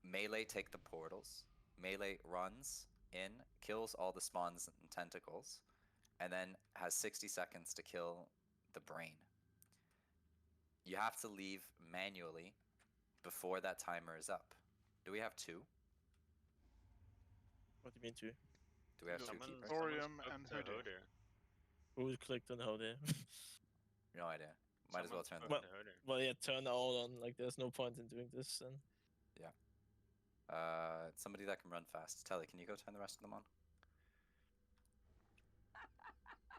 Melee take the portals. Melee runs in, kills all the spawns and tentacles, and then has 60 seconds to kill the brain. You have to leave manually before that timer is up. Do we have 2? What do you mean 2? Do we have 2 Someone, keepers? Thorium spoke and to Hoodoo. Hoder. Who clicked on how there? No idea. Might as well turn them well, on. well, yeah, turn all on. Like, there's no point in doing this. And Yeah. Somebody that can run fast. Telly, can you go turn the rest of them on?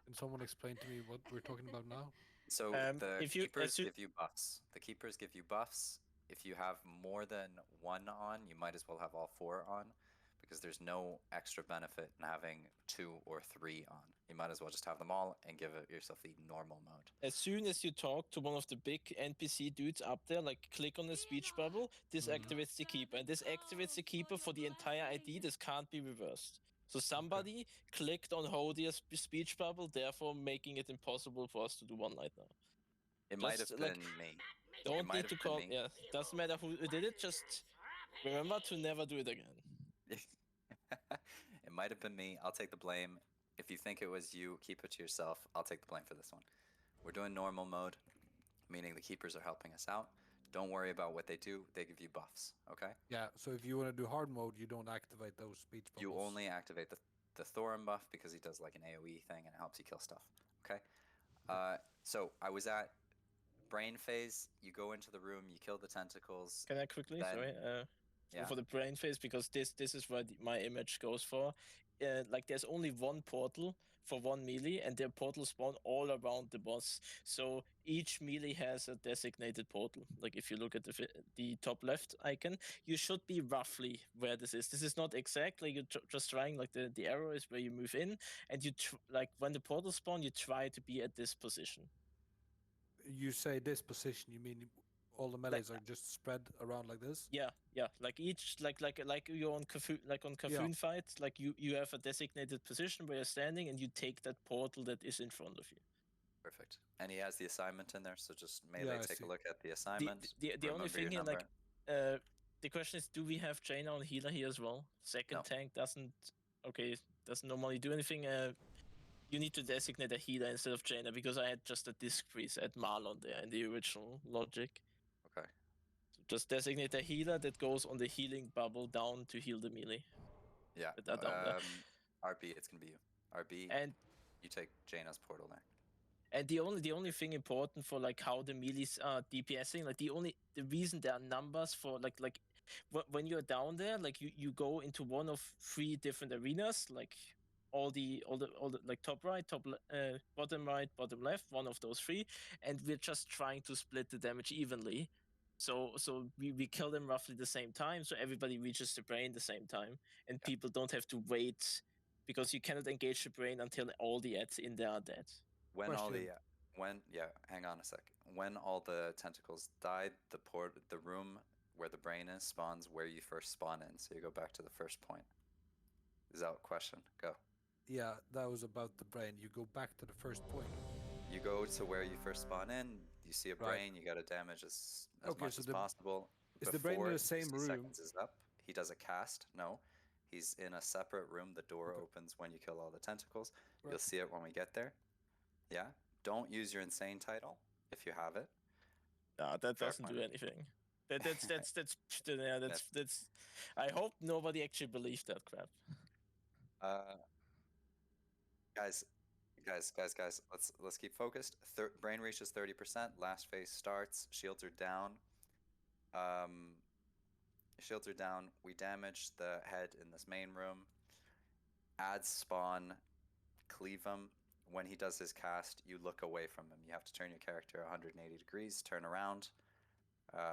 Can someone explain to me what we're talking about now? So the if you- keepers as you- give you buffs. The keepers give you buffs. If you have more than 1 on, you might as well have all 4 on, because there's no extra benefit in having 2 or 3 on. You might as well just have them all and give yourself the normal mode. As soon as you talk to one of the big NPC dudes up there, like click on the speech bubble, this activates the keeper, and this activates the keeper for the entire ID. This can't be reversed. So somebody clicked on Hodier's speech bubble, therefore making it impossible for us to do one night now. It might Just, have like, been me. Don't might need to have been call. me. Yeah, doesn't matter who did it. Just remember to never do it again. It might have been me. I'll take the blame. If you think it was you, keep it to yourself. I'll take the blame for this one. We're doing normal mode, meaning the keepers are helping us out. Don't worry about what they do. They give you buffs, okay? Yeah, so if you want to do hard mode, you don't activate those speech bubbles. You only activate the Thorin buff because he does like an AoE thing and it helps you kill stuff, okay? So I was at brain phase. You go into the room, you kill the tentacles. Can I quickly? Then, Sorry. yeah. For the brain phase, because this is where my image goes for. Like, there's only one portal for one melee, and their portals spawn all around the boss. So each melee has a designated portal. Like, if you look at the top left icon, you should be roughly where this is. This is not exact. Like, you're just trying. Like, the arrow is where you move in, and you like when the portal spawn, you try to be at this position. You say this position, you mean all the melees are just spread around like this? Yeah. Like each like you're on Kafun fight, like you have a designated position where you're standing and you take that portal that is in front of you. Perfect. And he has the assignment in there, so just melee, take a look at the assignment. The only thing here, like, the question is, do we have Jaina on healer here as well? Second tank doesn't normally do anything. You need to designate a healer instead of Jaina, because I had just a disc freeze at Marlon there in the original logic. Okay. So just designate a healer that goes on the healing bubble down to heal the melee. Yeah. Down there. RB, it's gonna be you. RB, and you take Jaina's portal there. And the only thing important for like how the melees are DPSing, like the reason there are numbers for like when you're down there, like you go into one of 3 different arenas, like all the like top right, bottom right, bottom left, one of those 3, and we're just trying to split the damage evenly. So we kill them roughly the same time, so everybody reaches the brain the same time, and people don't have to wait, because you cannot engage the brain until all the ads in there are dead. Hang on a sec. When all the tentacles died, the room where the brain is spawns where you first spawn in, so you go back to the first point. Is that a question? Go. Yeah, that was about the brain. You go back to the first point. You go to where you first spawn in, you see a brain, you gotta damage as much as possible. Is the brain in the same room? Seconds is up. He does a cast. No. He's in a separate room. The door opens when you kill all the tentacles. Right. You'll see it when we get there. Yeah. Don't use your insane title if you have it. No, that doesn't do anything. That's I hope nobody actually believed that crap. Guys, let's keep focused. Brain reaches 30%. Last phase starts. Shields are down. We damage the head in this main room. Ads spawn. Cleave him. When he does his cast, you look away from him. You have to turn your character 180 degrees, turn around.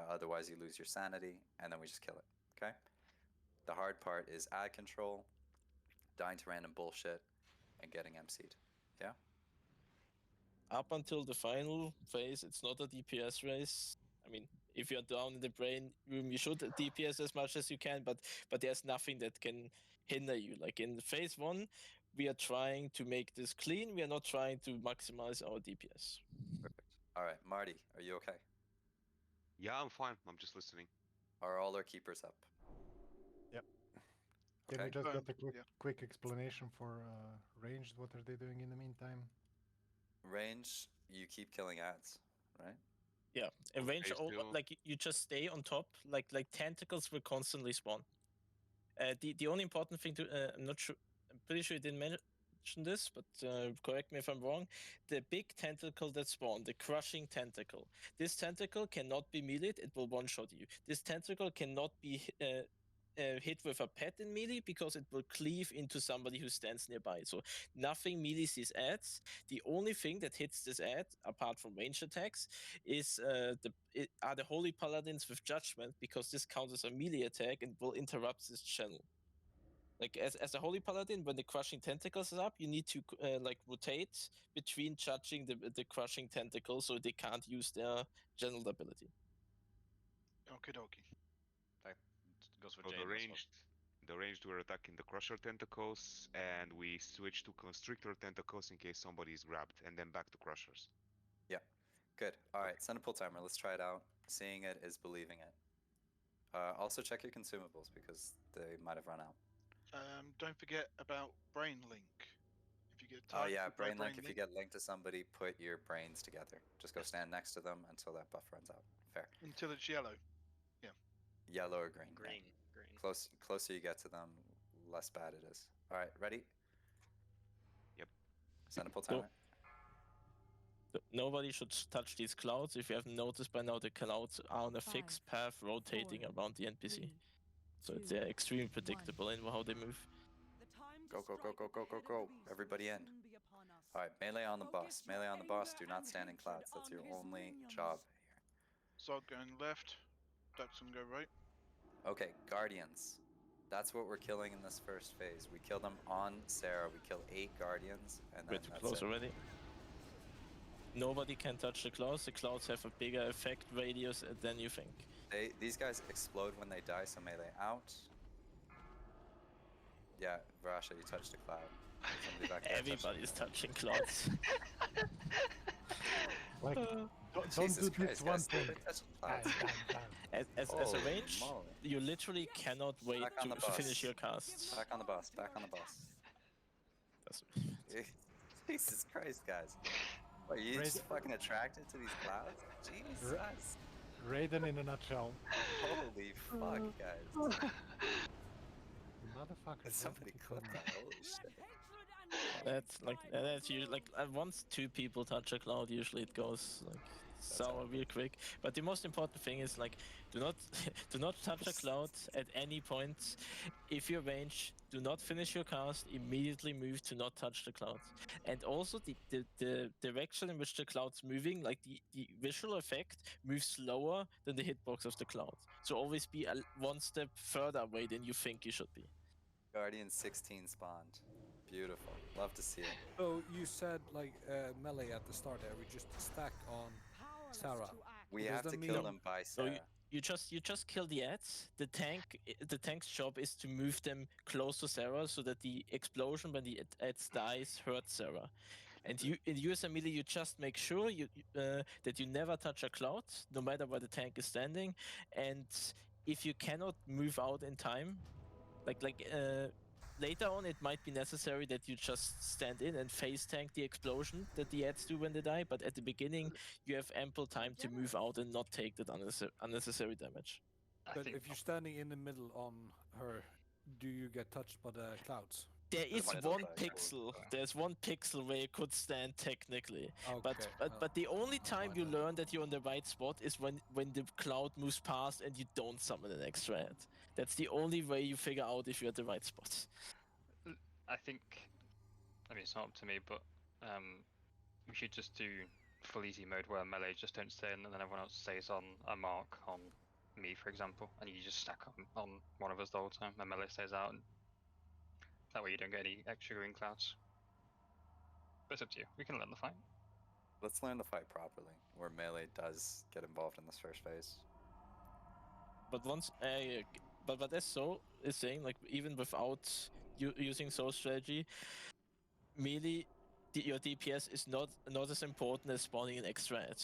Otherwise, you lose your sanity, and then we just kill it. Okay? The hard part is ad control, dying to random bullshit, and getting MC'd. Yeah? Up until the final phase, it's not a DPS race. I mean, if you're down in the brain room, you should DPS as much as you can, but there's nothing that can hinder you. Like in phase 1, we are trying to make this clean. We are not trying to maximize our DPS. Perfect. All right, Marty, are you okay? Yeah, I'm fine. I'm just listening. Are all our keepers up? Yep. Can we Okay. just get a Yeah. quick explanation for ranged? What are they doing in the meantime? Range, you keep killing ads, right? Yeah, in range, phase two. like you just stay on top. Like tentacles will constantly spawn. The only important thing to I'm not sure. I'm pretty sure you didn't mention this, but correct me if I'm wrong. The big tentacle that spawned, the crushing tentacle. This tentacle cannot be meleeed. It will one-shot you. This tentacle cannot be hit with a pet in melee because it will cleave into somebody who stands nearby. So nothing melees these ads. The only thing that hits this ad, apart from range attacks, is are the Holy Paladins with Judgment, because this counts as a melee attack and will interrupt this channel. Like as a Holy Paladin, when the Crushing Tentacles is up, you need to like rotate between judging the Crushing Tentacles so they can't use their general ability. Okie dokie. That goes for So Jane as well. the ranged were attacking the Crusher tentacles, and we switched to Constrictor tentacles in case somebody is grabbed, and then back to Crushers. Yeah. Good. All right, send a pull timer. Let's try it out. Seeing it is believing it. Also check your consumables because they might have run out. Don't forget about Brain Link. If you get Oh targeted yeah, by brain link. If you get linked to somebody, put your brains together. Just go stand next to them until that buff runs out. Fair. until it's yellow. Yeah. Yellow or green. Green, Yeah. green. Closer you get to them, less bad it is. All right, ready? Yep. Send a pull timer. Nobody should touch these clouds. If you haven't noticed by now, the clouds are on a fixed path rotating around the NPC. So they're extremely predictable in how they move. Go, go, go, go, go, go, go. Everybody in. All right, melee on the boss. Melee on the boss. Do not stand in clouds. That's your only job here. Zod going left. Dutson go right. Okay, Guardians. That's what we're killing in this first phase. We kill them on Sarah. We kill 8 Guardians, and then We're too that's close it. already. Nobody can touch the clouds. The clouds have a bigger effect radius than you think. These guys explode when they die, so melee out. Yeah, Varasha, you touched a cloud. Somebody back there Everybody's touching clouds. Like, don't Jesus do this Christ, one guys, thing. quit touching clouds. As a Holy range, moly. you literally cannot wait Back on the to bus. finish your casts. Back on the bus. Back on the bus. Jesus Christ, guys. Are you just fucking attracted to these clouds? Jesus. Raiden in a nutshell. Holy fuck, guys. Motherfucker. Somebody clip that. Holy shit. That's usually like once 2 people touch a cloud, usually it goes like sour real quick. But the most important thing is like do not touch a cloud at any point. If you're range, do not finish your cast. Immediately move to not touch the cloud. And also the direction in which the cloud's moving, like the visual effect moves slower than the hitbox of the cloud. So always be one step further away than you think you should be. Guardian 16 spawned. Beautiful. Love to see it. So you said like melee at the start there. We just stack on Sarah. We Does have that to mean- kill them by So Sarah. you just kill the ads. The tank's job is to move them close to Sarah so that the explosion when the ads dies hurts Sarah. And you as a melee, you just make sure that you never touch a cloud, no matter where the tank is standing. And if you cannot move out in time, later on it might be necessary that you just stand in and face tank the explosion that the ads do when they die. But at the beginning, you have ample time to move out and not take that unnecessary damage. But if you're standing in the middle on her, do you get touched by the clouds? There is one pixel. There's one pixel where you could stand technically. But the only time you learn that you're on the right spot is when the cloud moves past and you don't summon an extra ad. That's the only way you figure out if you're at the right spot. I think, I mean, it's not up to me, but we should just do full easy mode where melee just don't stay in, and then everyone else stays on a mark on me, for example, and you just stack on one of us the whole time, and melee stays out. And that way you don't get any extra green clouds. But it's up to you. We can learn the fight. Let's learn the fight properly, where melee does get involved in this first phase. But once, but as So is saying, like even without using Soul strategy, melee, your DPS is not as important as spawning an extra ad.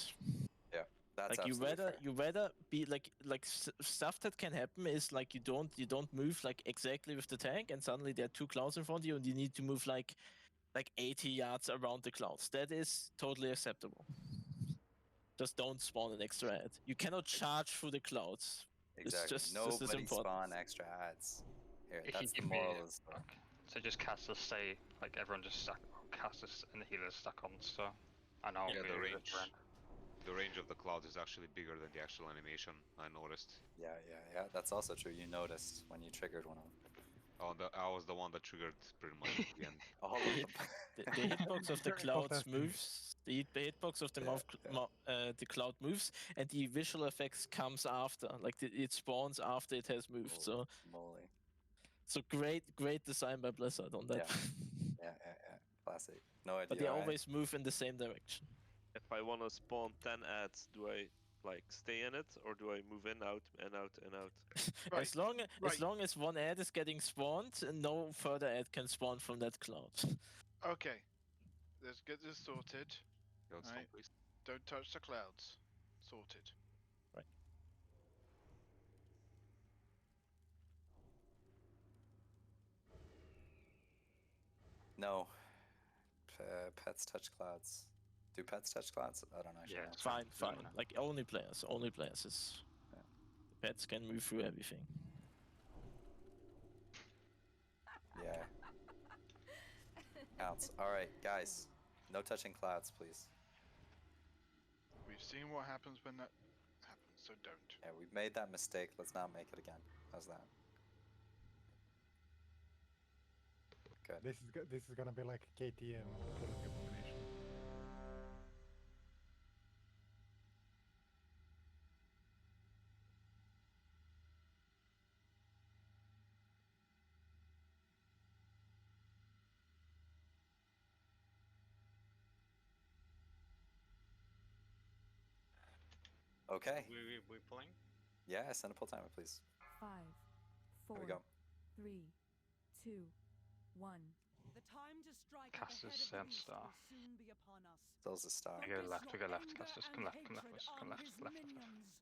Yeah, That's like absolutely you rather be like stuff that can happen is like you don't move like exactly with the tank, and suddenly there are 2 clouds in front of you, and you need to move like 80 yards around the clouds. That is totally acceptable. Just don't spawn an extra ad. You cannot charge through the clouds. Exactly. It's just as Nobody important. spawn extra ads. Here, If that's you the give me moral of the story. So just casters stay like everyone just stuck. Casters and the healers stuck on so. And I'll Yeah, be the with range. Brand. The range of the cloud is actually bigger than the actual animation. I noticed. Yeah. That's also true. You noticed when you triggered one of them. Oh, I was the one that triggered pretty much at the end. All of them. The hitbox of the Very clouds contesting. moves. The hitbox of the the cloud moves, and the visual effects comes after. Like it spawns after it has moved. Holy moly. So great design by Blizzard on that. Yeah. Classic. No idea. But they right? always move in the same direction. If I want to spawn 10 ads, do I like stay in it or do I move in, out, and out, and out? Right. As long as one ad is getting spawned, no further ad can spawn from that cloud. Okay, let's get this sorted. Don't Right. please. Don't touch the clouds. Sorted. Right. No. Pets touch clouds. Do pets touch clouds? I don't actually know. Fine. Like only players. Is. Yeah. The pets can move through everything. Yeah. Counts. Alright, guys. No touching clouds, please. We've seen what happens when that happens, so don't. Yeah, we've made that mistake. Let's not make it again. How's that? Good. This is gonna be like KTM abomination. Okay. We playing? Yeah, send a pull timer, please. 5, 4, Here we go. 3, 2, 1. The time to strike Casters at the head of and the beast star. will soon be upon us. Still's a star. We go left. Focus your Casters, anger come left. and Come left. hatred Come on left. his Left. minions.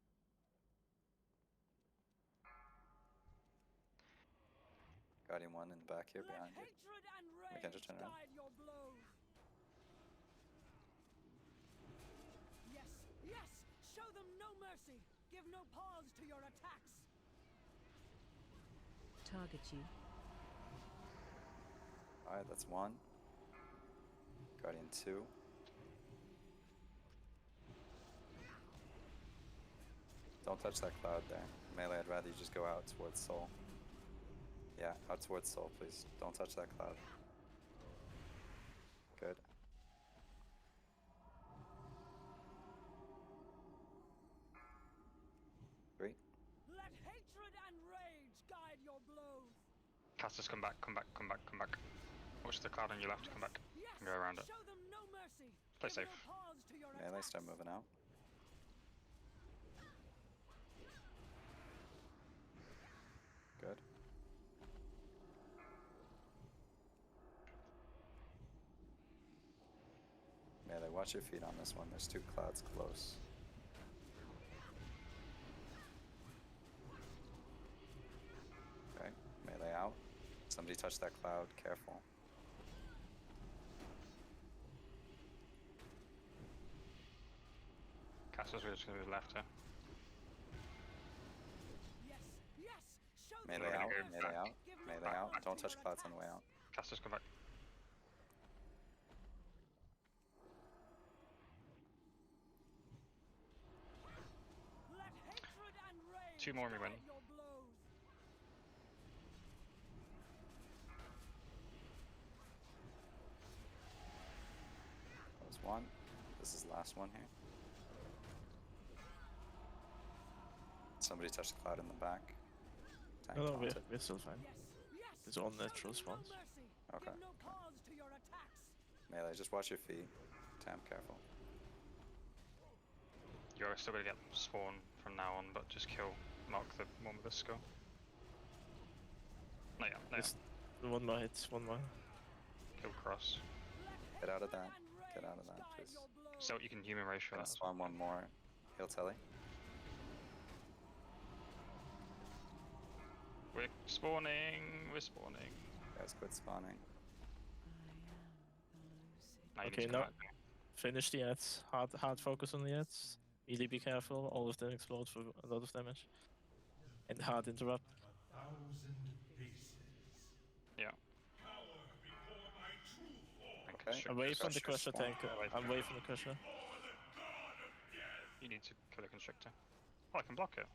Guardian 1 in the back here Let behind you. hatred and We can rage just turn around. guide your blows. Yes, show them no mercy. Give no pause to your attacks. Target you. Alright, that's 1. Guardian 2. Don't touch that cloud there. Melee, I'd rather you just go out towards Soul. Yeah, out towards Soul, please. Don't touch that cloud. Good. Three. Let hatred and rage guide your blows. Casters, come back. Watch the cloud on your left. Come back. Yes, And go around it. show them no mercy. Play Give safe. no pause to your Melee, attacks. start moving out. Good. Melee, watch your feet on this one. There's 2 clouds close. Okay, melee out. Somebody touch that cloud, careful. Casters, we're just gonna move left here. Yes, show them Melee We're out, gonna go melee back. out, melee out. Don't touch clouds on the way out. Casters, come back. Let hatred and rage 2 more and we win. guide your blows. That was 1. This is the last one here. Somebody touch the cloud in the back. Tank No, taunted. we're still fine. It's all natural spawns. Okay. Give no pause to your attacks. Melee, just watch your feet. Tam, careful. You're still gonna get spawn from now on, but just mark the one with the skull. No, yeah. Just one more hit, one more. Kill cross. Get out of that. Get out of that, please. So you can human ratio Gonna that. spawn one more. Heal Telly. We're spawning. We're spawning. Guys, quit spawning. Now you need Okay, to come now out. finish the ads. Hard focus on the ads. Really be careful. All of them explode for a lot of damage. And hard interrupt. Yeah. Okay. Away from the Crusher crusher spawn. tank. Away from the crusher. You need to kill a constrictor. Oh, I can block it.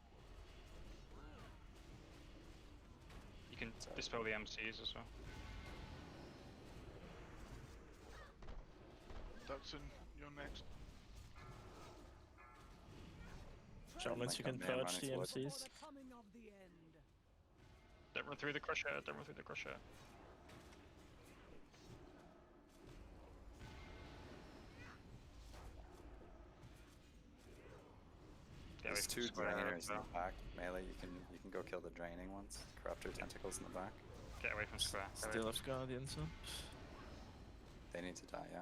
You can dispel the MCs as well. Dutson, you're next. Shamans, you can Like a man purge the running towards- MCs. Don't run through the crusher. Don't run through the crusher. There's two drainers in the back. Melee, you can go kill the draining ones. Corruptor tentacles in the back. Get away from square. Still have guardians up. They need to die, yeah.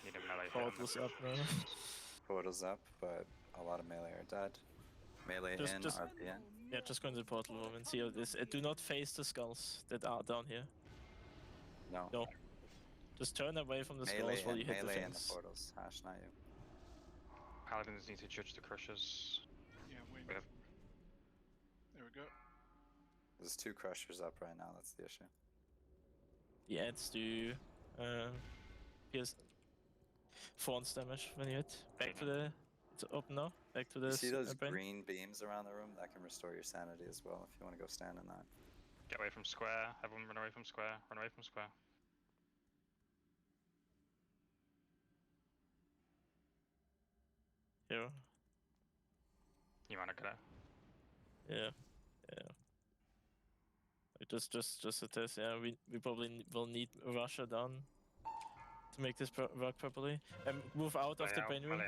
Need a melee hit on Portal's the up now. Portal's up, but a lot of melee are dead. Melee Just- in, just- RPN. Yeah, just go into the portal room and see how this. Do not face the skulls that are down here. No. No. Just turn away from the Melee skulls while you in, hit the melee in the things. portals. Hash, not you. Paladins need to judge the crushers. Yeah, wait. We have There we go. There's two crushers up right now, that's the issue. The ads do pierce 4 damage when you hit. Back to the. It's open now. Back to the. You see those brain. green beams around the room? That can restore your sanity as well if you want to go stand in that. Get away from square. Everyone run away from square. Run away from square. Here. You wanna get out? Yeah. Yeah. Like just a test. Yeah, we probably will need Russia down to make this work properly. Move out of the brain room.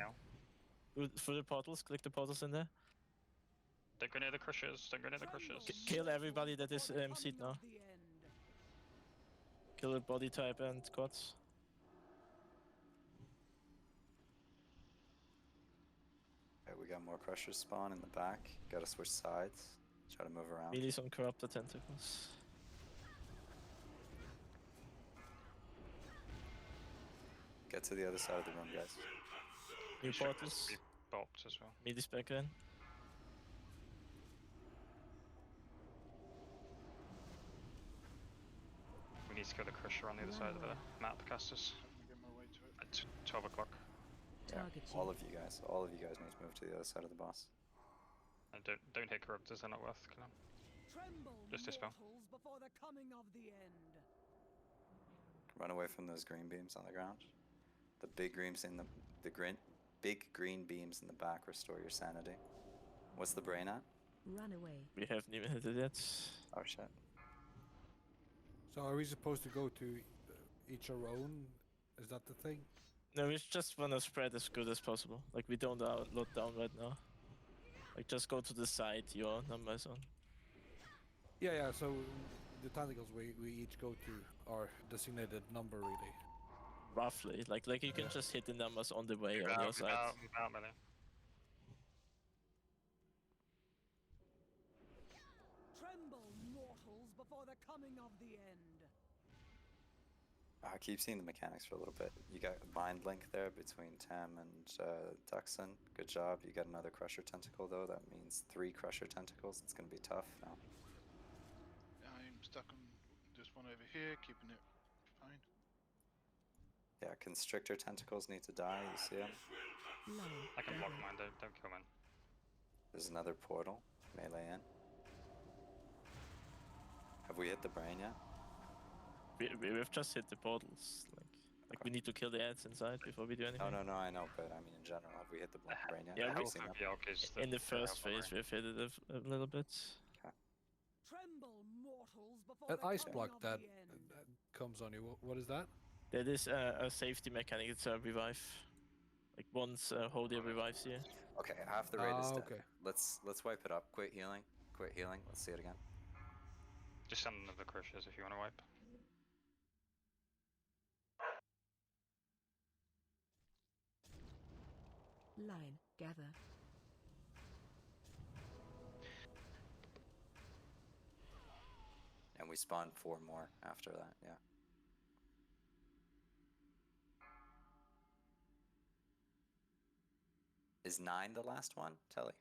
Through the portals. Click the portals in there. Don't go near the crushers. Don't go near the crushers. Kill everybody that is MC'd now. Kill the body type and squads. Okay, we got more crushers spawn in the back. Gotta switch sides. Try to move around. Melee's on corrupted tentacles. Get to the other side of the room, guys. New portals. Be bopped as well. Melee's back in. We need to kill the crusher on the other side of the map, casters. Get my way to it. At 12 o'clock. Yeah, all of you guys need to move to the other side of the boss. And don't hit corruptors, they're not worth killing. Just dispel. Before the coming of the end. Run away from those green beams on the ground. The big beams in big green beams in the back restore your sanity. What's the brain at? Run away. We haven't even hit it yet. Oh shit. So are we supposed to go to each our own? Is that the thing? No, we just wanna spread as good as possible. Like we don't load down right now. Like just go to the side your numbers on. Yeah. So the tentacles we each go to our designated number, really. Roughly, like you can just hit the numbers on the way on your side. Without melee. Tremble, mortals, before the coming of the end. I keep seeing the mechanics for a little bit. You got a mind link there between Tam and Duxon. Good job. You got another crusher tentacle though. That means 3 crusher tentacles. It's gonna be tough now. I'm stuck on this one over here, keeping it fine. Yeah, constrictor tentacles need to die. You see them? I can block mine, don't kill mine. There's another portal. Melee in. Have we hit the brain yet? We've just hit the portals. Like we need to kill the ads inside before we do anything. No, I know, but I mean in general, have we hit the brain yet? Yeah, Have we- you seen that? In the first phase, we've hit it a little bit. Tremble, mortals, before An the ice coming block of that the end. comes on you. What is that? That is a safety mechanic. It's a revive. Like once Hodia revives you, Okay, half the raid is dead. Okay. Let's wipe it up. Quit healing. Quit healing. Let's see it again. Just send another crushers if you want to wipe. Line, gather. And we spawn 4 more after that, yeah. Is 9 the last one, Telly?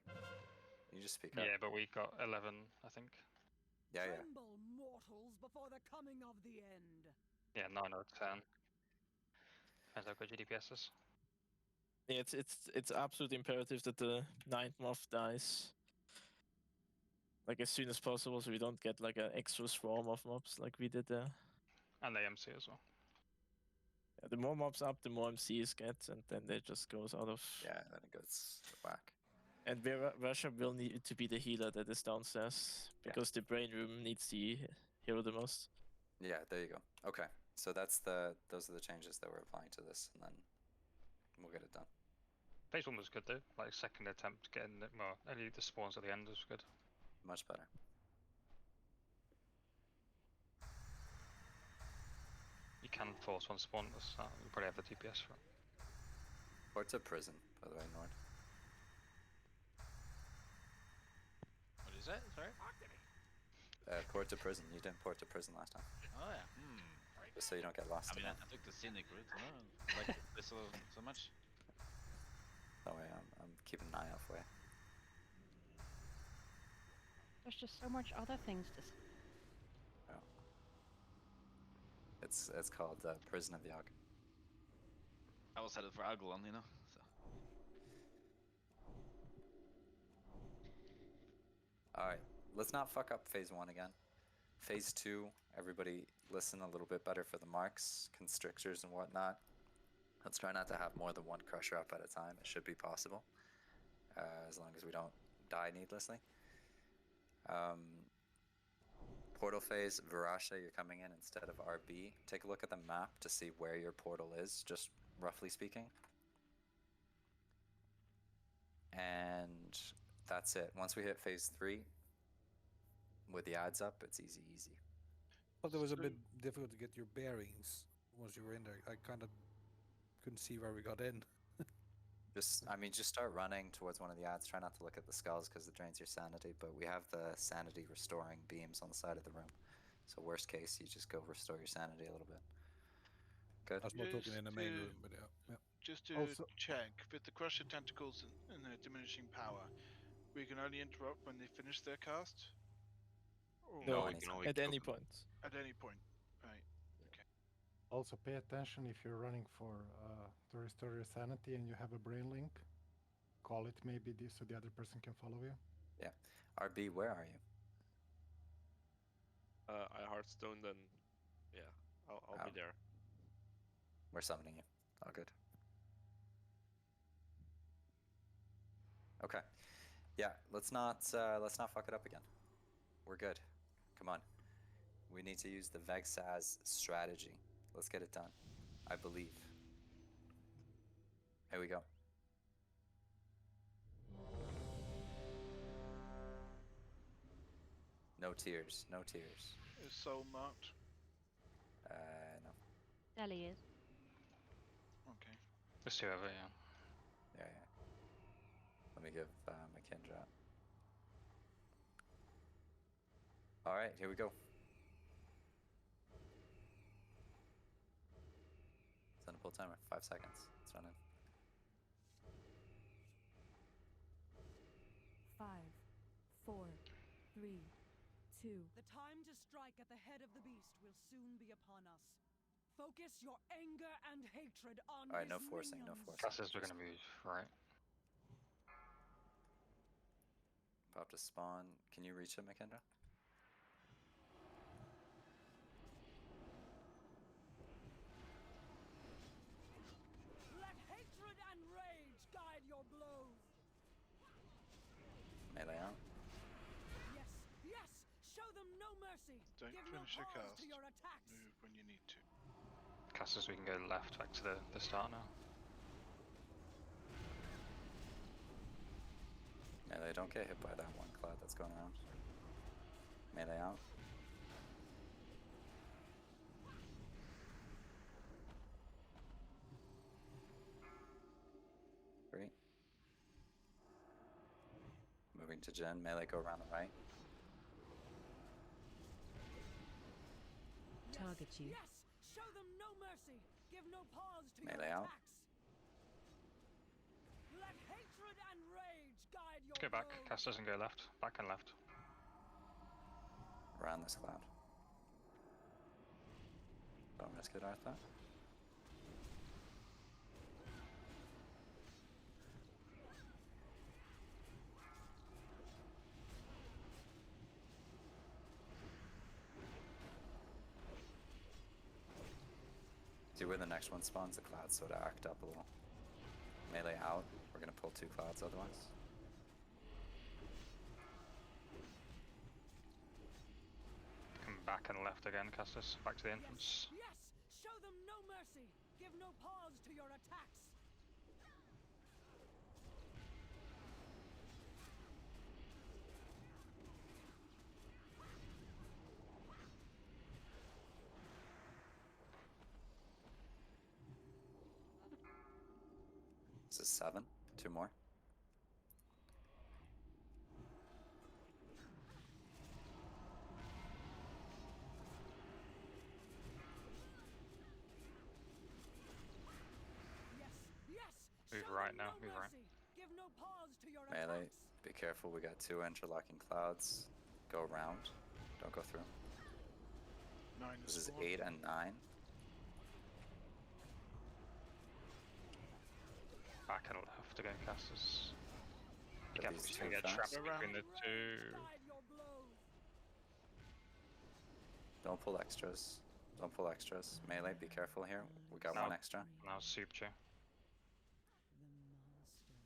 You just speak up. Yeah, but we got 11, I think. Yeah, yeah. Tremble, mortals, before the coming of the end. Yeah, 9 or 10. Depends how good your DPS is. Yeah, it's absolutely imperative that the 9th mob dies like as soon as possible, so we don't get like an extra swarm of mobs like we did there. And the MC as well. Yeah, the more mobs up, the more MCs get, and then it just goes out of. Yeah, then it goes whack. And Russia will need to be the healer that is downstairs because the brain room needs the hero the most. Yeah, there you go. Okay, so those are the changes that we're applying to this, and then we'll get it done. Phase 1 was good though. Like second attempt getting it, well, only the spawns at the end was good. Much better. You can force one spawn. You probably have the DPS for it. Port's a prison, by the way, Nord. What is that? Sorry? Port to prison. You didn't port to prison last time. Oh yeah. Just so you don't get lost. I mean, I took the scenic route. I like this so much. Don't worry, I'm keeping an eye out for you. There's just so much other things to see. Oh. It's called Prison of the Aug. I was headed for Aglon, you know. So. Alright, let's not fuck up phase 1 again. Phase 2, everybody listen a little bit better for the marks, constrictors and whatnot. Let's try not to have more than 1 crusher up at a time. It should be possible, as long as we don't die needlessly. Portal phase, Virasha, you're coming in instead of RB. Take a look at the map to see where your portal is, just roughly speaking. And that's it. Once we hit phase 3, with the ads up, it's easy. But it was a bit difficult to get your bearings once you were in there. I kind of couldn't see where we got in. Just start running towards one of the ads. Try not to look at the skulls because it drains your sanity, but we have the sanity restoring beams on the side of the room. So worst case, you just go restore your sanity a little bit. Good. I was more talking in the main room, but yeah. Just to check, with the Crusher tentacles and their diminishing power, we can only interrupt when they finish their cast? Or No, at any point. At any point, right. Okay. Also pay attention if you're running for to restore your sanity and you have a brain link. Call it maybe so the other person can follow you. Yeah. RB, where are you? I Hearthstone, then yeah, I'll be there. We're summoning you. All good. Okay. Yeah, let's not fuck it up again. We're good. Come on. We need to use the Vexaz strategy. Let's get it done. I believe. Here we go. No tears. No tears. Is soul marked? No. Ellie is. Okay. Just whoever, yeah. Yeah. Let me give Makindra. Alright, here we go. Set a pull timer. 5 seconds. Let's run in. 5, 4, 3, 2. The time to strike at the head of the beast will soon be upon us. Focus your anger and hatred on Alright, no his forcing, no minions. forcing. Classes are gonna move, right? Pop to spawn. Can you reach it, Makindra? Let hatred and rage guide your blows. Melee out. Yes, show them no mercy. Don't Give finish no your pause cast. to your attacks. Move when you need to. Classes, we can go left back to the start now. Melee, don't get hit by that one cloud that's going around. Melee out. Great. Moving to Jen. Melee, go around the right. Target you. Yes! Show them no mercy! Give no pause to Melee your out. attacks! Let hatred and rage guide your Go back. blows. Cast doesn't go left. Back and left. Around this cloud. Don't risk it, Artha. See where the next one spawns, the clouds sort of act up a little. Melee out. We're gonna pull 2 clouds otherwise. Come back and left again, Castus. Back to the entrance. Yes! Show them no mercy! Give no pause to your attacks! This is 7. 2 more. Yes! Move right now. Move right. Give no pause to your Melee, attacks! be careful. We got 2 interlocking clouds. Go around. Don't go through. 9 This is spawn. 8 and 9. Back and left again, Castus. You Are can't these just too get fast? trapped between the two. Guide your blows. Don't pull extras. Don't pull extras. Melee, be careful here. We got No. 1 extra. Now soup you.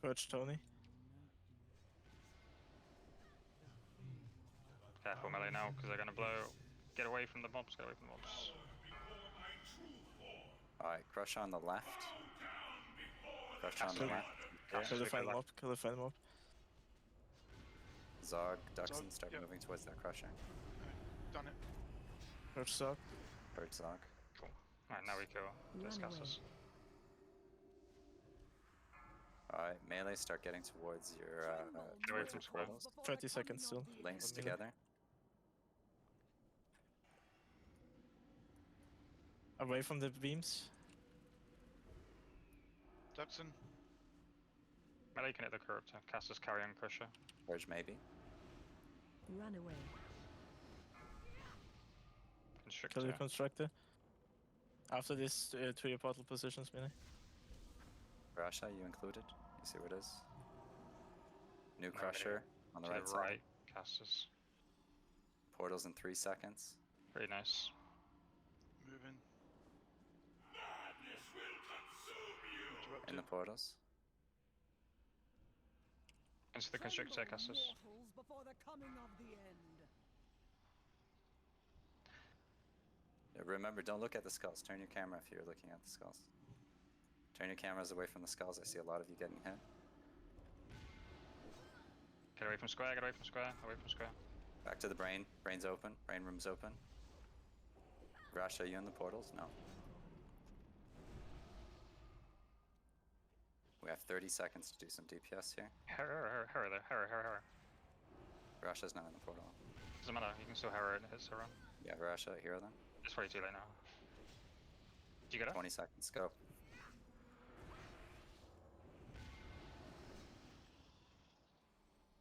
Purge Tony. Careful melee now, because they're gonna blow. Get away from the mobs. Get away from the mobs. Alright, crush on the left. Crush on the Castle. left. Castle. Kill the Super final left. mob. Kill the final mob. Zog, Duxon, Zog, start yep. moving towards that crusher. Done it. Purge Zog. Hurt Zog. Cool. Alright, now we kill this Run away. Castus. Alright, melee, start getting towards your Get away towards from your square. portals. 30 seconds still. Links One minute. together. Away from the beams. Duxon. Melee can hit the curve to Castus carry on Crusher. Purge maybe. Run away. Constrictor. Kill the constructor. After this, to your portal positions, Mini. Rasha, you included? You see where it is? New No, crusher on the To right the side. right, Castus. Portals in 3 seconds. Very nice. Moving. In the portals. Into the constrictor, Castus. Mortals before the coming of the end. Yeah, remember, don't look at the skulls. Turn your camera if you're looking at the skulls. Turn your cameras away from the skulls. I see a lot of you getting hit. Get away from square, get away from square, away from square. Back to the brain. Brain's open. Brain room's open. Rasha, you in the portals? No. We have 30 seconds to do some DPS here. Harrow there, Harrow. Rasha's not in the portal. Doesn't matter, you can still Harrow it, hits her run. Yeah, Rasha, hero then. It's way too late now. Did you get it? 20 seconds, go.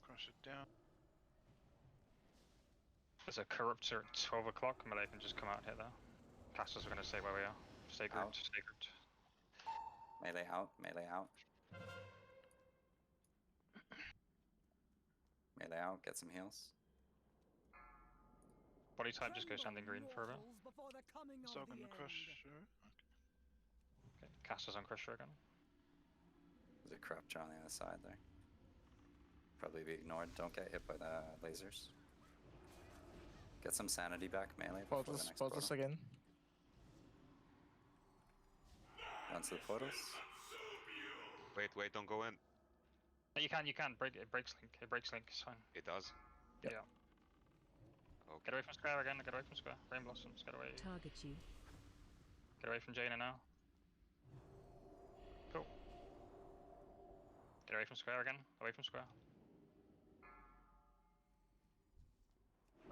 Crush it down. There's a corruptor at 12 o'clock, Melee can just come out here though. Casters are gonna stay where we are. Stay grouped, Out. stay grouped. Melee out, melee out. Melee out, get some heals. Body type just go standing green for a bit. Mortals before the coming of So the gonna end. crush. Okay. Casters on Crusher again. There's a corruptor on the other side there. Probably be ignored. Don't get hit by the lasers. Get some sanity back, melee. Before the Portals, next portals portal. again. Run to the portals. Wait, don't go in. You can break it. Breaks link. It breaks link. It's fine. It does. Yep. Yeah. Okay. Get away from square again. Get away from square. Rain blossoms. Get away. Target you. Get away from Jaina now. Cool. Get away from square again. Away from square.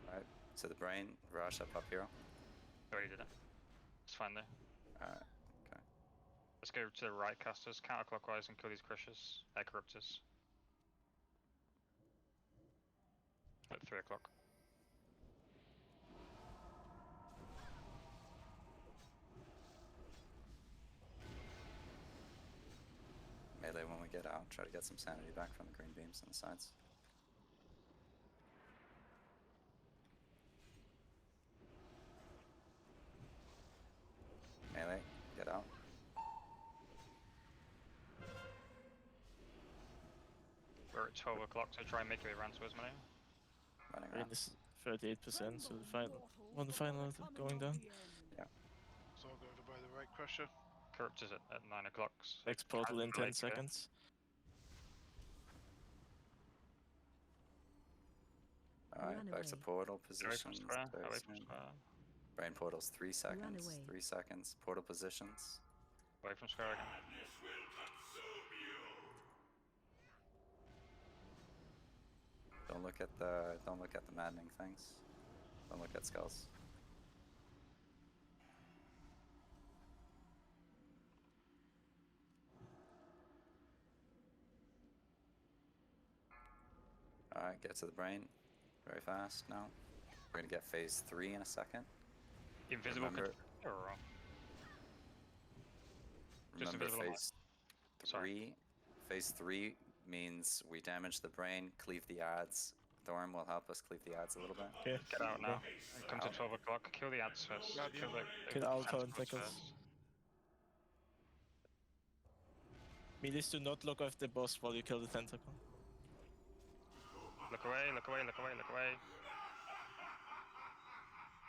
Alright, to the brain. Rush up hero. Already did it. It's fine there. Alright, okay. Let's go to the right casters, counterclockwise, and kill these crushers. Corruptors. At 3 o'clock. Melee when we get out. Try to get some sanity back from the green beams on the sides. Melee, get out. We're at 12 o'clock, so try and make your way around towards melee. Running Rain around. is 38%, so the final going down. Yeah. So I'll go over by the right crusher. Corruptors at 9 o'clock. So Next portal in 10 later. seconds. Alright, Run back to away. portal Away from positions. square. very Away from soon. square. Brain portals 3 seconds. away. 3 seconds. Portal positions. Away from square again. Don't look at the maddening things. Don't look at skulls. Alright, get to the brain. Very fast now. We're gonna get phase 3 in a second. Invisible Remember- Just Remember invisible phase 3. Phase 3 means we damage the brain, cleave the ads. Thorn will help us cleave the ads a little bit. Okay. Get out now. Come to 12 o'clock. Kill the ads first. Guardian. Kill the Alto and tentacles Tackles. first. Melees, do not look off the boss while you kill the tentacle. Look away, look away, look away, look away.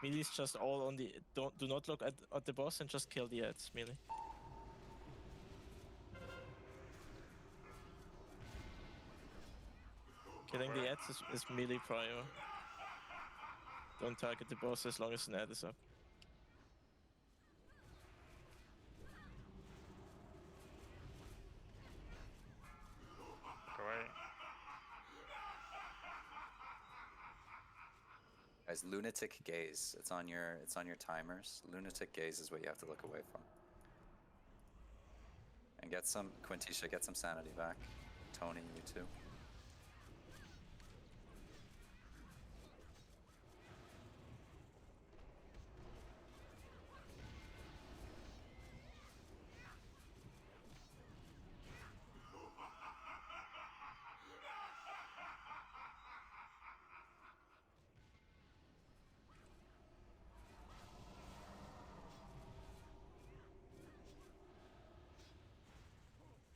Melee's just all on the... Do not look at the boss and just kill the ads, melee. Killing the ads is melee prior. Don't target the boss as long as an ad is up. Look away. Guys, lunatic gaze. It's on your timers. Lunatic gaze is what you have to look away from. And get some Quintisha, get some sanity back. Tony, you too.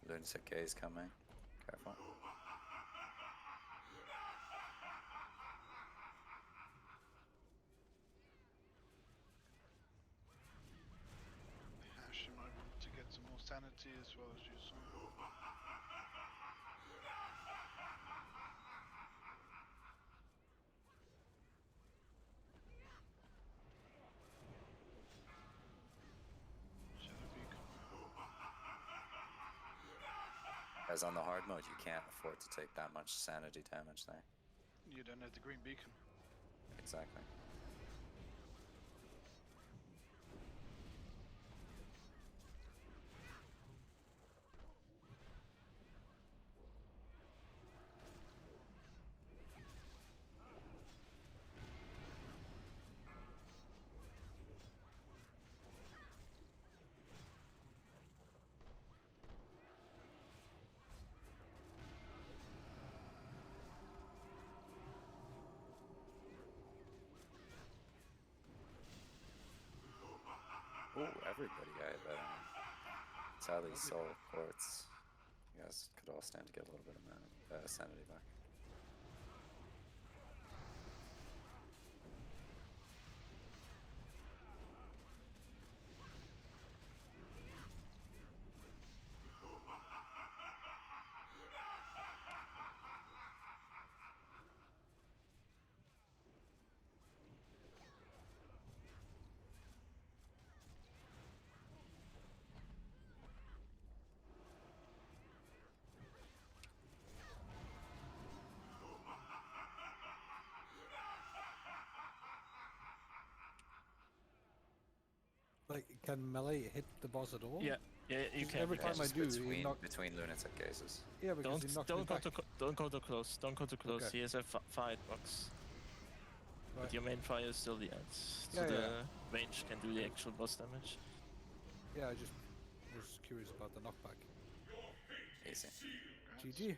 Lunatic gaze coming. Careful. Hash, you might want to get some more sanity as well as you saw. Shadow Beacon. Guys, on the hard mode, you can't afford to take that much sanity damage there. You don't have the green beacon. Exactly. Ooh, everybody got it, but Sally's soul quartz. You guys could all stand to get a little bit of sanity back. Like, can melee hit the boss at all? Yeah, you 'Cause can. every you time can. I do, he between knock. between lunatic cases. Yeah, because he knocks me Don't go back. don't go too close. Don't go too close. Okay. He has a fight box. Right. But your main fire is still the ads, so Yeah, yeah, the range can do the actual boss damage. Yeah, I just was curious about the knockback. Easy. GG.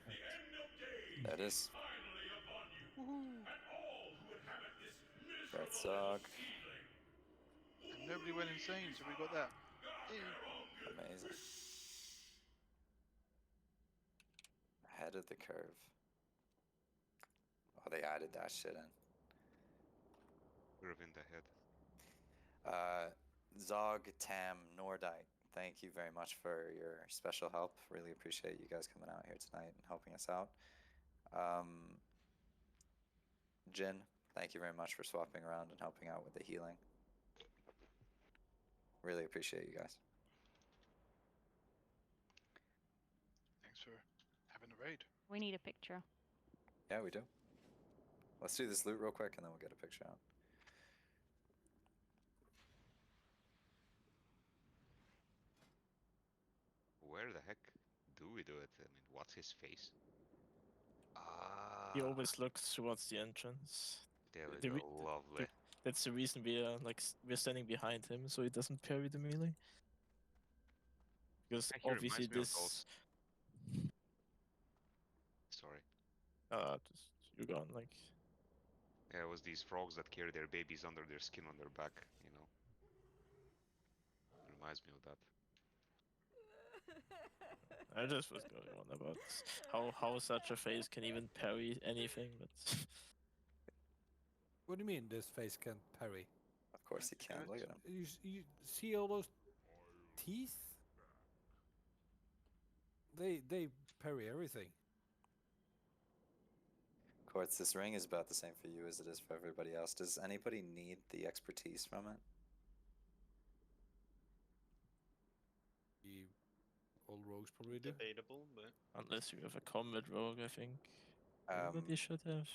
That is. Woohoo! That suck. And nobody went insane, so we got that. Amazing. Ahead of the curve. Oh, they added that shit in. Curve in the head. Zog, Tam, Nordite, thank you very much for your special help. Really appreciate you guys coming out here tonight and helping us out. Jin, thank you very much for swapping around and helping out with the healing. Really appreciate you guys. Thanks for having a raid. We need a picture. Yeah, we do. Let's do this loot real quick and then we'll get a picture out. Where the heck do we do it? I mean, what's his face? He always looks towards the entrance. There we The go. re- Lovely. That's the reason we are we're standing behind him, so he doesn't parry the melee. Because He obviously reminds me of those. this. Sorry. Just, you're gone. Like. Yeah, it was these frogs that carry their babies under their skin on their back, you know. Reminds me of that. I just was going on about how such a face can even parry anything, but What do you mean this face can't parry? Of course he can. Look at him. You see all those teeth? They parry everything. Quartz, this ring is about the same for you as it is for everybody else. Does anybody need the expertise from it? The old rogues probably do. Debatable, but unless you have a combat rogue, I think everybody should have.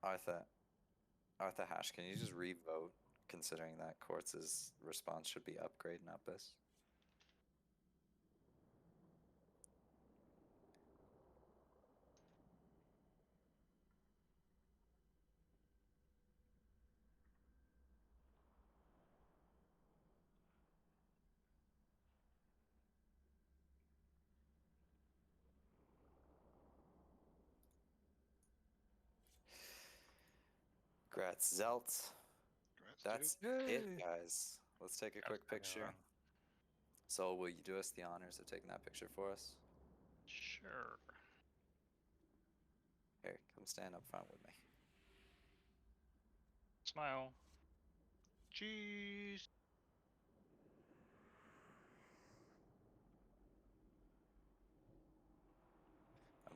Arthur Hash, can you just re-vote, considering that Quartz's response should be upgrade, not bis? Grats Zelt. That's it, guys. Let's take a quick picture. So, will you do us the honors of taking that picture for us? Sure. Here, come stand up front with me. Smile. Cheese.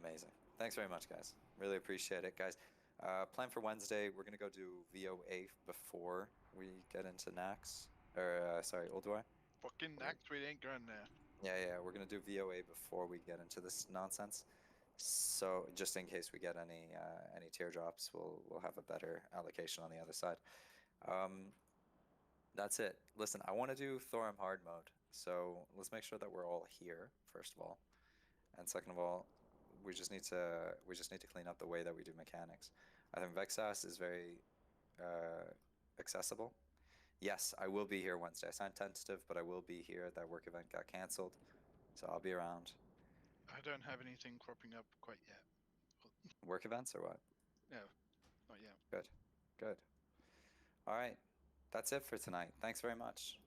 Amazing. Thanks very much, guys. Really appreciate it, guys. Plan for Wednesday, we're gonna go do VOA before we get into Nax, or sorry, Ulduar. Fucking Nax, we ain't going there. Yeah, we're gonna do VOA before we get into this nonsense. So just in case we get any teardrops, we'll have a better allocation on the other side. That's it. Listen, I want to do Thorim hard mode, so let's make sure that we're all here first of all, and second of all, we just need to clean up the way that we do mechanics. I think Vexas is very accessible. Yes, I will be here Wednesday. I signed tentative, but I will be here. That work event got cancelled, so I'll be around. I don't have anything cropping up quite yet. Work events or what? No, not yet. Good. All right, that's it for tonight. Thanks very much.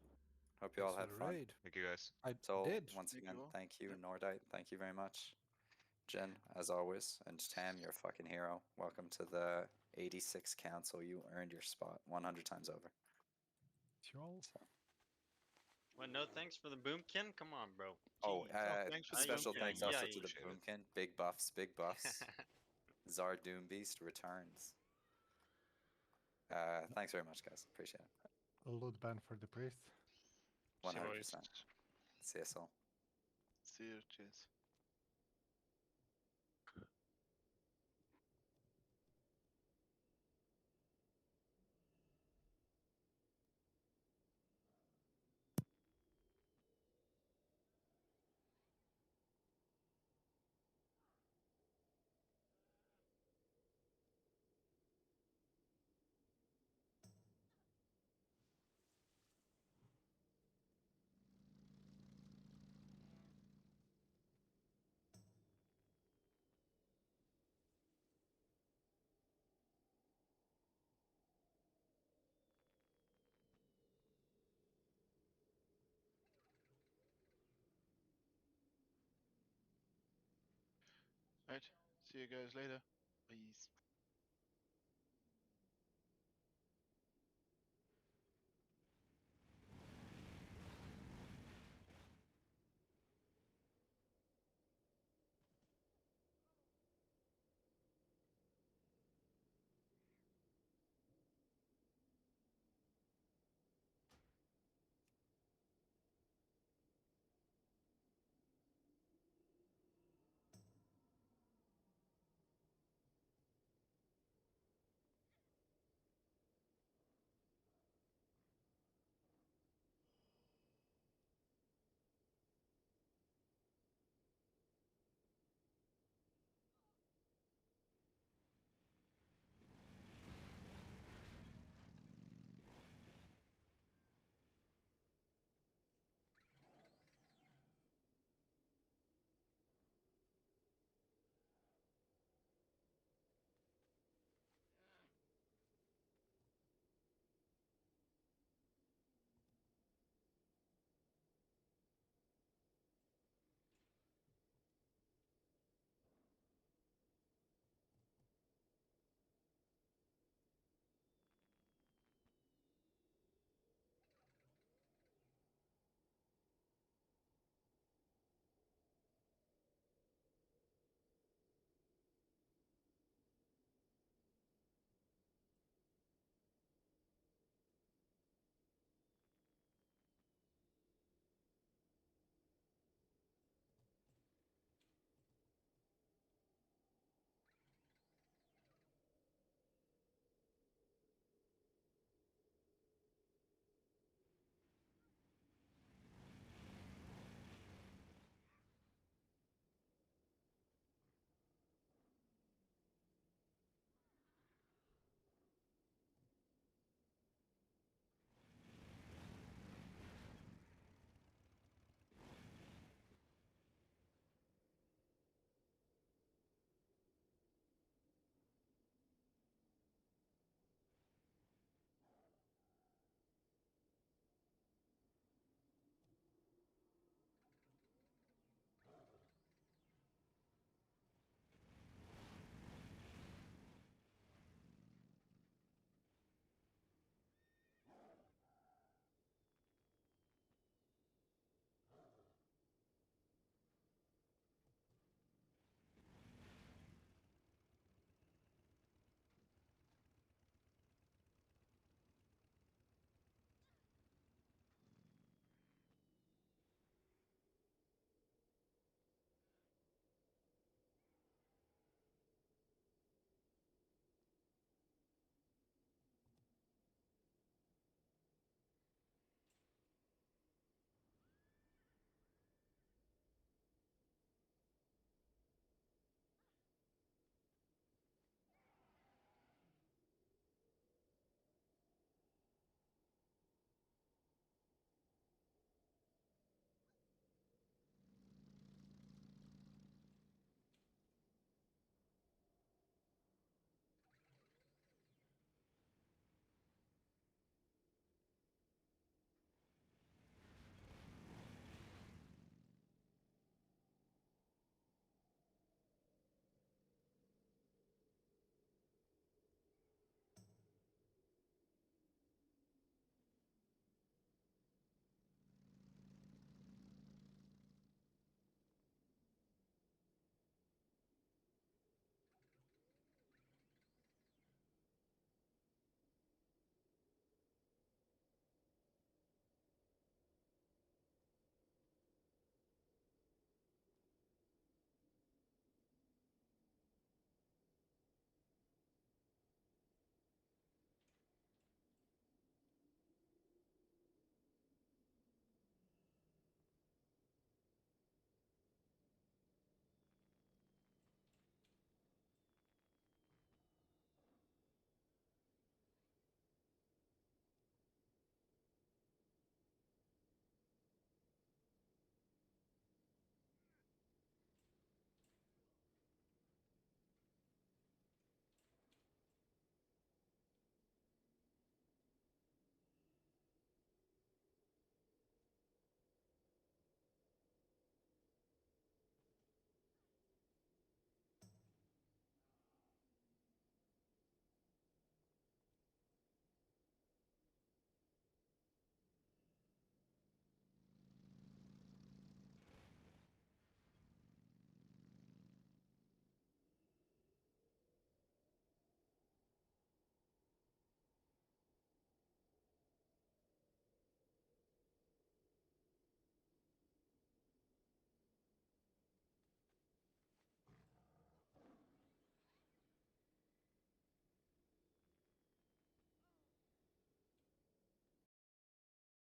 Hope you all had fun. Thank you, guys. So did. once Thank again, you all. thank you, Nordite. Thank you very much. Jen, as always, and Tam, you're a fucking hero. Welcome to the 86 Council. You earned your spot 100 times over. So. Well, no thanks for the boomkin. Come on, bro. Oh, thanks for the special boomkin. thanks also to the Appreciate it. Boomkin. Big buffs. Zard Doombeast returns. Thanks very much, guys. Appreciate it. A loot ban for the priest. 100%. See us all. See you. Cheers. Alright, see you guys later. Peace.